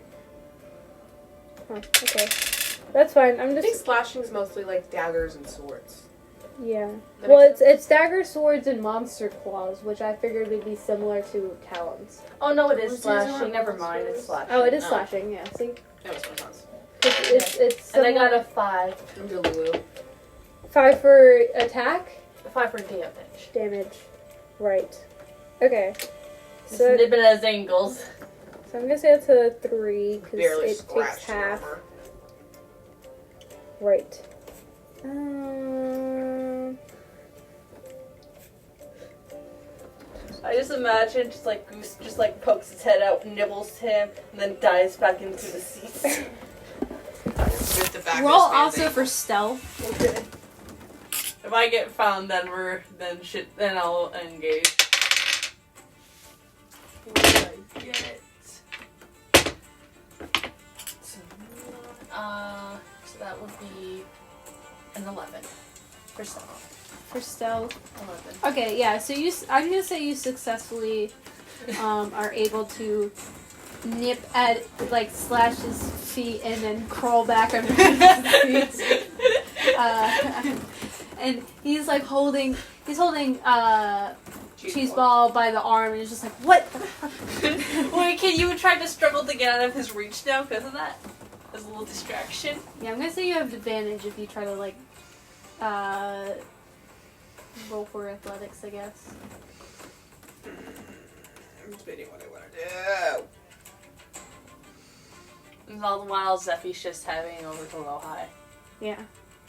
Huh, okay. That's fine, I'm I think just... slashing's mostly like daggers and swords. Yeah. That Well, makes it's dagger swords and monster claws, which I figured would be similar to talons. Oh no, it is What's yours slashing. on? Never mind, it's slashing. Oh, it is slashing, yeah, see? That was 1 sense. It's And I similar- got a 5. I'm Lulu. 5 for attack? 5 for damage. Damage. Right. Okay. Just So, nipping at his ankles. so I'm gonna say it's a 3, because Barely it takes scratched half. armor. Right. I just imagine just like Goose just like pokes his head out, nibbles him, and then dives back into the seat. With the back Roll of his also fancy. for stealth. Okay. If I get found, then then I'll engage. What did I get? So that would be an 11 for stealth. For stealth. 11. Okay, yeah, so I'm gonna say you successfully are able to nip at, like, slash his feet and then crawl back under his feet. And he's like holding cheese ball by the arm and he's just like, what the fuck? Wait, can you try to struggle to get out of his reach now because of that? As a little distraction. Yeah, I'm gonna say you have advantage if you try to, like, roll for athletics, I guess. I'm debating what I want to do. And all the while, Zephy's just having over to low high. Yeah.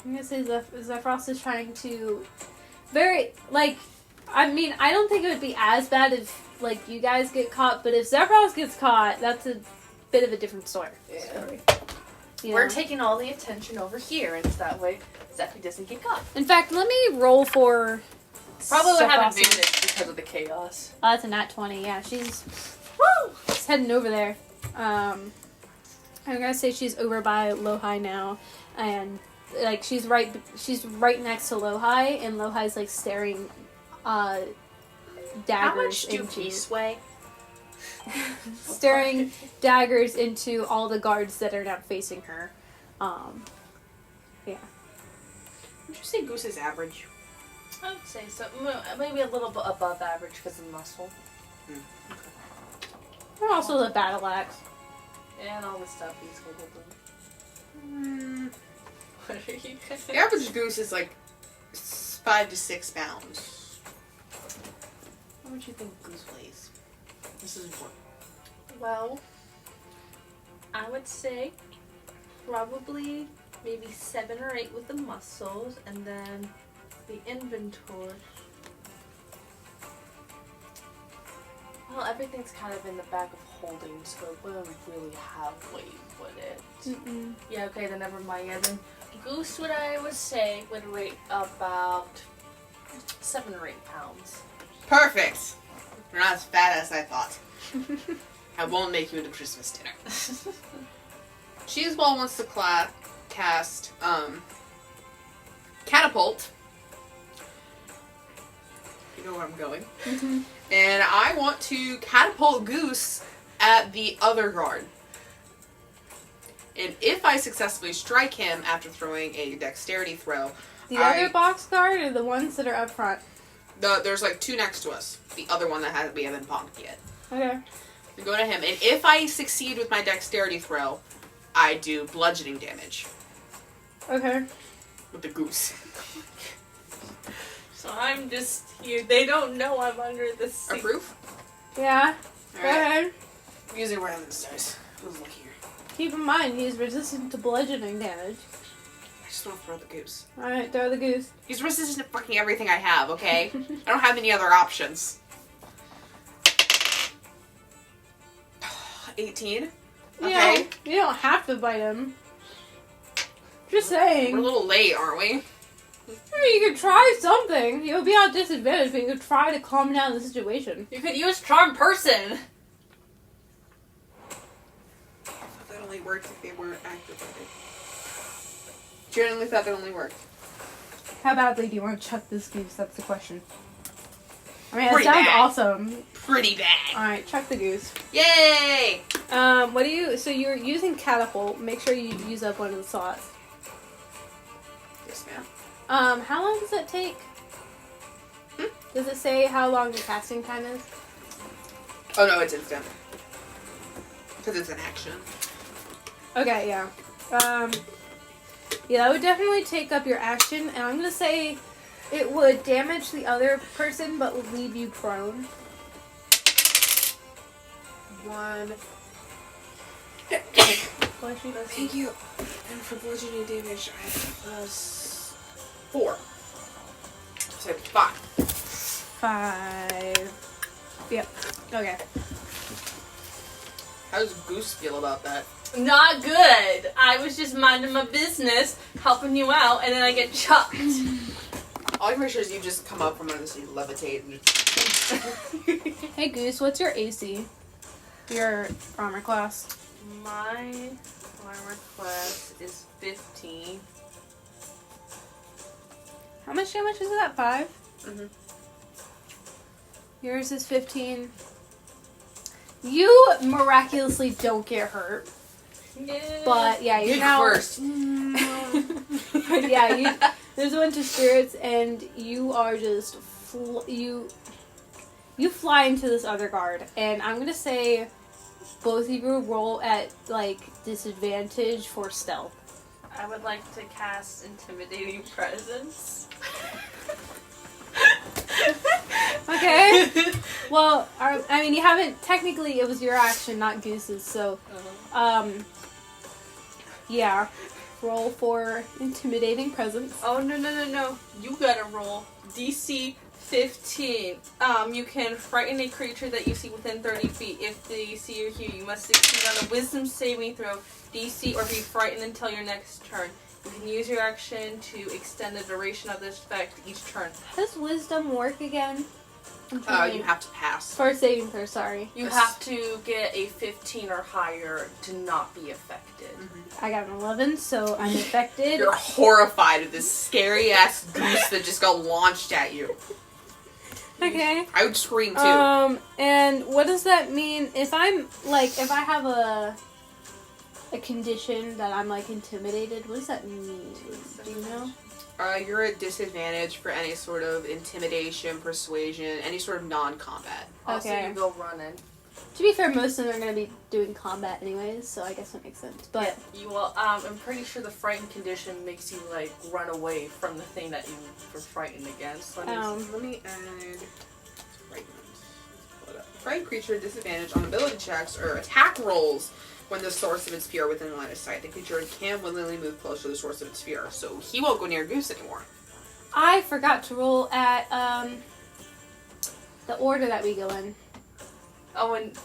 I'm gonna say Zephyros is trying to I mean, I don't think it would be as bad if, like, you guys get caught, but if Zephyros gets caught, that's a bit of a different story. Yeah. You We're know? taking all the attention over here, and that way Zephy doesn't get caught. In fact, let me roll for Probably would have Zephyros. advantage because of the chaos. Oh, that's a nat 20, yeah. She's heading over there. I'm gonna say she's over by Lohi now, and, like, she's right next to Lohi, and Lohi's, like, staring daggers How much do into geese weigh? staring daggers into all the guards that are now facing her. Yeah. Would you say Goose is average? I would say so. Maybe a little bit above average because of muscle. And also the battle axe. And all the stuff he's holding. What are you gonna The average goose is like 5 to 6 pounds. How much do you think Goose weighs? This is important. Well, I would say probably maybe 7 or 8 with the muscles, and then the inventory. Well, everything's kind of in the bag of holding, so it wouldn't really have weight, would it? Mm-mm. Yeah, okay, then never mind. Yeah, then Goose, what I would say, would rate about 7 or 8 pounds. Perfect! You're not as fat as I thought. I won't make you into Christmas dinner. Cheeseball wants to cast Catapult. You know where I'm going. Mm-hmm. And I want to catapult Goose at the other guard. And if I successfully strike him after throwing a dexterity throw, The other box guard or the ones that are up front? there's like 2 next to us. The other one that we haven't bonked yet. Okay. We go to him, and if I succeed with my dexterity throw, I do bludgeoning damage Okay. with the goose. So I'm just here. They don't know I'm under the seat. Approve? Yeah. Go Alright. ahead. I'm using random dice. Who's lucky here? Keep in mind, he's resistant to bludgeoning damage. I just want to throw the goose. Alright, throw the goose. He's resistant to fucking everything I have, okay? I don't have any other options. 18. Okay. You don't have to bite him. Just saying. We're a little late, aren't we? I mean, you could try something. You'll be at disadvantage, but you could try to calm down the situation. You could use Charm Person. I thought that only worked if they weren't activated. Genuinely thought that only worked. How badly do you want to chuck this goose? That's the question. I mean, it Pretty sounds bad. awesome. Pretty bad. Alright, chuck the goose. Yay! What do you... So you're using Catapult. Make sure you use up one of the slots. Yes, ma'am. How long does it take? Does it say how long the casting time is? Oh no, it's instant. Because it's an action. Okay, yeah. Yeah, that would definitely take up your action, and I'm gonna say it would damage the other person, but would leave you prone. 1. Bless you. Thank you. And for bludgeoning damage, I have plus 4. So 5. 5. Yep. Okay. How does Goose feel about that? Not good. I was just minding my business, helping you out, and then I get chucked. All I'm pretty sure is you just come up from under the seat, levitate, and just... Hey Goose, what's your AC? Your armor class. My armor class is 15. How much damage is that? 5? Mhm. Yours is 15. You miraculously don't get hurt. Yeah. But yeah, you're You now first. But yeah, there's a bunch of spirits, and you are just you fly into this other guard, and I'm gonna say both of you roll at like disadvantage for stealth. I would like to cast Intimidating Presence. Okay. Well, I mean, you haven't technically. It was your action, not Goose's. So, yeah. Roll for intimidating presence. Oh, no. You gotta roll DC 15. You can frighten a creature that you see within 30 feet. If they see you here, you must succeed on a wisdom saving throw, DC, or be frightened until your next turn. You can use your action to extend the duration of this effect each turn. How does wisdom work again? You have to pass. For saving throw, sorry. You have to get a 15 or higher to not be affected. I got an 11, so I'm affected. You're horrified of this scary-ass goose that just got launched at you. Okay. I would scream too. And what does that mean if I'm like if I have a condition that I'm like intimidated? What does that mean? Do you know? You're at disadvantage for any sort of intimidation, persuasion, any sort of non-combat. Also, Okay. you go running. To be fair, most of them are going to be doing combat anyways, so I guess that makes sense. But You will. I'm pretty sure the frightened condition makes you like run away from the thing that you were frightened against. Let me add frightened. Frightened creature disadvantage on ability checks or attack rolls when the source of its fear within the line of sight. The creature can willingly move closer to the source of its fear, so he won't go near Goose anymore. I forgot to roll at the order that we go in. Oh, and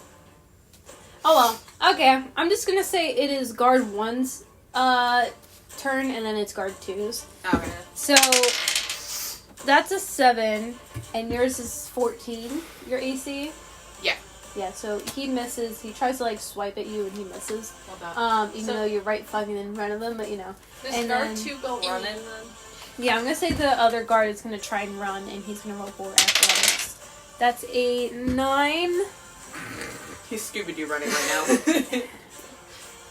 Oh well. Okay. I'm just gonna say it is guard 1's turn and then it's guard 2's. Okay. So that's a 7 and yours is 14, your AC? Yeah. Yeah, so he misses. He tries to like swipe at you and he misses. well done. Even So- though you're right fucking in front of him, but you know. Does and guard then- 2 go running then? Yeah, I'm gonna say the other guard is gonna try and run and he's gonna roll for athletics. That's a 9. He's Scooby-Doo running right now.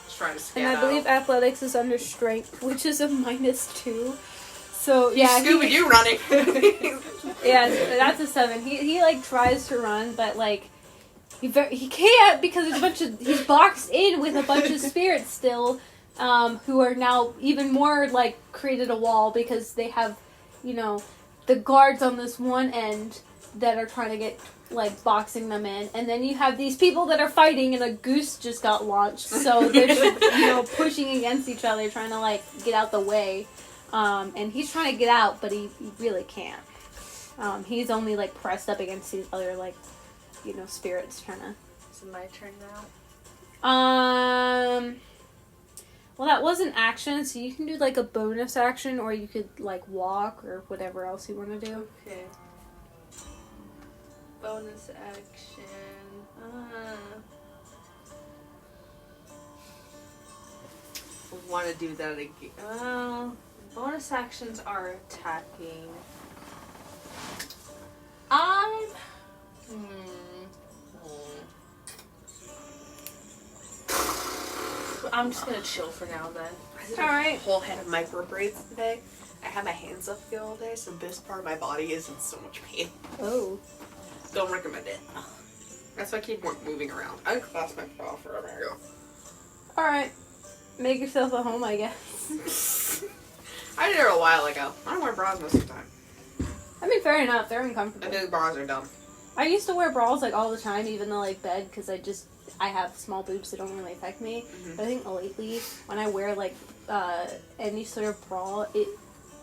Just trying to scan And I out. believe athletics is under strength, which is a -2. So yeah, He's Scooby-Doo running. yeah, that's a 7. He like tries to run, but like he can't because there's a bunch of he's boxed in with a bunch of spirits still, who are now even more like created a wall because they have, you know, the guards on this one end that are trying to get like boxing them in, and then you have these people that are fighting, and a goose just got launched, so they're just, you know, pushing against each other, trying to like get out the way. And he's trying to get out, but he really can't. He's only like pressed up against these other like, you know, spirits trying to. Is it my turn now? Well, that was an action, so you can do like a bonus action, or you could like walk or whatever else you want to do. Okay. Bonus action. Want to do that again? Bonus actions are attacking. I'm just gonna chill for now then. I did Alright. a whole head of micro braids today. I had my hands up the all day, so this part of my body is in so much pain. Oh. Don't recommend it. That's why I keep moving around. I unclasped my bra forever ago. Alright. Make yourself at home, I guess. I did it a while ago. I don't wear bras most of the time. I mean, fair enough. They're I uncomfortable. think bras are dumb. I used to wear bras like all the time, even though like bed, because I have small boobs, so it don't really affect me. But I think lately, when I wear like any sort of bra,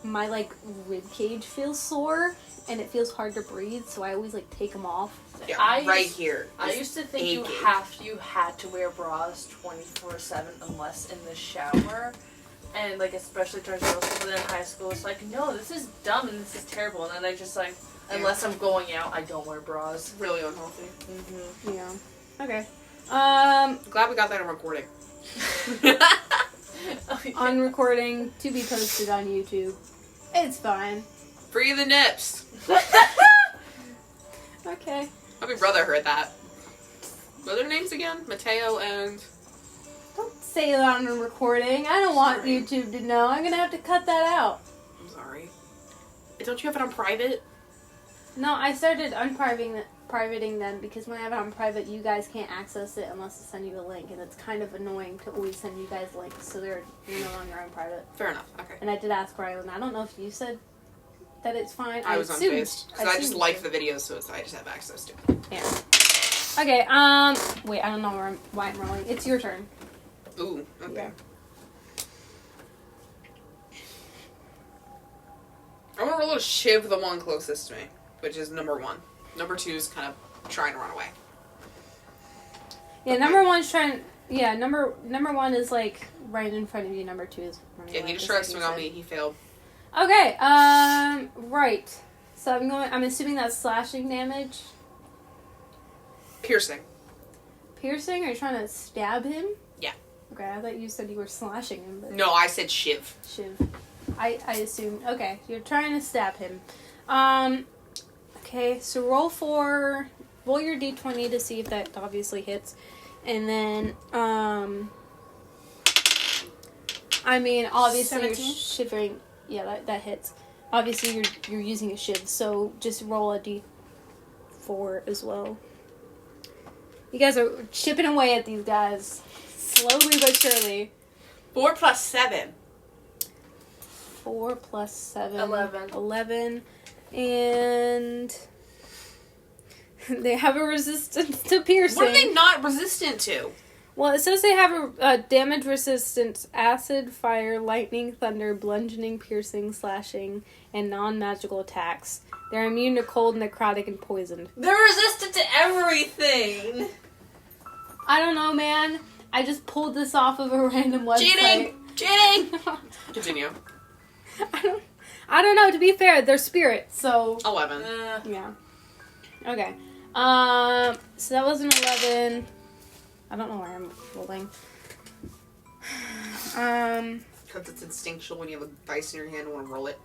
my like rib cage feels sore and it feels hard to breathe. So I always like take them off. Yeah, I right used- here. I used to think you had to wear bras 24/7 unless in the shower. And like especially during middle school and in high school, it's like, no, this is dumb and this is terrible. And then I just like, unless I'm going out, I don't wear bras. Really unhealthy. Mm-hmm. Yeah. Okay. Glad we got that in recording. On recording to be posted on YouTube. It's fine. Free the nips. Okay. My brother heard that. What are their names again? Mateo and... Don't say that on a recording. I don't want Sorry. YouTube to know. I'm gonna have to cut that out. I'm sorry. Don't you have it on private? No, I started unprivating them because when I have it on private, you guys can't access it unless I send you a link, and it's kind of annoying to always send you guys links, so you're no longer on private. Fair enough. Okay. And I did ask Rylan. I don't know if you said that it's fine. I was assumed- unfazed. Because I just assumed like you the videos, so I just have access to it. did. Yeah. Okay. Wait. I don't know why I'm rolling. It's your turn. Ooh, okay. Yeah. I'm gonna roll a shiv the one closest to me, which is number 1. Number 2 is kind of trying to run away. Yeah. Okay. Number one's trying. Yeah. Number one is like right in front of you. Number 2 is running Yeah, away, he just just tried like to you swing on said. me. He failed. Okay. Right. So I'm assuming that's slashing damage. Piercing. Piercing? Are you trying to stab him? Yeah. Okay, I thought you said you were slashing him, but No, I said shiv. shiv. I assumed. Okay, you're trying to stab him. Okay, so roll your d20 to see if that obviously hits. And then, I mean, obviously 17? you're shivering. Yeah, that hits. Obviously you're using a shiv, so just roll a d4 as well. You guys are chipping away at these guys. Slowly but surely. 4 plus 7. 4 plus 7. 11. 11. And they have a resistance to piercing. What are they not resistant to? Well, it says they have a damage resistance, acid, fire, lightning, thunder, bludgeoning, piercing, slashing, and non-magical attacks. They're immune to cold, necrotic, and poison. They're resistant to everything. I don't know, man. I just pulled this off of a random website. Cheating! Continue. I don't know. To be fair, they're spirits, so 11. yeah. Okay. So that was an 11. I don't know why I'm rolling. Because it's instinctual when you have a dice in your hand and want to roll it.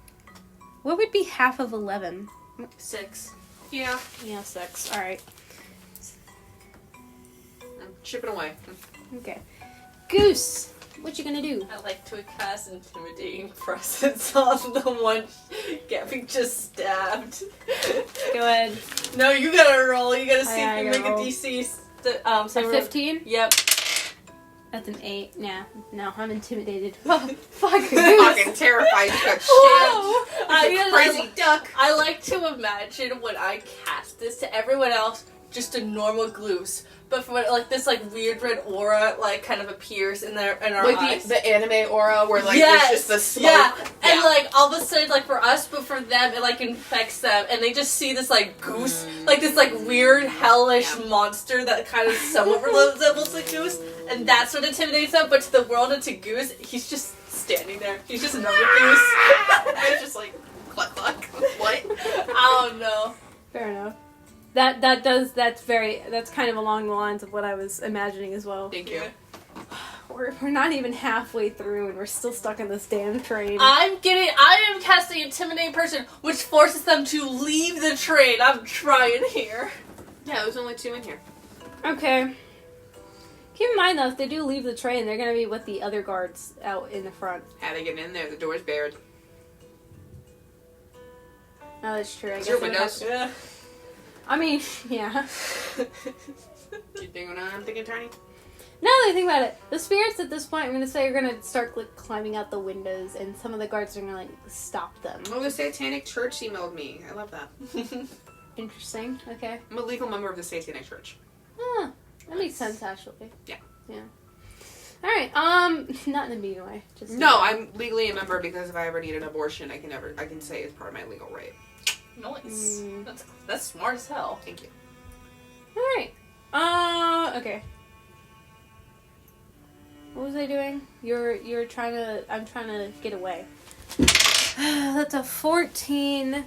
What would be half of 11? 6. Yeah. Yeah, 6. All right. I'm chipping away. Okay. Goose, what you gonna do? I like to cast intimidating presence on the one getting just stabbed. Go ahead. No, you gotta roll. You gotta see Yeah, if you I make gotta a roll. DC. A So 15? Yep. That's an 8. Yeah. No, I'm intimidated. Fuck. Fucking terrified. You got Whoa! shit. Crazy duck. I like to imagine when I cast this to everyone else, just a normal goose, but for like this like weird red aura like kind of appears in our Like eyes. the anime aura where like Yes! there's just the smoke. Yeah, and like all of a sudden, like for us, but for them, it like infects them, and they just see this like goose, like this like weird hellish monster that kind of somewhat resembles a goose, and that's what intimidates them. But to the world and to Goose, he's just standing there. He's just another goose. I was just like, cluck cluck. What? I don't know. Fair enough. That's kind of along the lines of what I was imagining as well. Thank you. We're not even halfway through and we're still stuck in this damn train. I am casting Intimidate Person, which forces them to leave the train. I'm trying here. Yeah, there's only 2 in here. Okay. Keep in mind though, if they do leave the train, they're gonna be with the other guards out in the front. How they get in there? The door's barred. Oh, that's true. I Is guess there they would windows? have to- I mean, yeah. You think I'm thinking, Tony? Now that I think about it, the spirits at this point, I'm gonna say, are gonna start like climbing out the windows, and some of the guards are gonna like stop them. Oh, the Satanic Church emailed me. I love that. Interesting. Okay. I'm a legal member of the Satanic Church. Huh. That makes sense, actually. Yeah. Yeah. All right. Not in a mean way. Just No, I'm legally a member because if I ever need an abortion, I can say it's part of my legal right. Nice. That's smart as hell. Thank you. All right. Okay. What was I doing? You're trying to. I'm trying to get away. That's a 14,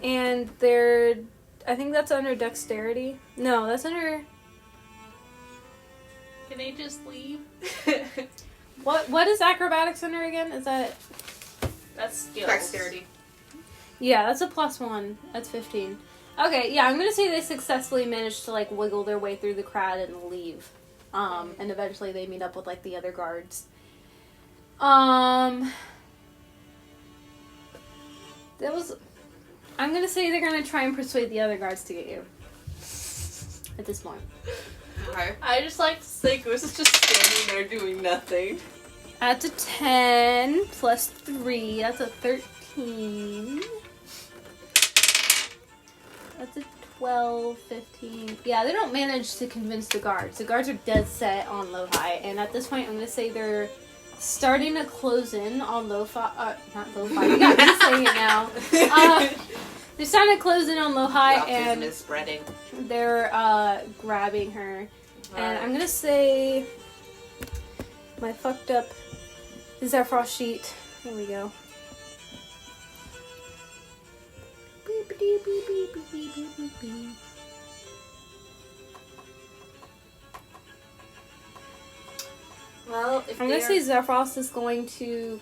and they're. I think that's under dexterity. No, that's under. Can they just leave? What is acrobatics under again? Is that? That's skills. Dexterity. Yeah, that's a +1. That's 15. Okay, yeah, I'm gonna say they successfully managed to like wiggle their way through the crowd and leave. And eventually they meet up with like the other guards. That was. I'm gonna say they're gonna try and persuade the other guards to get you. At this point. Okay. I just like to say Goose is just standing there doing nothing. That's a 10 plus 3. That's a 13. That's a 12, 15. Yeah, they don't manage to convince the guards. The guards are dead set on Lo-Hi, and at this point, I'm going to say they're starting to close in on Lo-Fi. Not Lo-Fi. You got me saying it now. They're starting to close in on Lo-Hi, The autism and is spreading. they're grabbing her. And I'm going to say my fucked up Zephyros sheet. There we go. Well, if I'm gonna say Zephyros is going to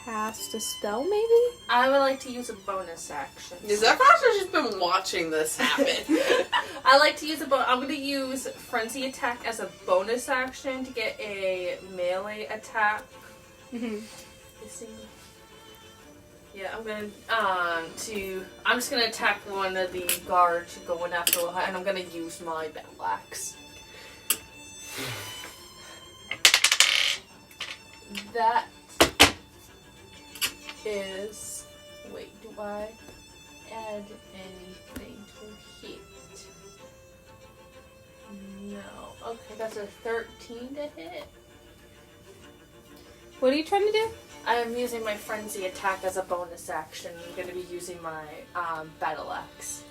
cast a spell, maybe? I would like to use a bonus action. Zephyros has just been watching this happen. I like to use I'm going to use Frenzy Attack as a bonus action to get a melee attack. Mm-hmm. Yeah, I'm just gonna attack one of the guards going after Loha, and I'm gonna use my battle axe. That is. Wait, do I add anything to hit? No. Okay, that's a 13 to hit. What are you trying to do? I'm using my Frenzy Attack as a bonus action. I'm going to be using my Battle Axe.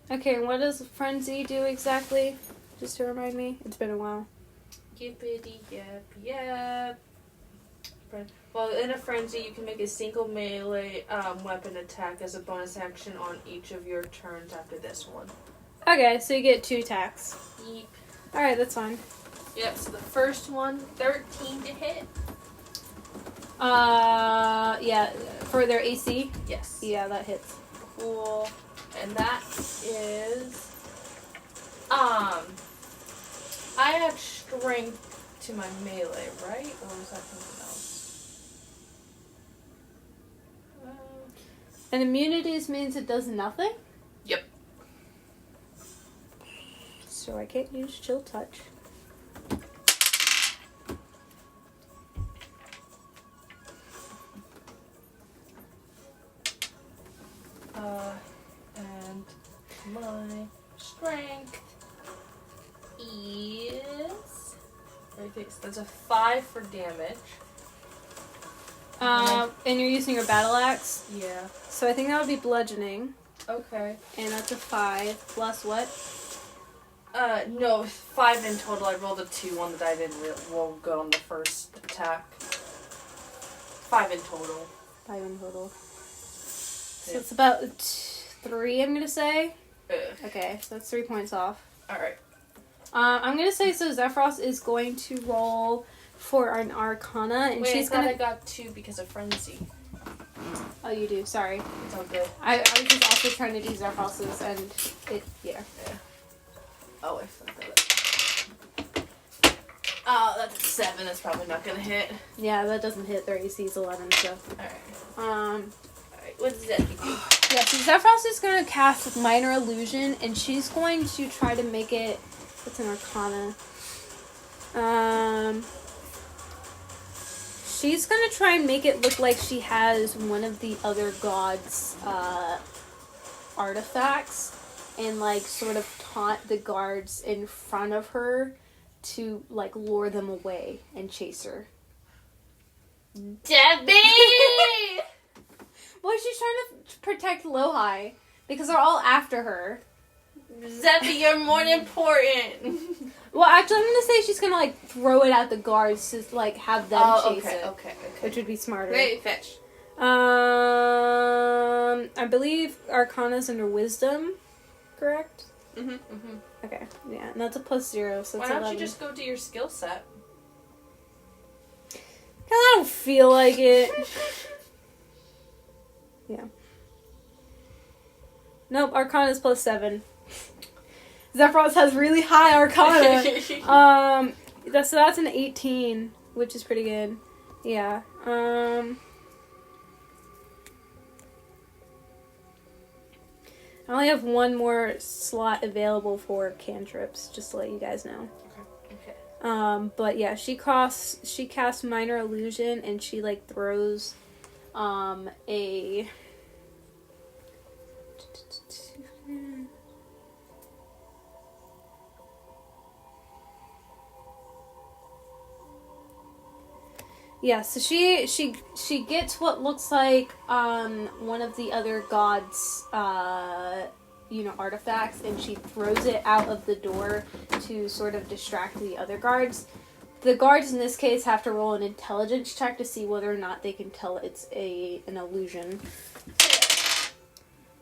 Okay, and what does Frenzy do exactly? Just to remind me. It's been a while. Yippity yep. Well, in a Frenzy, you can make a single melee weapon attack as a bonus action on each of your turns after this one. Okay, so you get 2 attacks. Yeep. Alright, that's fine. Yep, so the first one, 13 to hit. Yeah, for their AC? Yes. Yeah, that hits. Cool. And that is, I add strength to my melee, right? Or was that something else? And immunities means it does nothing? Yep. So I can't use Chill Touch. And my strength is... That's a 5 for damage. And you're using your battle axe? Yeah. So I think that would be bludgeoning. Okay. And that's a 5 plus what? No, 5 in total. I rolled a 2 on the die. I didn't roll good on the first attack. 5 in total. 5 in total. So it's about 3, I'm gonna say. Ugh. Okay, so that's 3 points off. Alright. I'm gonna say so Zephyros is going to roll for an Arcana, and Wait, she's I thought gonna. I got 2 because of Frenzy. Oh, you do. Sorry. It's all good. I was just also trying to do Zephyros's, and it yeah. Oh, I forgot that. Oh, that's 7. That's probably not gonna hit. Yeah, that doesn't hit. Their AC is 11, so. Alright. Alright, What does that do? yeah, so Zephyros is going to cast Minor Illusion, and she's going to try to make it... What's an Arcana? She's going to try and make it look like she has one of the other gods' artifacts, and, like, sort of taunt the guards in front of her to, like, lure them away and chase her. Debbie! Well, she's trying to protect Lohi because they're all after her. Zephy, you're more important. Well, actually, I'm gonna say she's gonna like throw it at the guards to like have them chase it, okay. which would be smarter. Wait, fetch. I believe Arcana's under Wisdom, correct? Mm-hmm. Okay, yeah, and that's a +0, so Why it's don't 11. you just go to your skill set? 'Cause I don't feel like it. Yeah. Nope, Arcana's +7. Zephyros has really high Arcana. That's an 18, which is pretty good. Yeah. I only have one more slot available for cantrips, just to let you guys know. Okay. But yeah, she casts Minor Illusion, and she like throws a yeah, so she gets what looks like one of the other gods artifacts, and she throws it out of the door to sort of distract the other guards. The guards in this case have to roll an intelligence check to see whether or not they can tell it's an illusion.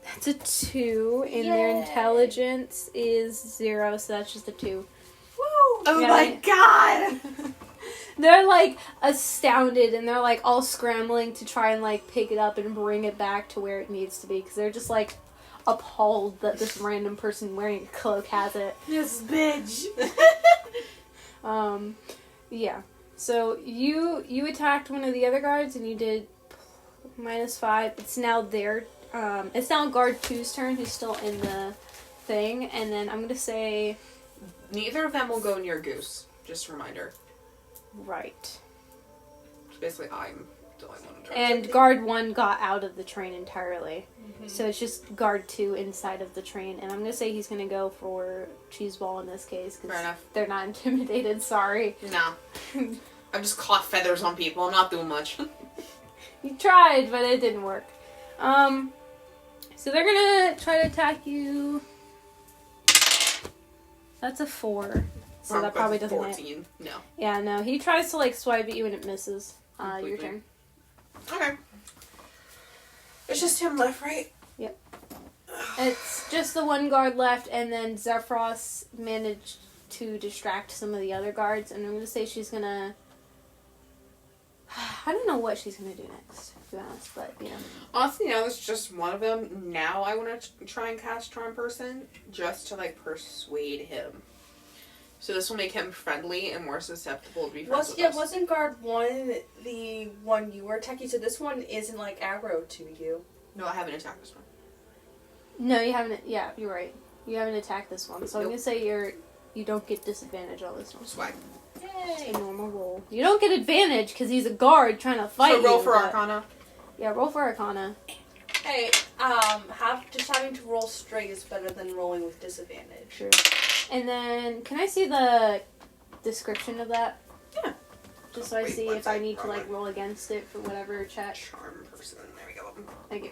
That's a 2, and their intelligence is 0, so that's just a 2. Woo! Oh Yeah, my god! They're like astounded and they're like all scrambling to try and like pick it up and bring it back to where it needs to be because they're just like appalled that this random person wearing a cloak has it. This bitch. Yeah. So you attacked one of the other guards and you did -5. It's now it's now guard 2's turn who's still in the thing, and then I'm gonna say Neither of them will go near Goose. Just a reminder. right. Basically, I'm the only one who And guard 1 got out of the train entirely. So it's just guard 2 inside of the train, and I'm gonna say he's gonna go for Cheeseball in this case Fair because enough. they're not intimidated. Sorry. No. I've just caught feathers on people. I'm not doing much. You tried, but it didn't work. So they're gonna try to attack you. That's a 4. So that probably doesn't hit. 14. No. Yeah, no. He tries to like swipe at you and it misses. Your Completely. turn. Okay. It's just him left, right? Yep. It's just the one guard left, and then Zephyros managed to distract some of the other guards, and I'm gonna say she's gonna. I don't know what she's gonna do next, to be honest, but you know. Honestly, now it's just one of them. Now I want to try and cast Charm Person just to like persuade him. So this will make him friendly and more susceptible to be friends with us. Wasn't guard 1 the one you were attacking? So this one isn't like aggro to you. No, I haven't attacked this one. No, you haven't. Yeah, you're right. You haven't attacked this one, so I'm Nope. gonna say you don't get disadvantage on this one. Swag. It's a normal roll. You don't get advantage because he's a guard trying to fight you. So roll for but- Arcana. Yeah, roll for Arcana. Hey, having to roll straight is better than rolling with disadvantage. True. And then, can I see the description of that? Yeah. Just so I Wait, see one if I sec, need to wrong like one. roll against it for whatever check. Charm Person. There we go. Thank you.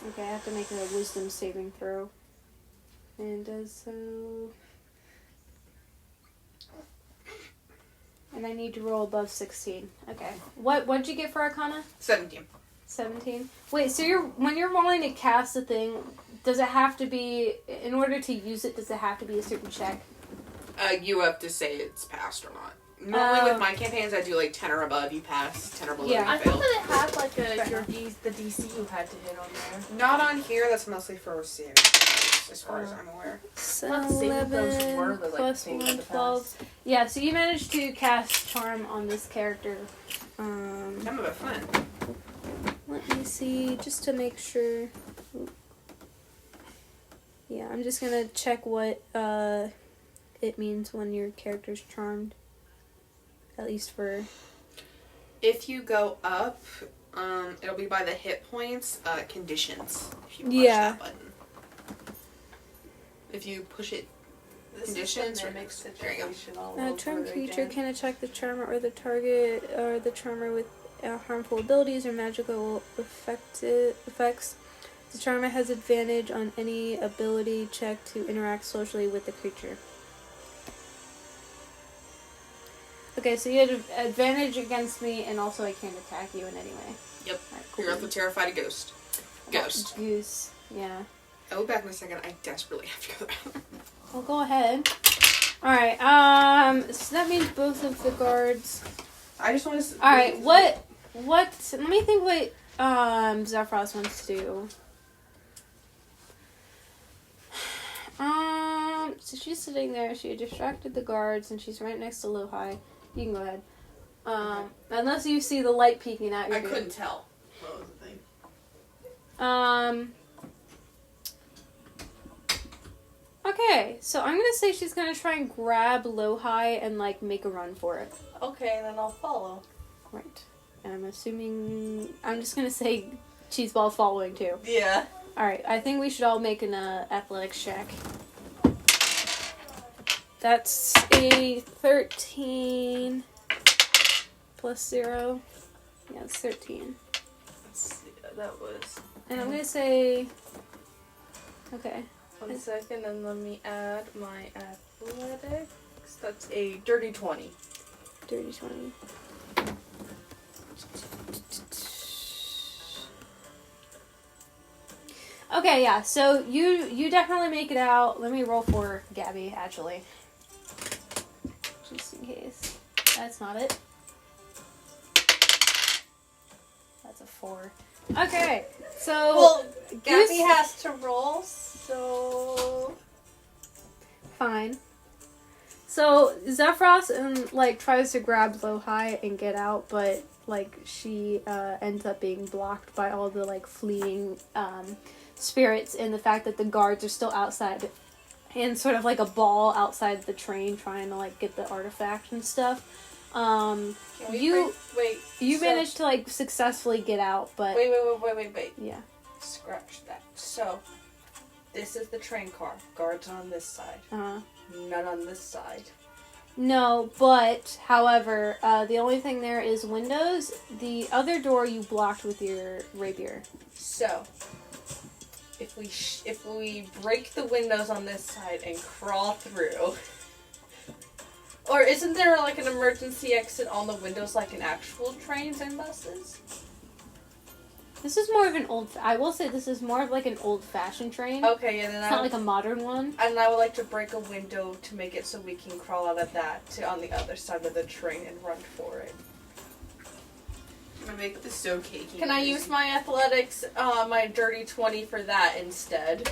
Okay, I have to make a wisdom saving throw. And does so. And I need to roll above 16. Okay. What'd you get for Arcana? 17. 17. Wait, so when you're rolling to cast a thing, does it have to be, in order to use it, does it have to be a certain check? You have to say it's passed or not. Normally with my campaigns, I do like 10 or above, you pass, 10 or below, Yeah. you I fail. thought that it had like the DC you had to hit on there. Not on here, that's mostly for saving as far as I'm aware. So Not saving throws 11 were the, like, plus thing 1, of the 12. Yeah, so you managed to cast Charm on this character. Some of it fun. Let me see, just to make sure. Oop. Yeah, I'm just gonna check what it means when your character's charmed. At least for... If you go up, it'll be by the hit points, conditions. If you push Yeah. that button. If you push it, This conditions is or the mimic there you go. situation all A over charmed creature again. can attack the charmer or the target or the charmer with harmful abilities or magical effects. The charmer has advantage on any ability check to interact socially with the creature. Okay, so you had advantage against me, and also I can't attack you in any way. Yep. Alright, cool. You're also terrified of ghost. Ghost. Goose. Yeah. I'll be back in a second. I desperately have to go there. Well, go ahead. Alright, so that means both of the guards. I just want to... Alright, what, let me think what, Zephyros wants to do. So she's sitting there, she had distracted the guards, and she's right next to Lohai. You can go ahead. Unless you see the light peeking out your I couldn't tell. What was the thing? Okay, so I'm gonna say she's gonna try and grab Lohai and, like, make a run for it. Okay, then I'll follow. Right. And I'm assuming... I'm just gonna say Cheeseball following, too. Yeah. Alright, I think we should all make an athletics check. That's a 13 plus 0. Yeah, it's 13. That was... And I'm gonna say... Okay. 1 second, and let me add my athletics. That's a dirty 20. Dirty 20. Okay, yeah. So you definitely make it out. Let me roll for Gabby, actually, just in case. That's not it. That's a 4. Okay, so Well, Gabby Goose- has to roll, so... fine. So Zephyros tries to grab Lohi and get out, but she ends up being blocked by all the fleeing spirits and the fact that the guards are still outside and sort of like a ball outside the train trying to get the artifact and stuff. You managed to successfully get out, but Wait. yeah. Scratch that. So, this is the train car. Guards on this side. None on this side. No, but however, the only thing there is windows. The other door you blocked with your rapier. So, if we break the windows on this side and crawl through, or isn't there an emergency exit on the windows like in actual trains and buses? This is more of an I will say this is more of an old-fashioned train. Okay, yeah, then It's not like a modern one. And I would like to break a window to make it so we can crawl out of that to on the other side of the train and run for it. I'm gonna make this so cakey. Can I use my athletics, my dirty 20 for that instead?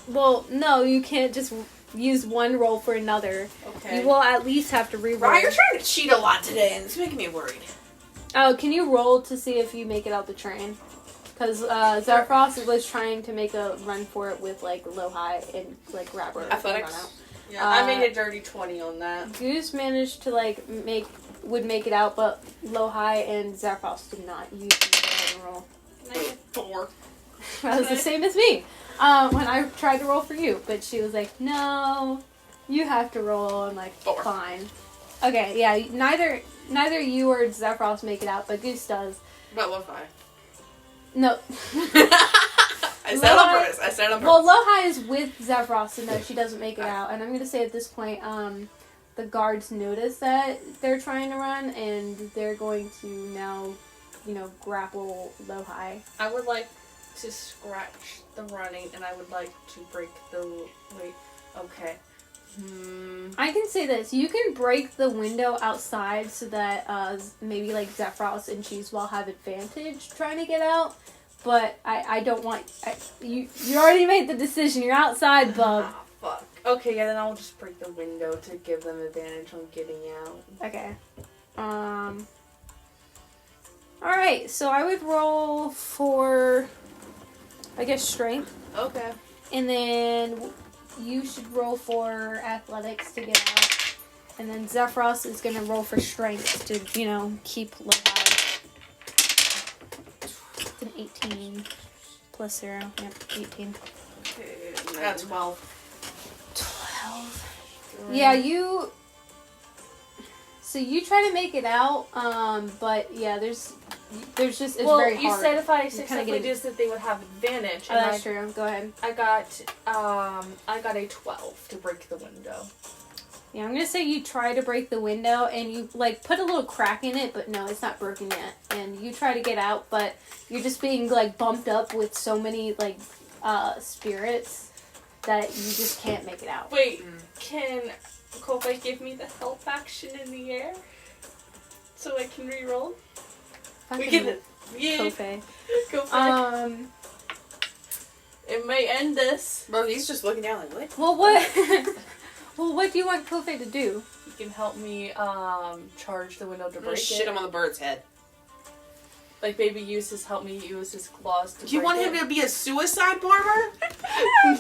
Well, no, you can't just use one roll for another. Okay. You will at least have to re-roll. Ryan, you're trying to cheat a lot today, and it's making me worried. Oh, can you roll to see if you make it out the train? Because Zephyros was trying to make a run for it with Lohi and grab her. Athletics? And run out. Yeah, I made a dirty 20 on that. Goose managed to make it out, but Lohi and Zephyros did not. You can roll. I get 4. That was the same as me. When I tried to roll for you, but she was like, "No, you have to roll." I'm like, 4. "Fine." Okay, yeah. Neither you or Zephyros make it out, but Goose does. But Lo-Fi. No. I said it on purpose. I said it on purpose. Well, Lohi is with Zephyros, so no, she doesn't make it out. And I'm gonna say at this point, the guards notice that they're trying to run, and they're going to now, grapple Lohi. I would like to scratch the running, and I would like to break the... Wait, okay. I can say this. You can break the window outside so that maybe Zephyros and Cheesewell have advantage trying to get out. But I don't want... You already made the decision. You're outside, bub. Ah, fuck. Okay, yeah, then I'll just break the window to give them advantage on getting out. Okay. Alright, so I would roll for... I guess strength. Okay. And then you should roll for athletics to get out. And then Zephyros is going to roll for strength to, keep low high. It's an 18 plus 0. Yep, 18. Okay, that's 12. 12. Yeah, you... So you try to make it out, but yeah, there's just, it's very hard. You said if I You kinda successfully get- did that, they would have advantage. Oh, that's true. Go ahead. I got a 12 to break the window. Yeah, I'm gonna say you try to break the window and you put a little crack in it, but no, it's not broken yet. And you try to get out, but you're just being bumped up with so many spirits that you just can't make it out. Wait, can Kobe give me the help action in the air so I can reroll? We can. Yeah. Kofe. Kobe. It may end this. Bro, he's just looking down like, what? Well, what? Well, what do you want Kofe to do? You can help me charge the window to I'm gonna break shit it. him on the bird's head. Maybe help me use his claws to You break want it. him to be a suicide bomber?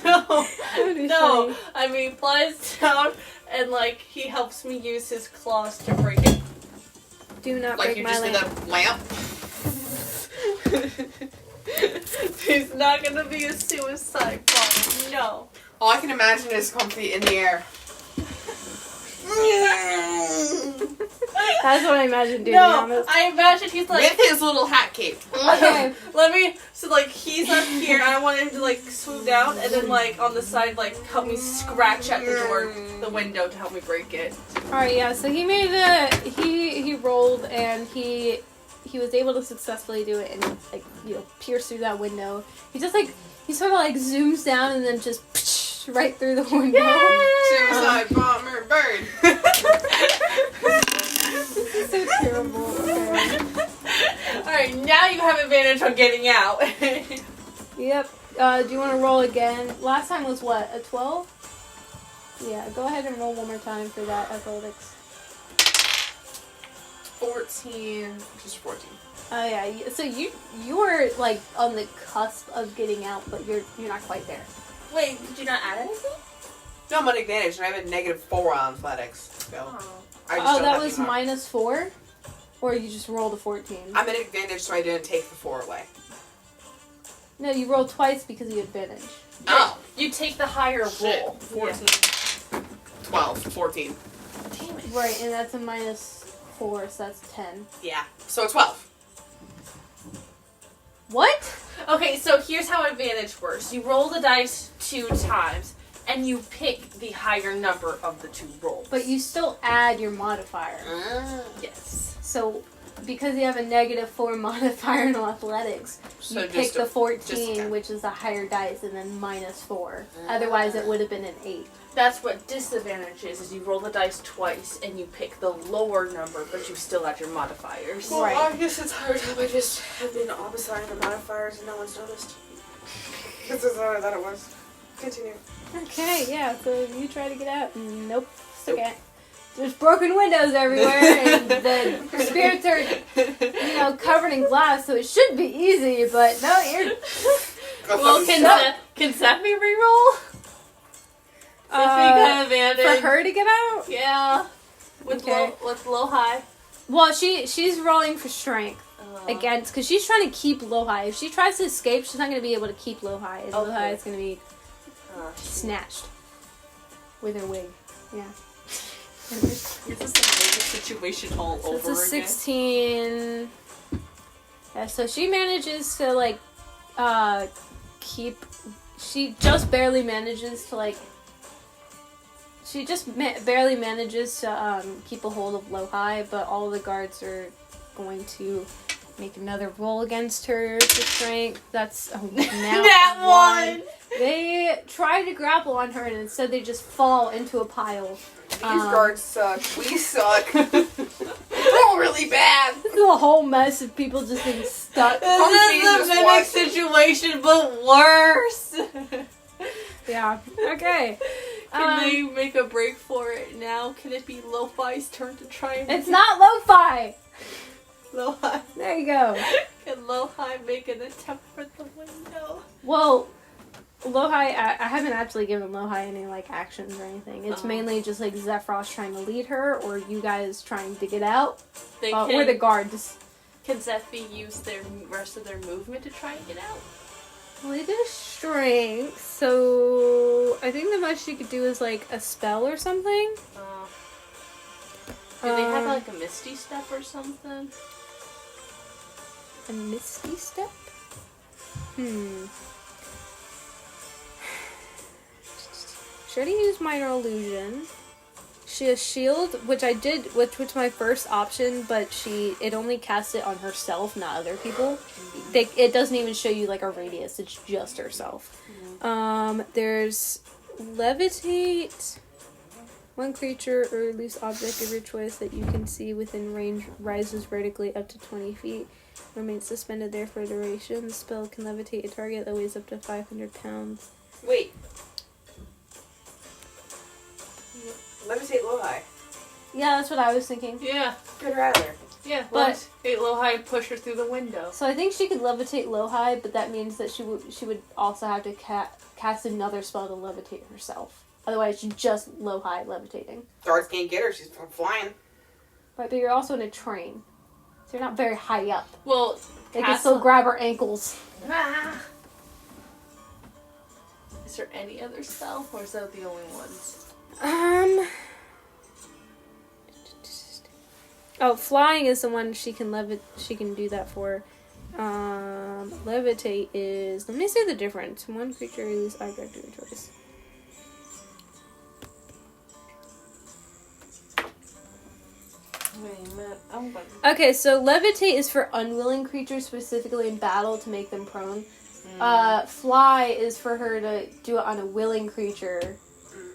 No. be No. funny. I mean, flies down and he helps me use his claws to break it. Do not Like break you my just did lamp. a lamp? He's not gonna be a suicide bomber. No. All I can imagine is Comfy in the air. That's what I imagine doing. No, I imagine he's With his little hat cape. Okay. Let me. So he's up here, and I want him to swoop down, and then on the side help me scratch at the door, the window to help me break it. All right. Yeah. So he made he rolled and he he was able to successfully do it and like pierce through that window. He just like he sort of like zooms down and then just right through the window. Suicide bomber bird. This is so terrible. Okay. Alright, now you have advantage on getting out. Yep. Do you want to roll again? Last time was what? A 12? Yeah. Go ahead and roll one more time for that athletics. 14, just 14. Oh yeah. So you were like on the cusp of getting out, but you're not quite there. Wait, did you not add anything? No, I'm on advantage, and I have a -4 on athletics. So I just Oh, don't that have was any more. -4, or you just rolled a 14. I'm at advantage, so I didn't take the 4 away. No, you rolled twice because of the advantage. Oh, You take the higher shit. roll. 14. 12, 14. Damn it. Right, and that's a -4, so that's 10. Yeah, so 12. What? Okay, so here's how advantage works. You roll the dice 2 times, and you pick the higher number of the 2 rolls. But you still add your modifier. Yes. So, because you have a -4 modifier in athletics, So you just pick the a- 14, just- which is a higher dice, and then -4. Otherwise, it would have been an 8. That's what disadvantage is you roll the dice twice, and you pick the lower number, but you still add your modifiers. Well, Right. I guess it's hard time I just have been opposite the modifiers and no one's noticed. This is what I thought it was. Continue. Okay, yeah, so you try to get out. Nope, still can't. There's broken windows everywhere, and the spirits are, covered in glass, so it should be easy, but no, you're... Well, can Sephi reroll? Sephi got advantage. For her to get out? Yeah. With Okay. low high. Well, she's rolling for strength against, because she's trying to keep low high. If she tries to escape, she's not going to be able to keep low high, and low Okay. high is going to be snatched with her wig. Yeah. Is this a major situation all So it's over a again? 16. Yeah, so she manages to keep. She just barely manages to barely manages to keep a hold of low high, but all of the guards are going to make another roll against her for strength. That's now That one! They try to grapple on her, and instead they just fall into a pile. These guards suck. We suck. Roll really bad. This is a whole mess of people just being stuck. This is Jesus, a mimic what? situation, but worse! Yeah. Okay. Can they make a break for it now? Can it be Lo-Fi's turn to try and... It's not lo-fi. Lo-Fi. There you go. Can Lo-Fi make an attempt for the window? Well, Lohai, I haven't actually given Lohai any actions or anything. It's mainly just Zephyros trying to lead her, or you guys trying to get out, They or the guards. Can Zephy use their rest of their movement to try and get out? Well, they did a strength, so I think the most she could do is a spell or something. Do they have a Misty Step or something? A Misty Step? Should I use Minor Illusion? She has Shield, which I did, which was my first option, but it only casts it on herself, not other people. It doesn't even show you a radius, it's just herself. There's Levitate. One creature or loose object of your choice that you can see within range rises vertically up to 20 feet. Remains suspended there for a duration. The spell can levitate a target that weighs up to 500 pounds. Wait. Levitate Lohi. Yeah, that's what I was thinking. Yeah. Get her out of there. Yeah, But- Lo-Hi push her through the window. So I think she could levitate Lohai, but that means that she would also have to cast another spell to levitate herself. Otherwise, she's just Lohai levitating. Guards can't get her. She's flying. Right, but you're also in a train. So you're not very high up. Well, They can still grab her ankles. Ah. Is there any other spell, or is that the only ones? Oh, flying is the one she can she can do that for. Levitate is, let me see the difference. One creature is object of your choice. Wait a minute. I'm going. Okay, so levitate is for unwilling creatures, specifically in battle to make them prone. Fly is for her to do it on a willing creature,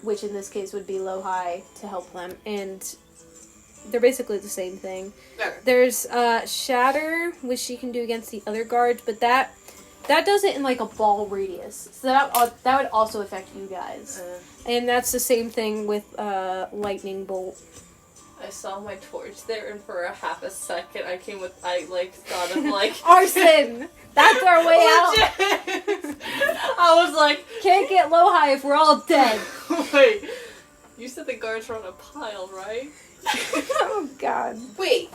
which in this case would be low high to help them, and they're basically the same thing. Okay. There's shatter, which she can do against the other guards, but that does it in like a ball radius, so that would also affect you guys, and that's the same thing with lightning bolt. I saw my torch there, and for a half a second, I thought of like Arson. That's our way out. I was like, Can't get low high if we're all dead. wait, you said the guards were on a pile, right? Oh God. Wait,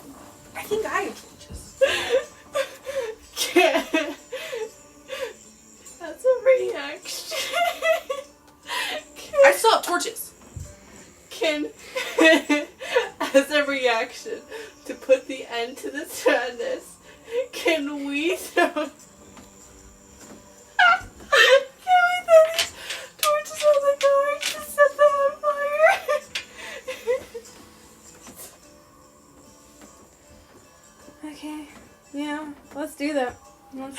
I think I have torches. That's a reaction. I still have torches. As a reaction to put the end to the sadness, can we throw these torches on the guards to set them on fire? Okay. Yeah. Let's do that. I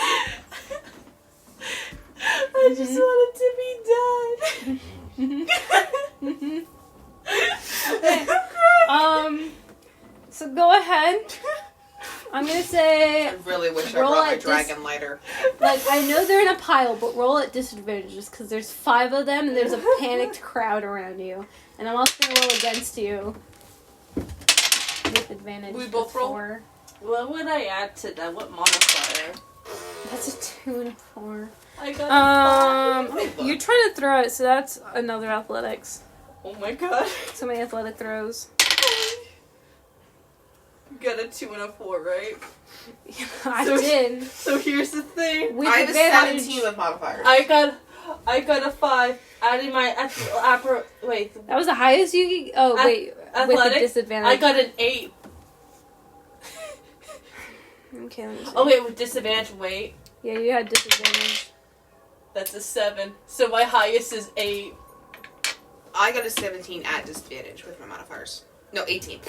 just want it to be done. Okay. So go ahead. I'm gonna say, I really wish I roll brought my at dragon lighter. like, I know they're in a pile, but roll at disadvantage just because there's 5 of them and there's a panicked crowd around you. And I'm also gonna roll against you with advantage. We both roll? 4. What would I add to that? What modifier? That's a 2 and a 4. I got a 5. You're trying to throw it, so that's another athletics. Oh my god. So many athletic throws. You got a 2 and a 4, right? I So- did. So here's the thing. With I have a advantage. 17 with modifiers. I got a 5. Adding my wait. That was the highest you could. Oh wait, with the Athletics? disadvantage. I got an 8. Okay. Let me see. Oh wait, with disadvantage. Wait, Yeah, you had disadvantage. that's a 7. So my highest is 8. I got a 17 at disadvantage with my modifiers. No, 18.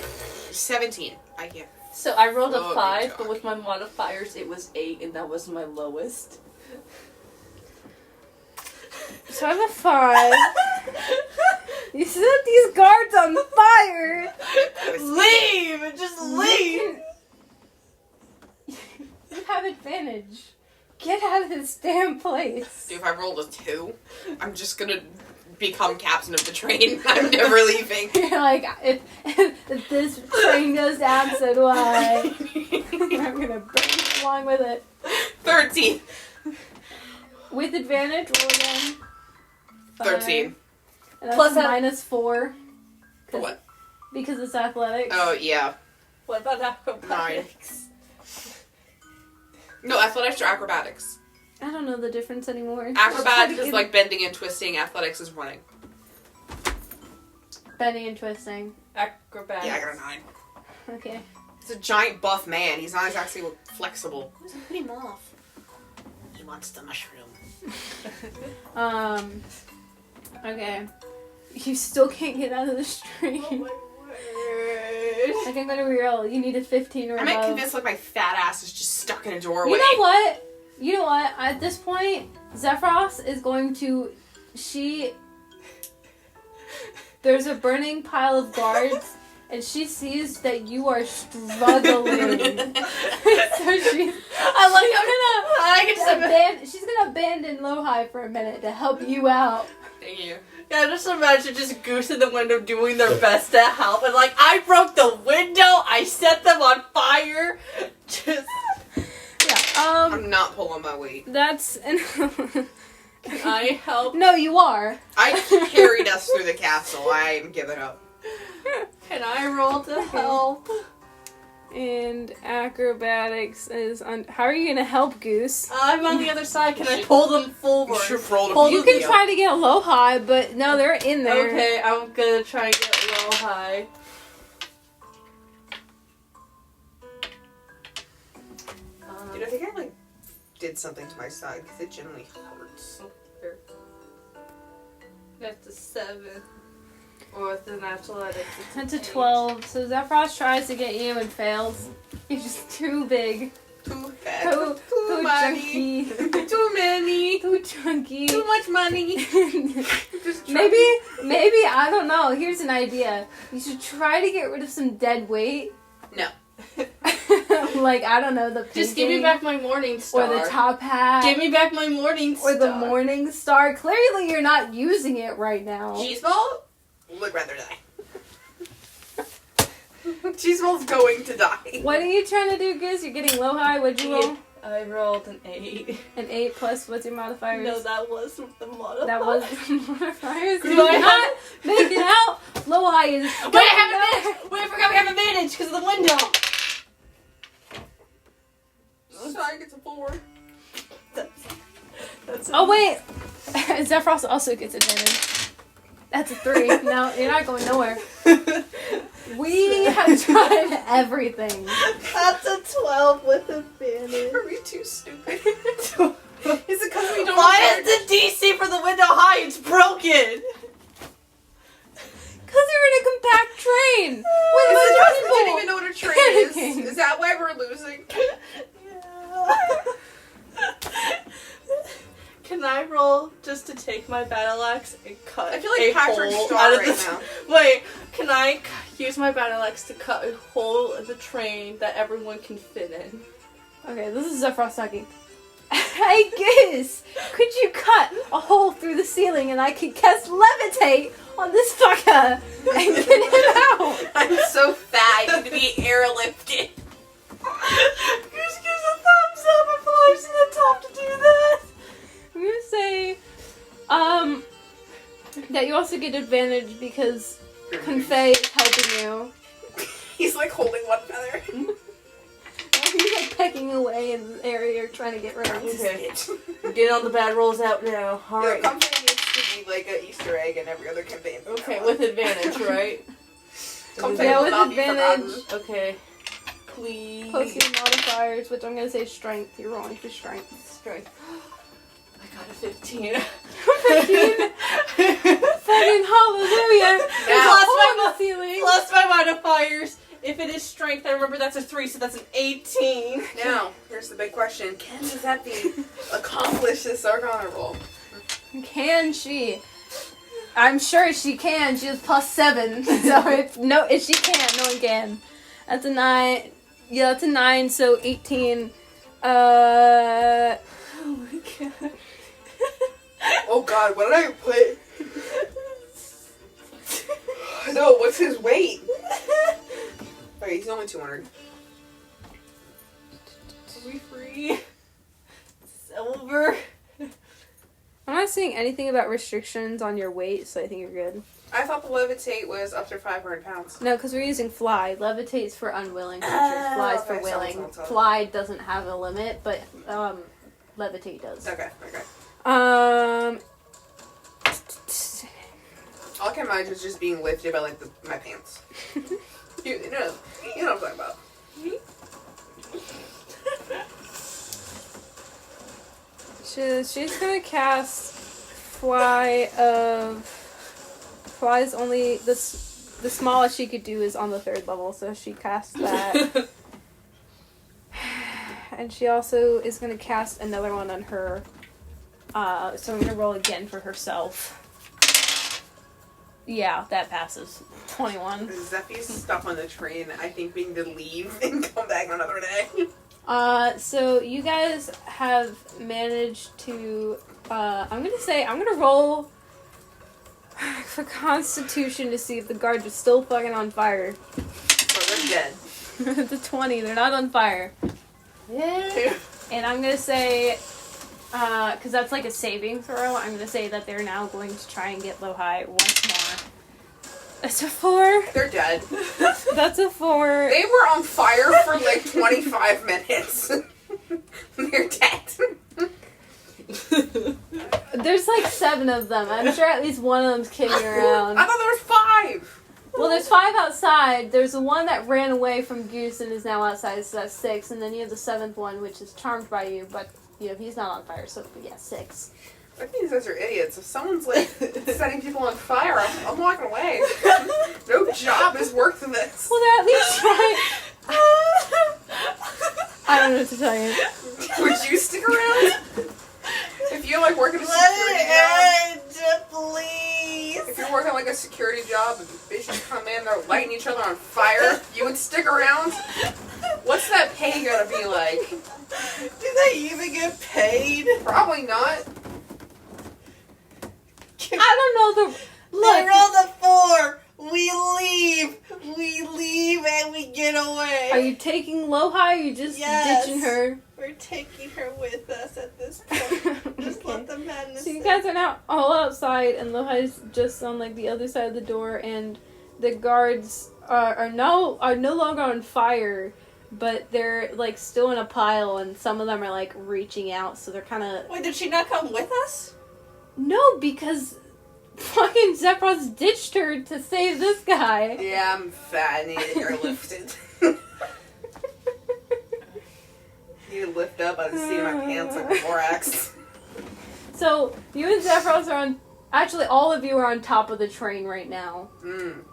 17. I can't. So I rolled a Oh, 5, God. but with my modifiers it was 8, and that was my lowest. So I have a 5. You set these guards on fire. Leave! Just leave! You have advantage. Get out of this damn place. Dude, if I rolled a 2, I'm just gonna become captain of the train. I'm never leaving. You're like, if this train goes down, so do I. I'm gonna burn along with it. 13. With advantage, roll again. 13. And that's Plus that- minus 4. For what? Because it's athletics. Oh, yeah. What about acrobatics? No, athletics or acrobatics. I don't know the difference anymore. Acrobatics is like bending and twisting. Athletics is running. bending and twisting. Acrobatics. Yeah, I got a 9. Okay. He's a giant buff man. He's not exactly flexible. Put him off. He wants the mushroom. Okay. You still can't get out of the stream. Oh my word. Like, I'm gonna reroll. You need a 15 or I'm above. convinced like my fat ass is just stuck in a doorway. You know what? You know what? At this point, Zephyros is going to... There's a burning pile of guards, and she sees that you are struggling. So she's gonna abandon Lohi for a minute to help you out. Thank you. Yeah, just imagine just Goose in the window doing their best to help, and like, I broke the window, I set them on fire. Just Yeah. I'm not pulling my weight. That's can I help? no, you are. I carried us through the castle. I'm giving up. Can I roll to help? And acrobatics is on. How are you gonna help Goose? I'm on the other side. Can I pull them forward? You should have rolled a Hold You beat can me try up. to get low high, but no, they're in there. Okay, I'm gonna try and get low high. Dude, I think I like did something to my side because it generally hurts. That's a 7. Or the natural athletics. That's a 12. So Zephyros tries to get you and fails. You're just too big. Too fat. Too money. chunky. Too many. Too chunky. Too much money. Just maybe, I don't know. Here's an idea. You should try to get rid of some dead weight. No. Like, I don't know, the painting. Just give me back my morning star. Or the top hat. Give me back my morning star. Or the morning star. Clearly you're not using it right now. Cheese ball would rather die. Cheese ball's going to die. What are you trying to do, Giz? You're getting low high. What'd you roll? I rolled an 8. An 8 plus what's your modifiers? No, that was the modifier. That was the modifiers. Do Do I not make it out. Low high is. Wait, I have advantage! Wait, I forgot we have advantage because of the window! Sorry, gets a 4. That's Oh, wait. Zephyros also gets advantage. That's a 3. No, you're not going nowhere. We have tried everything. That's a 12 with advantage. Are we too stupid? Is it because we don't Why is the DC for the window high? It's broken! Because you're in a compact train. Is With it a because we bunch of didn't even know what a train panicking. is? Is that why we're losing? Can I roll just to take my battle axe and cut I feel like a Patrick's hole star out of right this? now. Wait, can I use my battle axe to cut a hole in the train that everyone can fit in? Okay, this is Zephyros talking. Hey, Giz, could you cut a hole through the ceiling and I could cast levitate on this fucker and get him out? I'm so fat, I need to be airlifted. Just gives a thumbs up and flies to the top to do that. I'm gonna say, that you also get advantage because Confay is helping you. He's like holding one feather. He's like pecking away in the area you're trying to get rid of. Okay. Get all the bad rolls out now. Yeah, Alright. campaign needs to be like an Easter egg in every other campaign. Okay, with advantage, right? Campaign Yeah, will with not be advantage. forgotten. Okay. Please. Plus your modifiers, which I'm gonna say strength. You're rolling for strength. Strength. I got a 15. 15? Fucking hallelujah! Now- There's a hole in the ceiling. Plus my modifiers. If it is strength, I remember that's a 3, so that's an 18. Now, here's the big question. Can Giuseppe accomplish this Arcana roll? Can she? I'm sure she can. She was +7. So if she can, no one can. That's a 9. Yeah, that's a 9, so 18. Oh my god. Oh god, what did I put? No, what's his weight? Okay, he's only 200. Are we free? Silver. I'm not seeing anything about restrictions on your weight, so I think you're good. I thought the levitate was up to 500 pounds. No, because we're using fly. Levitate's for unwilling creatures. Oh, Fly's for okay, willing. so. Fly doesn't have a limit, but levitate does. Okay. Um. All I can imagine is just being lifted by like my pants. you know what I'm talking about. She's gonna cast Fly's only the smallest she could do is on the 3rd level, so she casts that. And she also is gonna cast another one on her. So I'm gonna roll again for herself. Yeah, that passes. 21. Zeffy's stuck on the train, I think we need to leave and come back another day. So you guys have managed to, I'm gonna roll for Constitution to see if the guards are still fucking on fire. Oh, they're dead. The 20, they're not on fire. Yeah. And I'm gonna say, because that's like a saving throw, I'm gonna say that they're now going to try and get low high once more. That's a 4. They're dead. That's a 4. They were on fire for like 25 minutes. They're dead. There's like 7 of them. I'm sure at least one of them's kicking around. I thought there was 5. Well, there's 5 outside. There's the one that ran away from Goose and is now outside, so that's 6. And then you have the 7th one, which is charmed by you, but he's not on fire, so yeah, 6. I think these guys are idiots. If someone's like setting people on fire, I'm walking away. No job is worth this. Well, they're at least trying. I don't know what to tell you. Would you stick around? If you're like working a security job, please. if you're working like a security job and bitches come in, they're lighting each other on fire, you would stick around? What's that pay gonna be like? Do they even get paid? Probably not. I don't know the. Look, Look, roll the 4. We leave. We leave and we get away. are you taking Lohi or are you just Yes. ditching her? We're taking her with us at this point. Just Okay. let the madness. So you guys are now all outside, and Lohi's just on like the other side of the door, and the guards are no longer on fire, but they're like still in a pile, and some of them are like reaching out, so they're kind of Wait, did she not come with us? no, because fucking Zephyros ditched her to save this guy. Yeah, I'm fat. I need to get lifted. Need to lift up. I can see my pants like a borax. So you and Zephyros are on. Actually, all of you are on top of the train right now,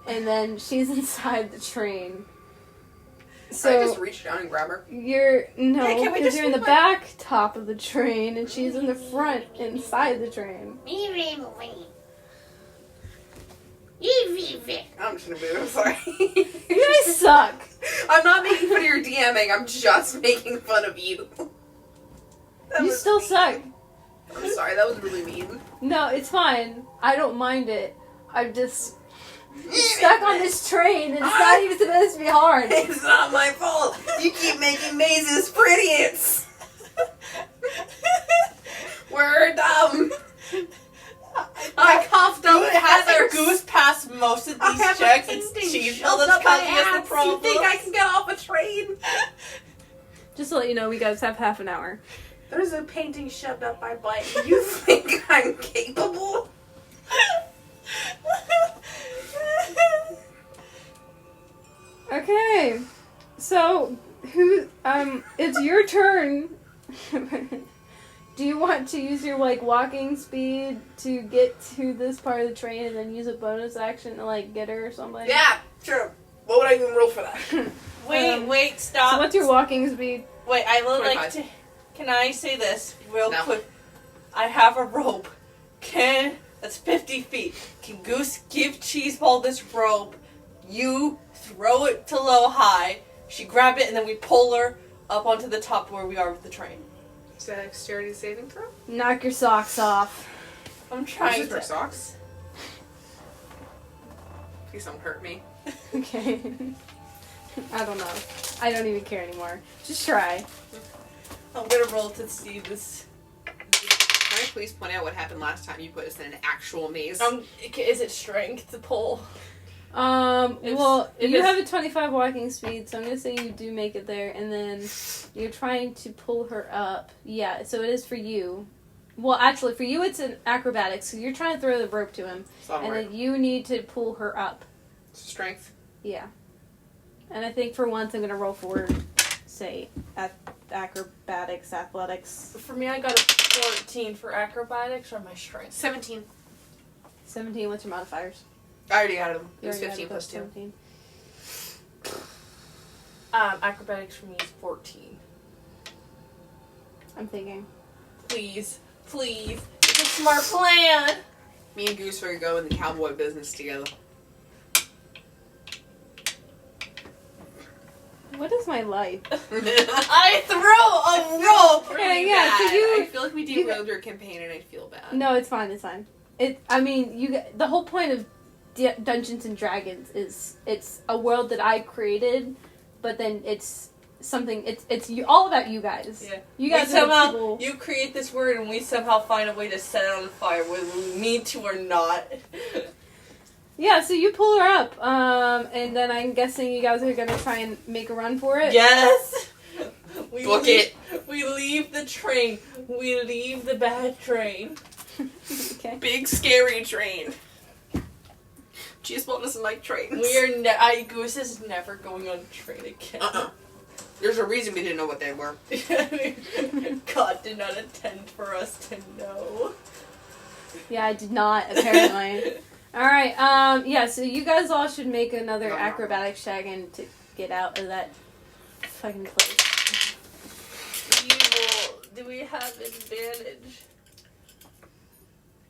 and then she's inside the train. So I just reach down and grab her. You're no, Hey, can we because just you're in the move back top of the train, and she's in the front inside the train. I'm just gonna move. I'm sorry. You guys suck. I'm not making fun of your DMing. I'm just making fun of you. That You was still mean. suck. I'm sorry. That was really mean. No, it's fine. I don't mind it. I'm just stuck on this train, and it's not even supposed to be hard. It's not my fault. You keep making mazes pretty. It's we're dumb. I coughed up feathers. Goose passed most of I these have checks. a It's painting cheese shoved that's up my causing us ass. the problem. You think I can get off a train? Just to let you know, we guys have half an hour. There's a painting shoved up my butt. You think I'm capable? Okay, so it's your turn. Do you want to use your like walking speed to get to this part of the train and then use a bonus action to like get her or something? Yeah, sure. What would I even roll for that? Wait, stop. So what's your walking speed? Wait, I would 25. like to. Can I say this real No. quick? I have a rope. That's 50 feet. Can Goose give Cheeseball this rope? You throw it to Lohi. She grab it, and then we pull her up onto the top where we are with the train. Is that a dexterity saving throw? Knock your socks off. I'm trying Just for to. socks. Please don't hurt me. Okay. I don't know. I don't even care anymore. Just try. I'm gonna roll to see this. Can I please point out what happened last time you put us in an actual maze? Is it strength to pull? Well, if you it's- have a 25 walking speed, so I'm gonna say you do make it there, and then you're trying to pull her up. Yeah, so it is for you. Well, actually, for you it's an acrobatics, so you're trying to throw the rope to him, and then you need to pull her up. Strength. Yeah. And I think for once I'm gonna roll for, say, acrobatics, athletics. For me, I got a 14 for acrobatics or my strength. 17. 17, what's your modifiers? I already had them. It You was already 15 had plus 2. 17. Acrobatics for me is 14. I'm thinking. Please. It's a smart plan. Me and Goose are going to go in the cowboy business together. What is my life? I throw a rope. Really yeah, so bad. you- I feel like we you- derailed your campaign and I feel bad. No, it's fine. It's fine. The whole point of Dungeons and Dragons is it's a world that I created, but then it's something. It's all about you guys. Yeah. You guys We are the somehow people. you create this word and we somehow find a way to set it on fire, whether we mean to or not. Yeah. So you pull her up, and then I'm guessing you guys are gonna try and make a run for it. Yes. Book it. We leave the train. We leave the bad train. Okay. Big scary train. Cheeseball doesn't like trains. Goose is never going on a train again. There's a reason we didn't know what they were. God did not intend for us to know. Yeah, I did not, apparently. Alright, yeah, so you guys all should make another acrobatics check and to get out of that fucking place. Do we have advantage?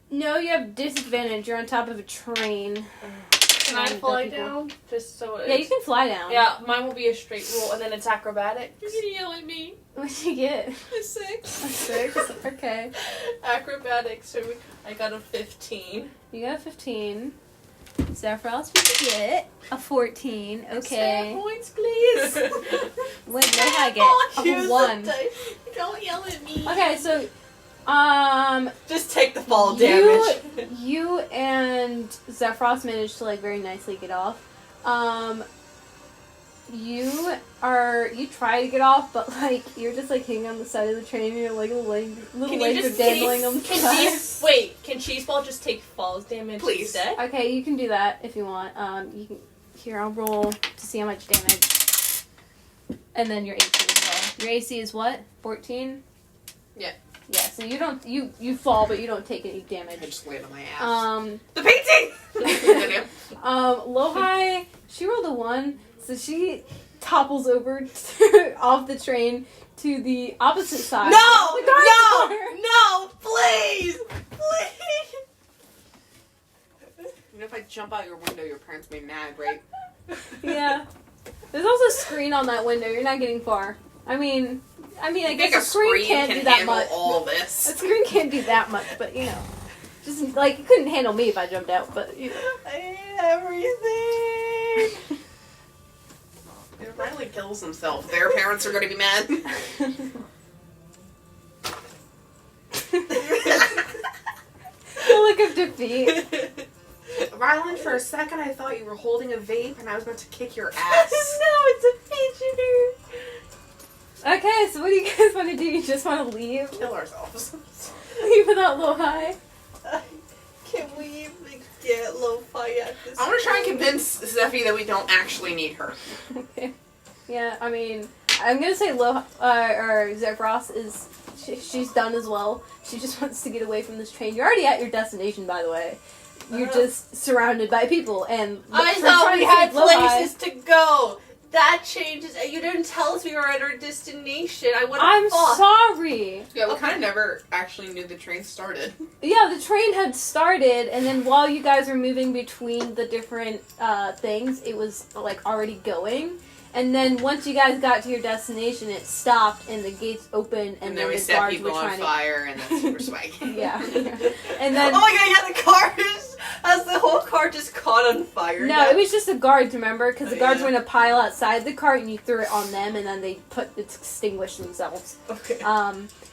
No, you have disadvantage. You're on top of a train. Can I fly down? Just so it's... Yeah, you can fly down. Yeah, mine will be a straight roll, and then it's acrobatics. You're gonna yell at me. What'd you get? A 6. A 6? Okay. Acrobatics, so I got a 15. You got a 15. Sephiroth, you get a 14. Okay. 7 points, please. What did I get? Use A the 1. dice. Don't yell at me. Okay, so, Just take the fall damage. you and Zephyros managed to, like, very nicely get off. You try to get off, but, like, you're just, like, hanging on the side of the train and your, like, little legs are dangling on the side. Wait, can Cheeseball just take falls damage Please. instead? Okay, you can do that if you want. You can. Here, I'll roll to see how much damage. And then your AC as well. Your AC is what? 14? Yeah. Yeah, so you don't you fall, but you don't take any I damage. just laid on my ass. The painting! Lohi, she rolled a 1, so she topples over off the train to the opposite side. No, please! Even if I jump out your window, your parents may be mad, right? Yeah. There's also a screen on that window. You're not getting far. I mean, I guess a screen can't do that handle much. all this. A screen can't do that much, but you know, just like it couldn't handle me if I jumped out. But you know. I hate everything. If Riley kills himself, their parents are going to be mad. The look of defeat. Rylan, for a second I thought you were holding a vape and I was about to kick your ass. No, it's a fidgeter. Okay, so what do you guys want to do? You just want to leave? Kill ourselves. Leave without Lohi? Can we get Lo-Fi at this I want to try and point? convince Zeffy that we don't actually need her. Okay. Yeah, I mean, I'm gonna say or Zephyros is she's done as well. She just wants to get away from this train. You're already at your destination, by the way. You're just surrounded by people, and I for thought trying we to had save Lohi- places to go. That changes. You didn't tell us we were at our destination. I would have I'm thought. sorry. Yeah, we kind of never actually knew the train started. Yeah, the train had started, and then while you guys were moving between the different things, it was like already going. And then once you guys got to your destination, it stopped, and the gates opened, and then we the set guards people were on trying fire, and that's super spiky. to. Yeah. And then. Oh my god! Yeah, the car has the whole car just caught on fire. No, it was just the guards, remember? Because the guards yeah. were in a pile outside the cart, and you threw it on them, and then they extinguished themselves. Okay.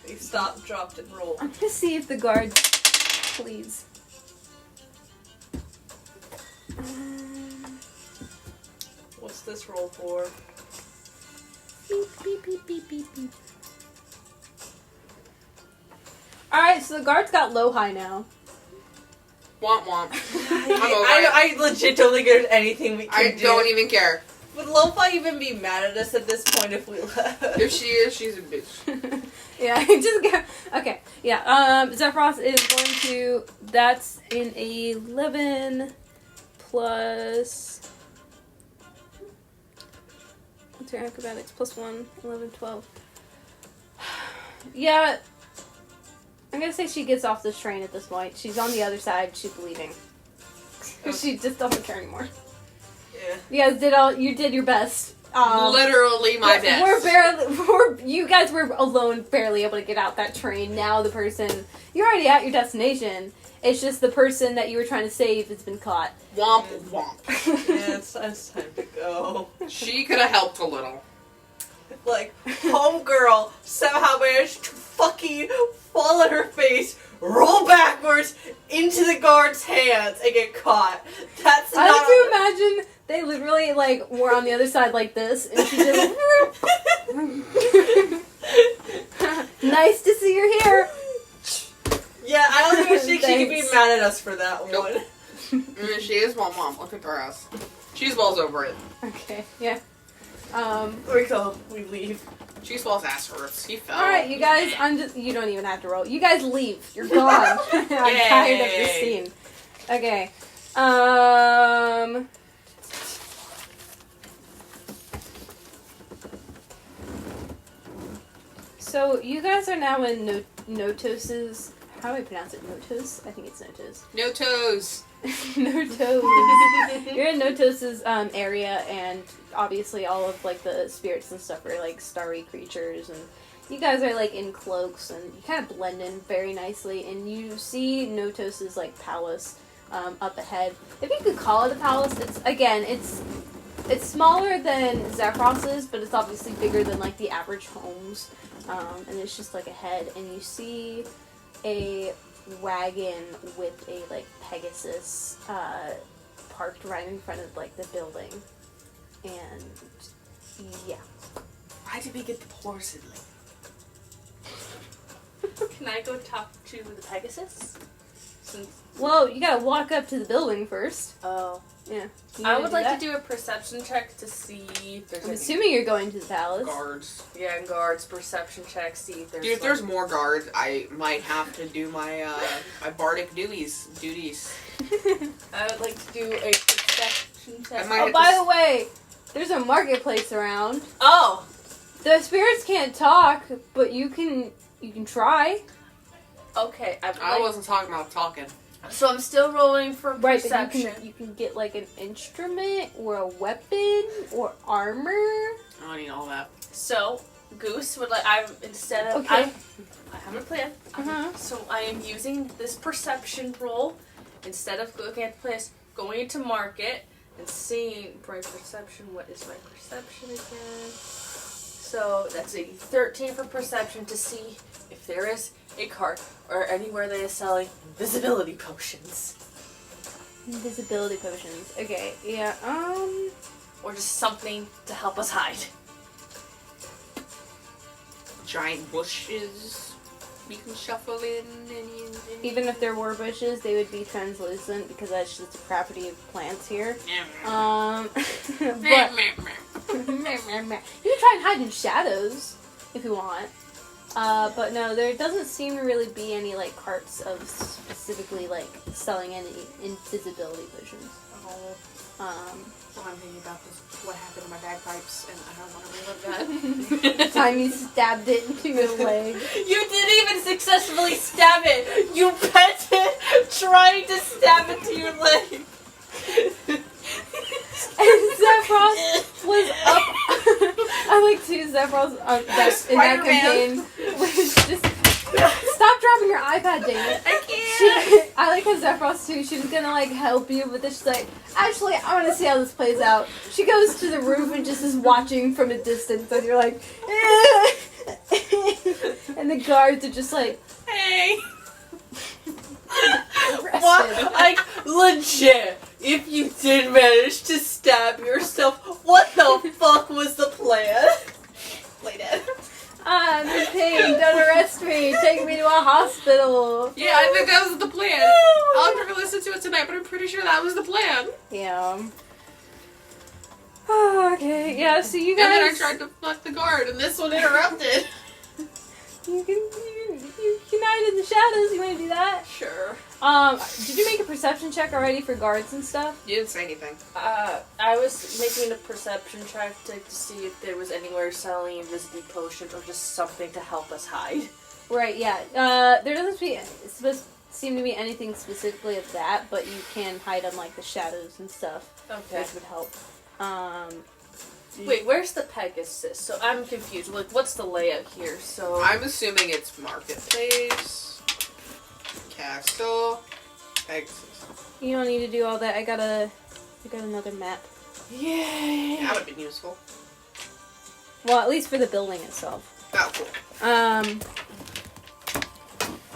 They stopped, dropped, and rolled. I'm gonna see if the guards, please. What's this roll for? Beep, beep, beep, beep, beep, beep. Alright, so the guards got Lohi now. Womp womp. I legit don't think there's anything we can do. I don't even care. Would Lo-Fi even be mad at us at this point if we left? If she is, she's a bitch. Yeah, just go. Okay, yeah, Zephyros is going to, that's in 11 plus, what's your acrobatics? Plus 1, 11, 12. Yeah, I'm gonna say she gets off this train at this point. She's on the other side, she's leaving. She just doesn't care anymore. Yeah. You did your best. Literally my best. You guys were alone, barely able to get out that train. Now the person, you're already at your destination. It's just the person that you were trying to save has been caught. Womp womp. Yeah, it's time to go. She could have helped a little. Like, homegirl somehow managed to fucking fall on her face, roll backwards into the guard's hands, and get caught. That's I not... like to imagine they literally, like, were on the other side like this, and she just... Nice to see you're here. Yeah, I don't even think she could be Thanks. mad at us for that Nope. one. She is womp womp. Look at her ass. She's balls over it. Okay, yeah. We leave. Juice Ball's ass hurts. He fell. Alright, you guys, you don't even have to roll. You guys leave. You're gone. I'm tired of this scene. Okay. So, you guys are now in Notos's... How do I pronounce it? Notos? I think it's Notos. No toes. Notos. You're in Notos's area, and obviously all of like the spirits and stuff are like starry creatures, and you guys are like in cloaks, and you kind of blend in very nicely. And you see Notos's like palace up ahead. If you could call it a palace, it's smaller than Zephyros's, but it's obviously bigger than like the average homes. And it's just like ahead, and you see a wagon with a like Pegasus parked right in front of like the building, and yeah. Why did we get the porcelain? Can I go talk to the Pegasus? Well, you gotta walk up to the building first. Oh. Yeah. I would like to do a perception check to see if there's I'm any assuming you're going to the palace. Guards. Yeah, guards, perception check, see if there's Dude, if there's more guards, I might have to do my my bardic duties. I would like to do a perception check. Oh, by the way, there's a marketplace around. Oh! The spirits can't talk, but you can try. Okay, I wasn't talking about talking. So I'm still rolling for Right, perception. but you can get like an instrument or a weapon or armor. I don't need all that. So Goose would like I have a plan. Uh-huh. So I am using this perception roll instead of looking at the place, going into market and seeing my perception. What is my perception again? So that's a 13 for perception to see if there is a cart or anywhere that is selling invisibility potions. Invisibility potions. Okay, yeah, Or just something to help us hide. Giant bushes we can shuffle in. even if there were bushes, they would be translucent because that's just the property of plants here. But you can try and hide in shadows if you want. But no, there doesn't seem to really be any like carts of specifically like selling any invisibility potions. Well, I'm thinking about this, what happened to my bagpipes, and I don't want to relive that. The time you stabbed it into your leg. You didn't even successfully stab it! You bent it trying to stab it to your leg! And Zephyros was up. I like to Zephyros in that campaign was just stop dropping your iPad, dang it. I can't! I like how Zephyros too. She was gonna like help you, but then she's like, actually, I want to see how this plays out. She goes to the roof and just is watching from a distance, and you're like, and the guards are just like, Hey! arrested. What? Like, legit, if you did manage to stab yourself, what the fuck was the plan? Play dead. I'm in pain. Don't arrest me. Take me to a hospital. Yeah, I think that was the plan. I'll never listen to it tonight, but I'm pretty sure that was the plan. Yeah. Oh, okay. Yeah. So you guys. And then I tried to fuck the guard, and this one interrupted. You can hide in the shadows. You want to do that? Sure. Did you make a perception check already for guards and stuff? You didn't say anything. I was making a perception check to see if there was anywhere selling invisibility potions or just something to help us hide. Right. Yeah. There doesn't seem to be anything specifically of that, but you can hide on like the shadows and stuff, Okay. which would help. Wait, where's the Pegasus? So I'm confused. Like, what's the layout here? So I'm assuming it's marketplace, castle, Pegasus. You don't need to do all that. I got another map. Yay! That would have been useful. Well, at least for the building itself. Oh, cool.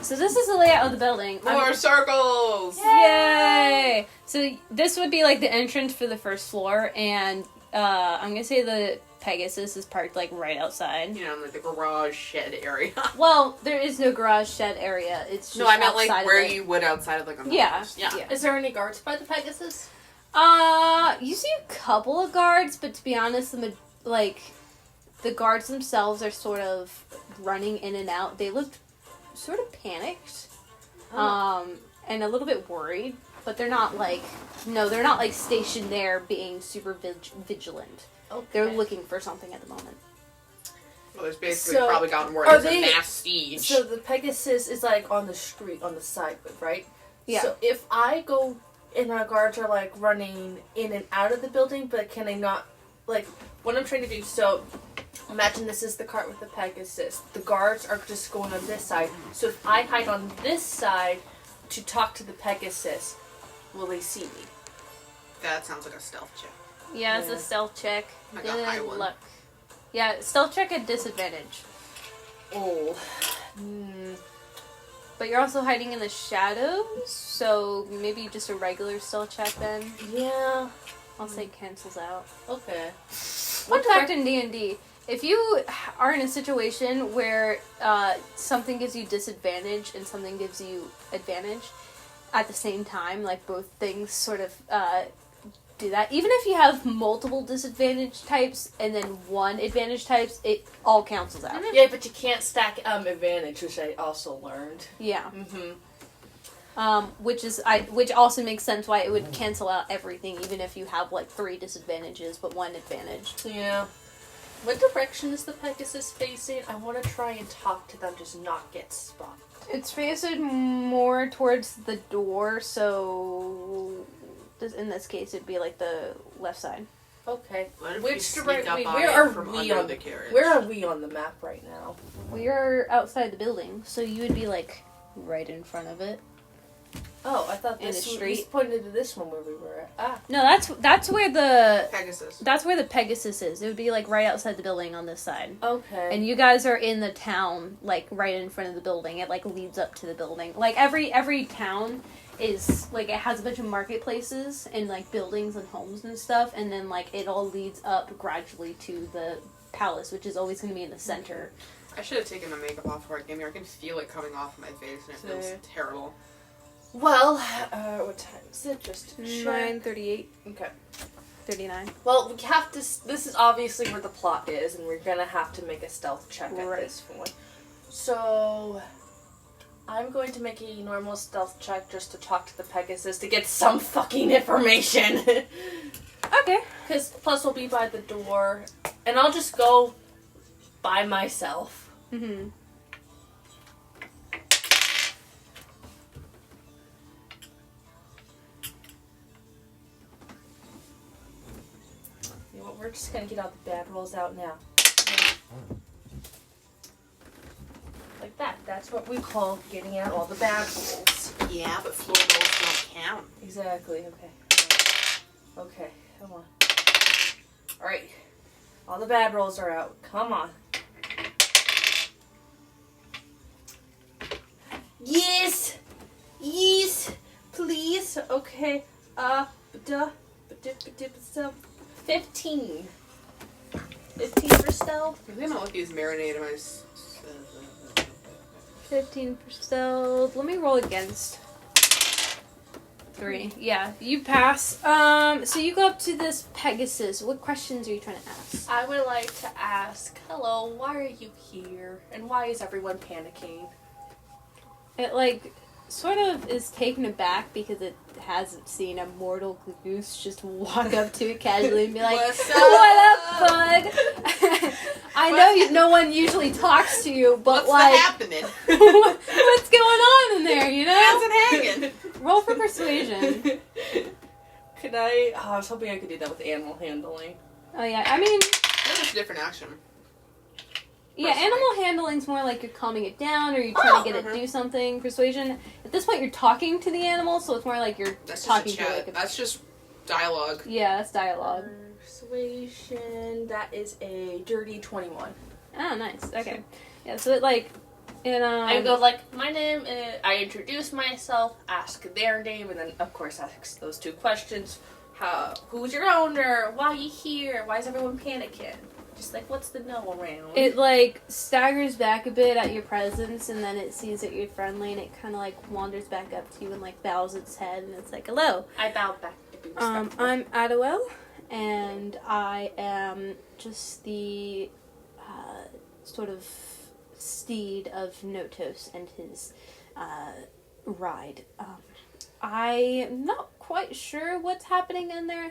So this is the layout of the building. More circles! Yay! So this would be like the entrance for the first floor, and I'm gonna say the Pegasus is parked like right outside. You know, like the garage shed area. Well, there is no garage shed area. It's just No, I meant like outside where of it. you would outside of like a Yeah, house. Yeah. yeah. Is there any guards by the Pegasus? You see a couple of guards, but to be honest, the guards themselves are sort of running in and out. They look sort of panicked, and a little bit worried, but they're not like stationed there being super vigilant. Okay. They're looking for something at the moment. Well, there's basically probably gotten word there's a mass siege. So the Pegasus is like on the street, on the side, right? Yeah. So if I go and our guards are like running in and out of the building, but can they not, like, what I'm trying to do, so imagine this is the cart with the Pegasus. The guards are just going on this side. So if I hide on this side to talk to the Pegasus, will they see me? That sounds like a stealth check. Yeah, it's a stealth check. I got high Good one. luck. Yeah, stealth check at disadvantage. Oh. But you're also hiding in the shadows, so maybe just a regular stealth check then. Yeah. I'll say cancels out. Okay. Fun fact in D&D, if you are in a situation where something gives you disadvantage and something gives you advantage at the same time, like both things sort of do that. Even if you have multiple disadvantage types and then one advantage types, it all cancels out. Yeah, but you can't stack advantage, which I also learned. Yeah. Mm-hmm. Which also makes sense why it would cancel out everything, even if you have like 3 disadvantages but 1 advantage. Yeah. What direction is the Pegasus facing? I want to try and talk to them, just not get spotted. It's facing more towards the door, so in this case it'd be like the left side. Okay. What if Which we direction? sneak up Where on are it from we under on the carriage? Where are we on the map right now? Well, you're outside the building, so you would be like right in front of it. Oh, I thought In this the one, street? we pointed to this one where we were at. Ah. No, that's where the Pegasus. is. It would be like right outside the building on this side. Okay. And you guys are in the town, like right in front of the building. It like leads up to the building. Like every town is like it has a bunch of marketplaces and like buildings and homes and stuff, and then like it all leads up gradually to the palace, which is always going to be in the center. I should have taken my makeup off before I came here. I can feel it coming off my face, and it feels terrible. Well, what time is it? Just to check. 9:38, Okay. 39. Well, we have to. This is obviously where the plot is, and we're gonna have to make a stealth check at Right. this one. So, I'm going to make a normal stealth check just to talk to the Pegasus to get some fucking information. Okay. Because plus we'll be by the door, and I'll just go by myself. Mm-hmm. You know what? We're just gonna get all the bad rolls out now. Like that. That's what we call getting out all the bad rolls. Yeah, but floor rolls don't count. Exactly. Okay. Okay. Come on. All right. All the bad rolls are out. Come on. Yes. Yes. Please. Okay. 15. 15 for stealth. I'm gonna let these marinate in my. 15 for stealth. Let me roll against. 3. Yeah, you pass. So you go up to this Pegasus. What questions are you trying to ask? I would like to ask, hello, why are you here? And why is everyone panicking? It, like, sort of is taken aback because it hasn't seen a mortal goose just walk up to it casually and be like, What's "What up, bud?" I know no one usually talks to you, but What's like, happening? what's going on in there, you know? How's it hanging? Roll for persuasion. Could I? Oh, I was hoping I could do that with animal handling. Oh yeah, I mean, That's a different action. yeah, animal handling's more like you're calming it down or you're trying to get it to do something. Persuasion, at this point you're talking to the animal, so it's more like you're That's talking just a to chat. like That's just dialogue. yeah, that's dialogue. Persuasion, that is a dirty 21. Oh, nice. Okay. Yeah, so it like it I go like, my name is, I introduce myself, ask their name, and then of course ask those 2 questions. Who's your owner? Why are you here? Why is everyone panicking? Just like, what's the no around? it like staggers back a bit at your presence, and then it sees that you're friendly, and it kind of like wanders back up to you and like bows its head, and it's like, "Hello, I bow back to be respectful. I'm Adewell, and I am just the sort of steed of Notos and his ride. I'm not quite sure what's happening in there.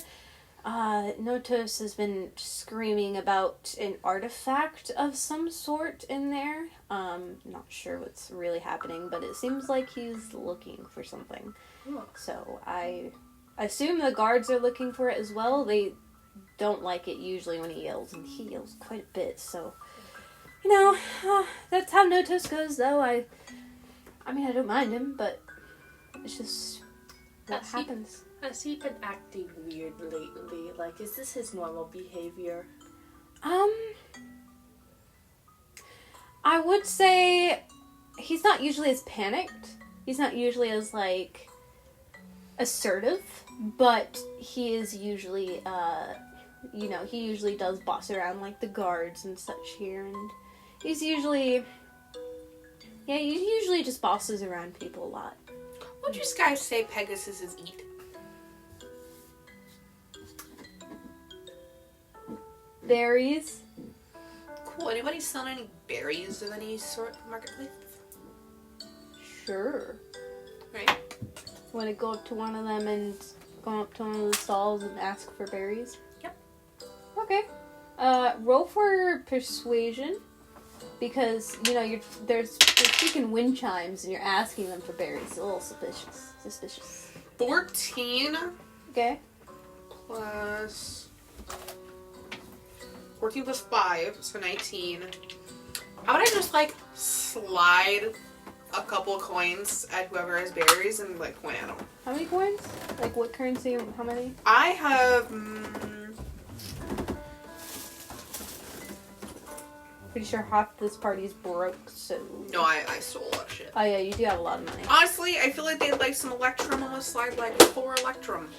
Notos has been screaming about an artifact of some sort in there. Not sure what's really happening, but it seems like he's looking for something. Oh. So I assume the guards are looking for it as well. They don't like it usually when he yells, and he yells quite a bit, so... You know, that's how Notos goes, though. I mean, I don't mind him, but it's just what happens. Has he been acting weird lately? Like, is this his normal behavior? I would say he's not usually as panicked. He's not usually as, like, assertive, but he is usually, he usually does boss around, like, the guards and such here, and he's usually, he usually just bosses around people a lot. What would you guys say Pegasuses eat? Berries. Cool. Anybody selling any berries of any sort in the marketplace? Sure. Right. Want to go up to one of them and go up to one of the stalls and ask for berries? Yep. Okay. Roll for persuasion, because they're speaking wind chimes and you're asking them for berries. It's a little suspicious. 14 Okay. plus 14 plus 5, so 19. How about I just slide a couple coins at whoever has berries and point at them? How many coins? Like what currency? How many? I have. Pretty sure half this party's broke, so... No, I stole a lot of shit. Oh yeah, you do have a lot of money. Honestly, I feel like they'd like some Electrum. I'm gonna slide 4 Electrum.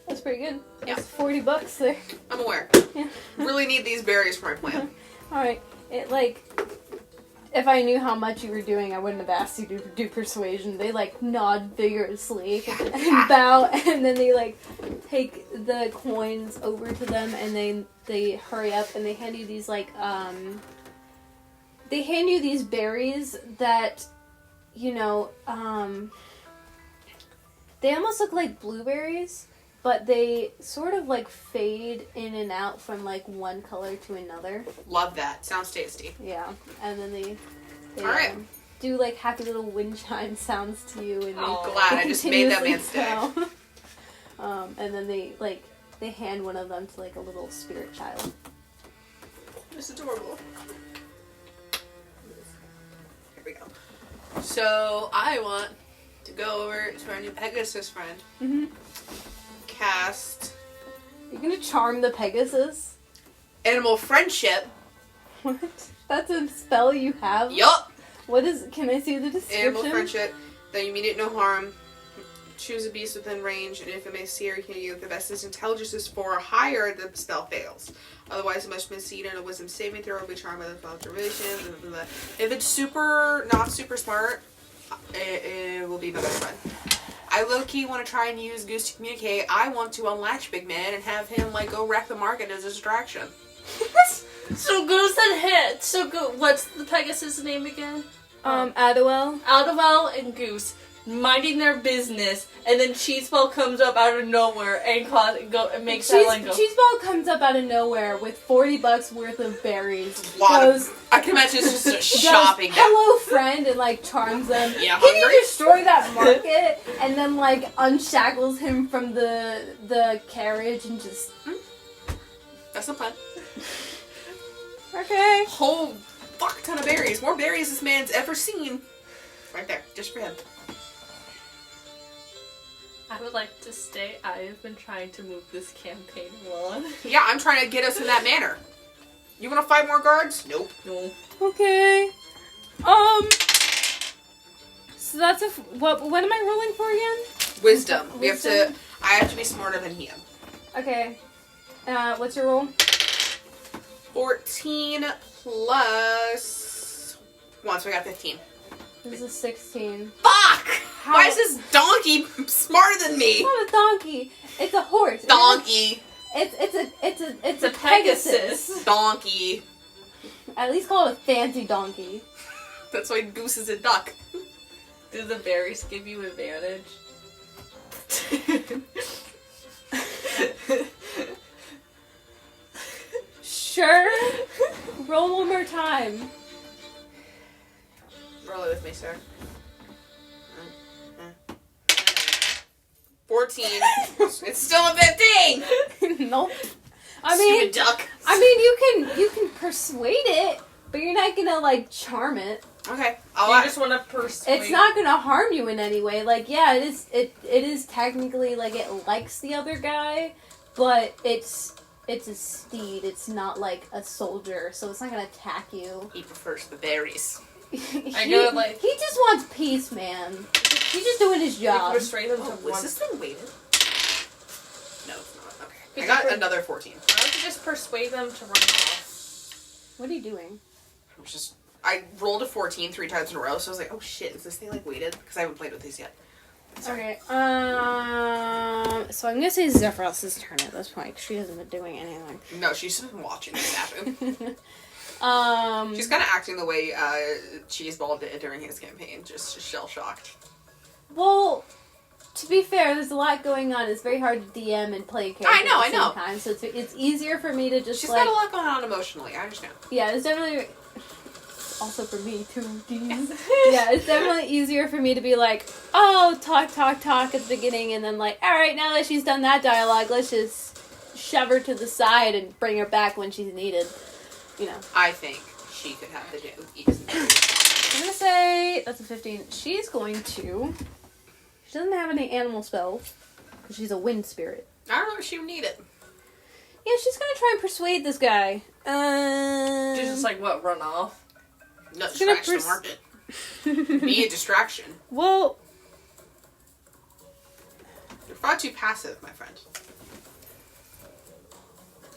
That's pretty good. Yeah. That's $40 there. I'm aware. Yeah. Really need these berries for my plan. Alright. If I knew how much you were doing, I wouldn't have asked you to do persuasion. They nod vigorously and bow, and then they take the coins over to them, and they hurry up and they hand you these they hand you these berries that, they almost look like blueberries, but they sort of fade in and out from one color to another. Love that. Sounds tasty. Yeah, and then they all right. Do happy little wind chime sounds to you, and Glad I just made that man's day. And then they hand one of them to a little spirit child. It's adorable. Here we go. So I want to go over to our new Pegasus friend. Mm-hmm. Cast. You're gonna charm the Pegasus? Animal friendship. What? That's a spell you have? Yup. What is? Can I see the description? Animal friendship. That you mean it no harm. Choose a beast within range, and if it may see or hear you, if the best's intelligence is 4 or higher, the spell fails. Otherwise, it must succeed on a wisdom saving throw or be charmed by the spell observation. Blah, blah, blah. If it's not super smart, it will be my best friend. I low-key want to try and use Goose to communicate. I want to unlatch Big Man and have him go wreck the market as a distraction. So Goose and hit. So what's the Pegasus' name again? Adwell. Adwell and Goose minding their business, and then Cheeseball comes up out of nowhere and makes that line go. Cheeseball comes up out of nowhere with $40 worth of berries. I can imagine it's just a shopping. Hello, friend, and charms them. Yeah, Can you hungry? destroy that market? And then unshackles him from the carriage and just. That's the plan. Okay. Whole fuck ton of berries. More berries this man's ever seen. Right there, just for him. I would like to stay. I've been trying to move this campaign along. Yeah, I'm trying to get us in that manner. You want to fight more guards? Nope. No. Okay. So that's what am I rolling for again? Wisdom. Wisdom? I have to be smarter than him. Okay. What's your roll? 14 plus 1, so I got 15. This is 16. Fuck! Why is this donkey smarter than me? It's not a donkey. It's a horse. Donkey. It's a a Pegasus. Donkey. At least call it a fancy donkey. That's why Goose is a duck. Do the berries give you advantage? Sure. Roll one more time. Roll it with me, sir. 14. It's still a 15! Nope. I mean, Stupid duck. You can persuade it, but you're not gonna like charm it. Okay. You just want to persuade. It's not gonna harm you in any way. Like, yeah, it is technically like it likes the other guy, but it's a steed. It's not like a soldier, so it's not gonna attack you. He prefers the berries. he just wants peace, man. He's just doing his You job. persuade them to Was run. this thing weighted? No, it's not. Okay. I Is got it another 14. Why don't you just persuade them to run off? What are you doing? I rolled a 14 3 times in a row, so I was like, oh shit, is this thing like weighted? Because I haven't played with these yet. Sorry. Okay. So I'm gonna say Zephyros's turn at this point. 'Cause she hasn't been doing anything. No, she's just been watching this happen. She's kind of acting the way Cheeseball did during his campaign, just shell-shocked. Well, to be fair, there's a lot going on. It's very hard to DM and play characters I know, at the I same know. time. So it's easier for me to just She's like... got a lot going on emotionally, I understand. Yeah, it's definitely... Also for me, too. Yeah, it's definitely easier for me to be like, oh, talk at the beginning, and then like, alright, now that she's done that dialogue, let's just shove her to the side and bring her back when she's needed. You know. I think she could have the day with ease. I'm gonna say that's a 15. She's going to... She doesn't have any animal spells, because she's a wind spirit. I don't know if she would need it. Yeah, she's gonna try and persuade this guy. Just like what? Run off? No, She's gonna distraction market. Be a distraction. Well, You're far too passive, my friend.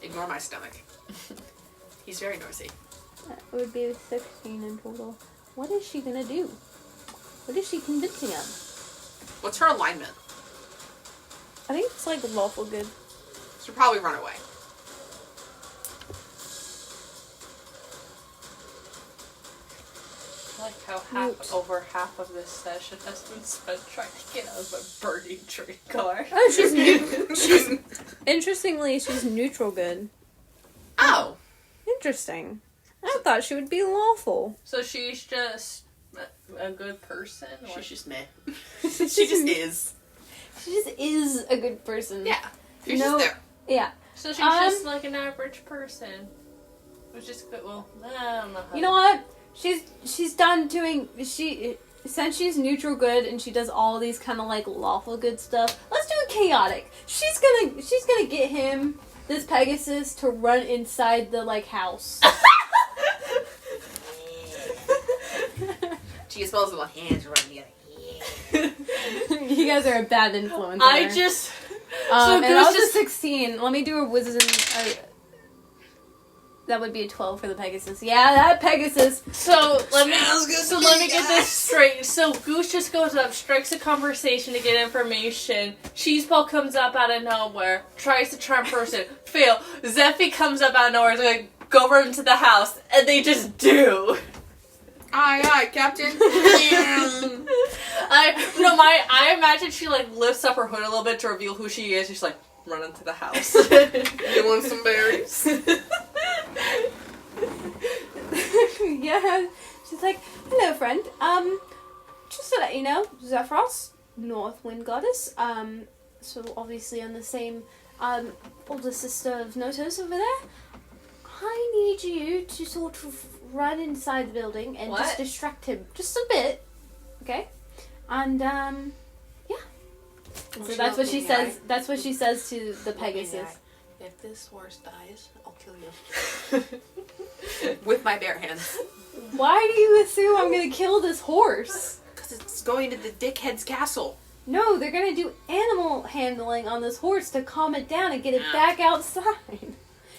Ignore my stomach. He's very noisy. that would be 16 in total. What is she gonna do? What is she convincing him? What's her alignment? I think it's like lawful good. She'll probably run away. I like how Mute. over half of this session has been spent trying to get out of a burning tree car. Oh, she's interestingly, she's neutral good. Oh! Interesting. I thought she would be lawful. So she's just a good person? Or? She's just meh. She just is. She just is a good person. Yeah. She's No. just there. Yeah. So she's just like an average person. Which is good. Well, I don't know how You know what? She's done doing since she's neutral good and she does all these kind of like lawful good stuff. Let's do a chaotic. She's gonna get him, this Pegasus, to run inside the like house. She spells with my hands running together. You guys are a bad influence. I on her. just... and Goose I was just- a 16. Let me do a wisdom. That would be a 12 for the Pegasus. Yeah, that Pegasus. So let me Smells good to let me, me get guys. this straight. So Goose just goes up, strikes a conversation to get information. Cheeseball comes up out of nowhere, tries to charm person, fail. Zeffy comes up out of nowhere, is like, go run into the house, and they just do. Aye, Captain. I imagine she like lifts up her hood a little bit to reveal who she is. She's like, run into the house. You want some berries? Yeah. She's like, hello, friend. Just to let you know, Zephyros, North Wind Goddess. So obviously on the same, older sister of Notos over there. I need you to sort of run inside the building and just What? distract him just a bit, okay? And yeah. So she that's look what she me in the says. That's what she says to the Pegasus. If this horse dies, I'll kill you. With my bare hands. Why do you assume I'm gonna kill this horse? Because it's going to the dickhead's castle. No, they're gonna do animal handling on this horse to calm it down and get it Yeah. back outside.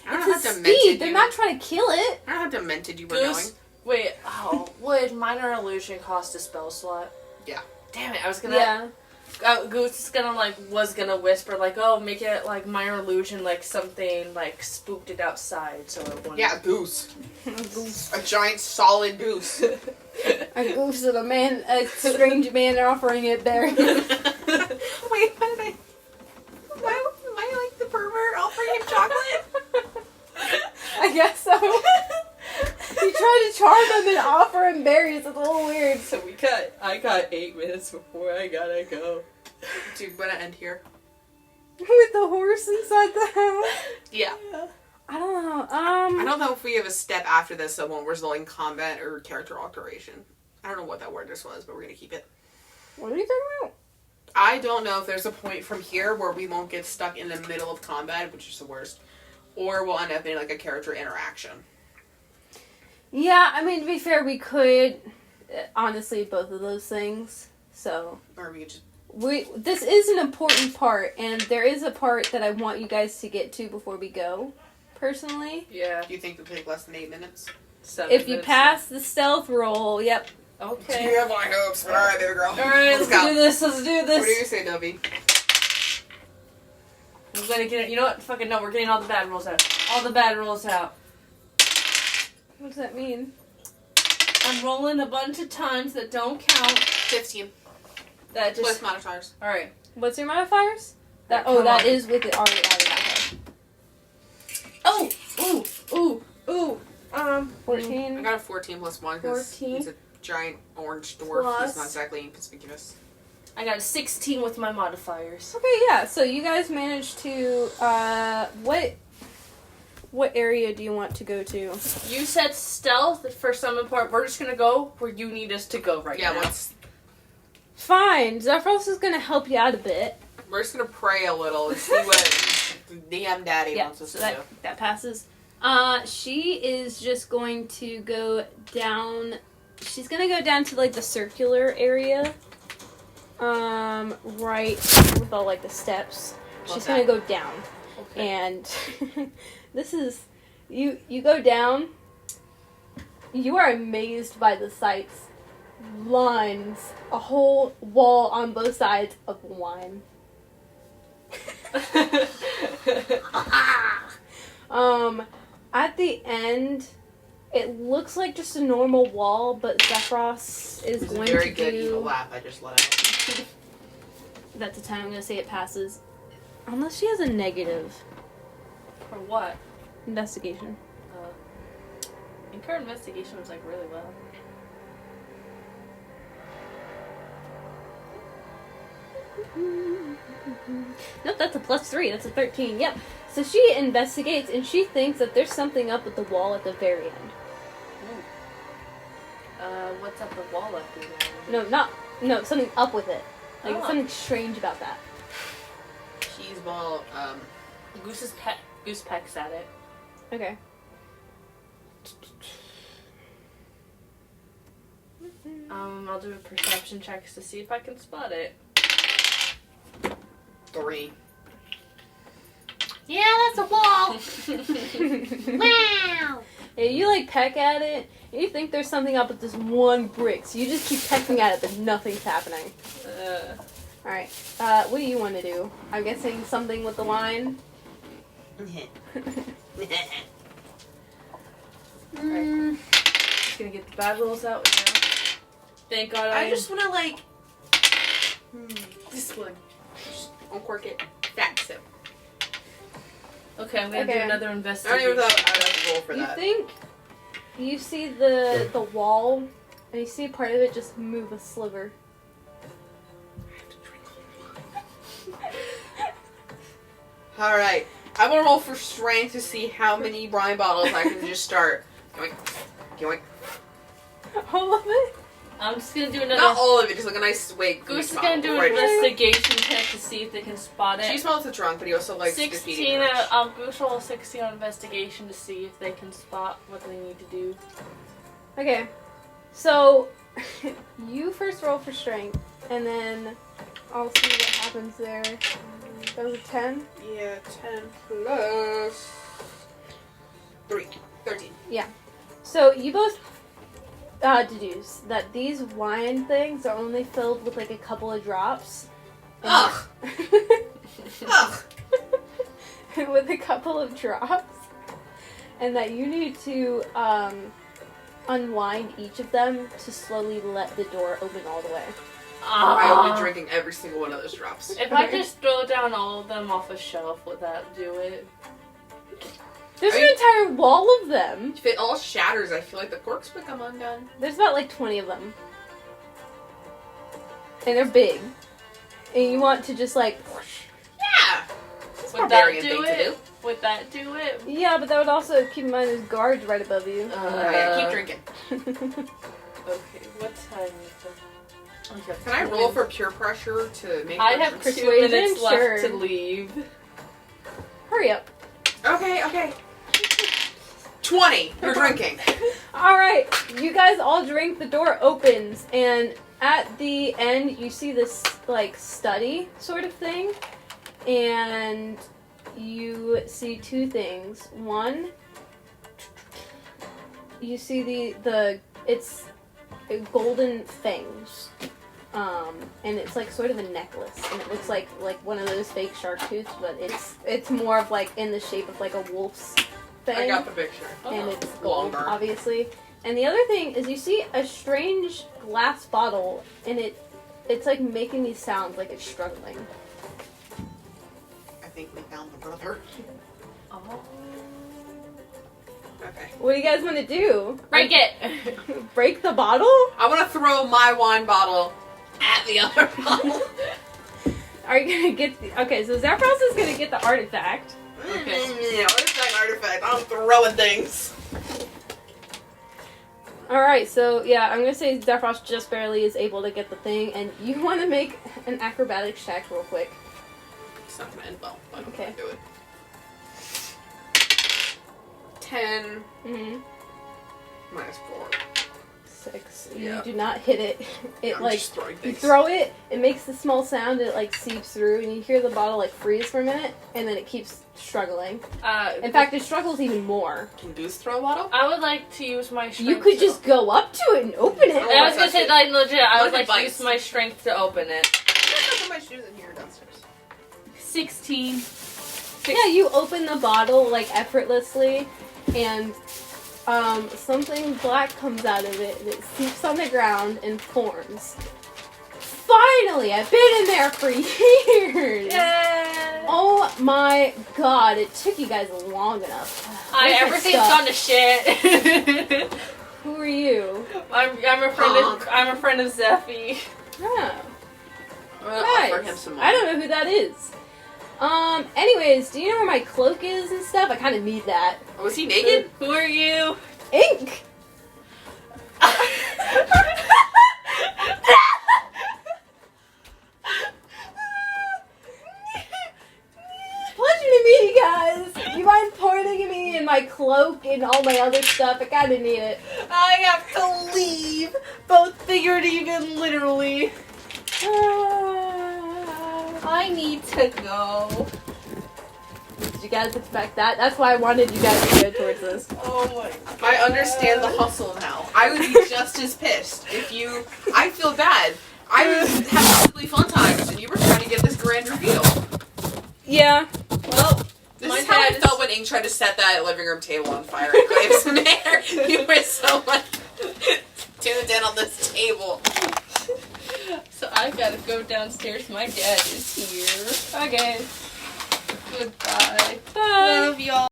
I don't It's a have demented steed. They're you. not trying to kill it. I don't have demented you were going. Goose, wait, would minor illusion cost a spell slot? Yeah. Damn it, I was gonna... Yeah. Goose is was gonna whisper oh, make it minor illusion, something spooked it outside, so it wouldn't. Yeah, goose. A goose. A giant solid goose. A goose and a strange man offering it there. Wait, am I like the pervert offering him chocolate? I guess so. You try to charm him and offer him berries. It's a little weird. So I got 8 minutes before I gotta go. Dude, we're gonna end here. With the horse inside the house. Yeah. I don't know. I don't know if we have a step after this that won't result in combat or character alteration. I don't know what that word just was, but we're gonna keep it. What are you talking about? I don't know if there's a point from here where we won't get stuck in the middle of combat, which is the worst, or we'll end up in a character interaction. Yeah, I mean, to be fair, we could, honestly, both of those things. So, Or we could just... this is an important part, and there is a part that I want you guys to get to before we go, personally. Yeah. Do you think it'll take less than 8 minutes? 7 If you minutes. pass the stealth roll, yep. Okay. You have high hopes. Alright, baby girl. Alright, let's go. do this, let's do What do you this. say, Dovey? We're gonna get it. You know what? Fucking no, we're getting all the bad rolls out. All the bad rolls out. What does that mean? I'm rolling a bunch of times that don't count. 15. That With just... modifiers. Alright. What's your modifiers? That Come that on. is with it already added. Okay. Oh! Ooh! 14. I got a 14 plus 1 because 14. he's a giant orange dwarf. Plus- He's not exactly inconspicuous. I got a 16 with my modifiers. Okay, yeah. So you guys managed to what area do you want to go to? You said stealth for some part. We're just gonna go where you need us to go right Yeah, now. let's... Fine. Zephyros is gonna help you out a bit. We're just gonna pray a little and see what the DM daddy Yeah, wants us so to do. that passes. She is just going to go down. She's gonna go down to the circular area. Right with all the steps. She's gonna go down. Okay. And this is you go down. You are amazed by the sights. Lines, a whole wall on both sides of wine. At the end, it looks like just a normal wall, but Zephyros is It's a going very to good do. evil laugh I just let out. That's a 10. I'm gonna say it passes, unless she has a negative For what? investigation. And her investigation was really well. Nope, that's a +3. That's a 13. Yep. So she investigates and she thinks that there's something up with the wall at the very end. What's up the wall up there? No, something up with it. Oh. Something strange about that. Cheeseball, Goose pecks at it. Okay. I'll do a perception checks to see if I can spot it. 3. Yeah, that's a wall. Wow. Yeah, you peck at it, and you think there's something up with this one brick, so you just keep pecking at it, but nothing's happening. Alright, what do you want to do? I'm guessing something with the line? Just gonna get the bad rolls out now. Thank God I just wanna this one. Just uncork it. That's it. Okay, I'm gonna do another I don't investigation. even thought I'd have to roll for You that. think you see the wall, and you see part of it just move a sliver. Alright. I wanna roll for strength to see how many wine bottles I can just start. Yoink. All of it? I'm just gonna do another. Not all of it, just a nice wait. Goose is gonna do an investigation check to see if they can spot it. She smells the trunk, but he also likes 16. Goose roll 16 on investigation to see if they can spot what they need to do. Okay, so you first roll for strength, and then I'll see what happens there. That was a 10? Yeah, 10 plus 3. 13. So you both deduce that these wine things are only filled with a couple of drops, Ugh. Ugh. with a couple of drops, and that you need to unwind each of them to slowly let the door open all the way. I will be drinking every single one of those drops. If I just throw down all of them off a shelf, would that do it? There's an entire wall of them. If it all shatters, I feel like the corks would come undone. There's about like 20 of them. And they're big. And you want to just like... Yeah! It's a Would that barbarian do thing to it? Would that do it? Yeah, but that would also keep in mind there's guards right above you. Alright, keep drinking. Okay, what time is it? Can I roll for pure pressure to make I have 2 Persuasion? minutes Sure. left to leave. Hurry up. Okay. 20. You're drinking. Alright, you guys all drink, the door opens, and at the end you see this like study sort of thing, and you see 2 things. One, you see the it's golden fangs, and it's like sort of a necklace, and it looks like one of those fake shark tooths, but it's more of like in the shape of like a wolf's fang. I got the picture. And it's gold, Longer. obviously. And the other thing is you see a strange glass bottle, and it's like making these sounds like it's struggling. I think we found the brother. Oh. Okay. What do you guys want to do? Break it! Break the bottle? I want to throw my wine bottle at the other bottle. Are you gonna get okay, so Zephyros is gonna get the artifact. Okay. Artifact. I'm throwing things. Alright, so yeah, I'm gonna say Zephyros just barely is able to get the thing, and you want to make an acrobatics check real quick. It's not gonna end well. I'm Okay. gonna do it. 10 Mm-hmm. minus 4. 6. Yeah. You do not hit it. It I'm like just throwing you things. throw it, it makes the small sound, it like seeps through, and you hear the bottle like freeze for a minute, and then it keeps struggling. In fact, it struggles even more. Can Goose throw a bottle? I would like to use my strength. You could just go up to it and open it. I was gonna say, like, legit, I would What like to advice? use my strength to open it. I put my shoes in here downstairs. 16. Yeah, you open the bottle like effortlessly, and something black comes out of it, and it seeps on the ground and forms. Finally, I've been in there for years. Yeah. Oh my god, it took you guys long enough. Where's my Everything's stuff? gone to shit. Who are you? I'm a friend of Zephy. Oh, I'm gonna offer him nice. some I don't know who that is. Anyways, do you know where my cloak is and stuff? I kind of need that. Oh, was he naked? Who are you? Ink! Pleasure to meet you guys. You mind pointing at me and my cloak and all my other stuff? I kind of need it. I have to leave, both figuratively and literally. I need to go. Did you guys expect that? That's why I wanted you guys to go towards this. Oh my god. I understand the hustle now. I would be just as pissed if you... I feel bad. I was having really fun times and you were trying to get this grand reveal. Yeah. Well, This my is how I dad felt when Ink tried to set that living room table on fire at Graves Manor. You were so much tuned in on this table. So I gotta go downstairs. My dad is here. Okay. Goodbye. Bye. Love y'all.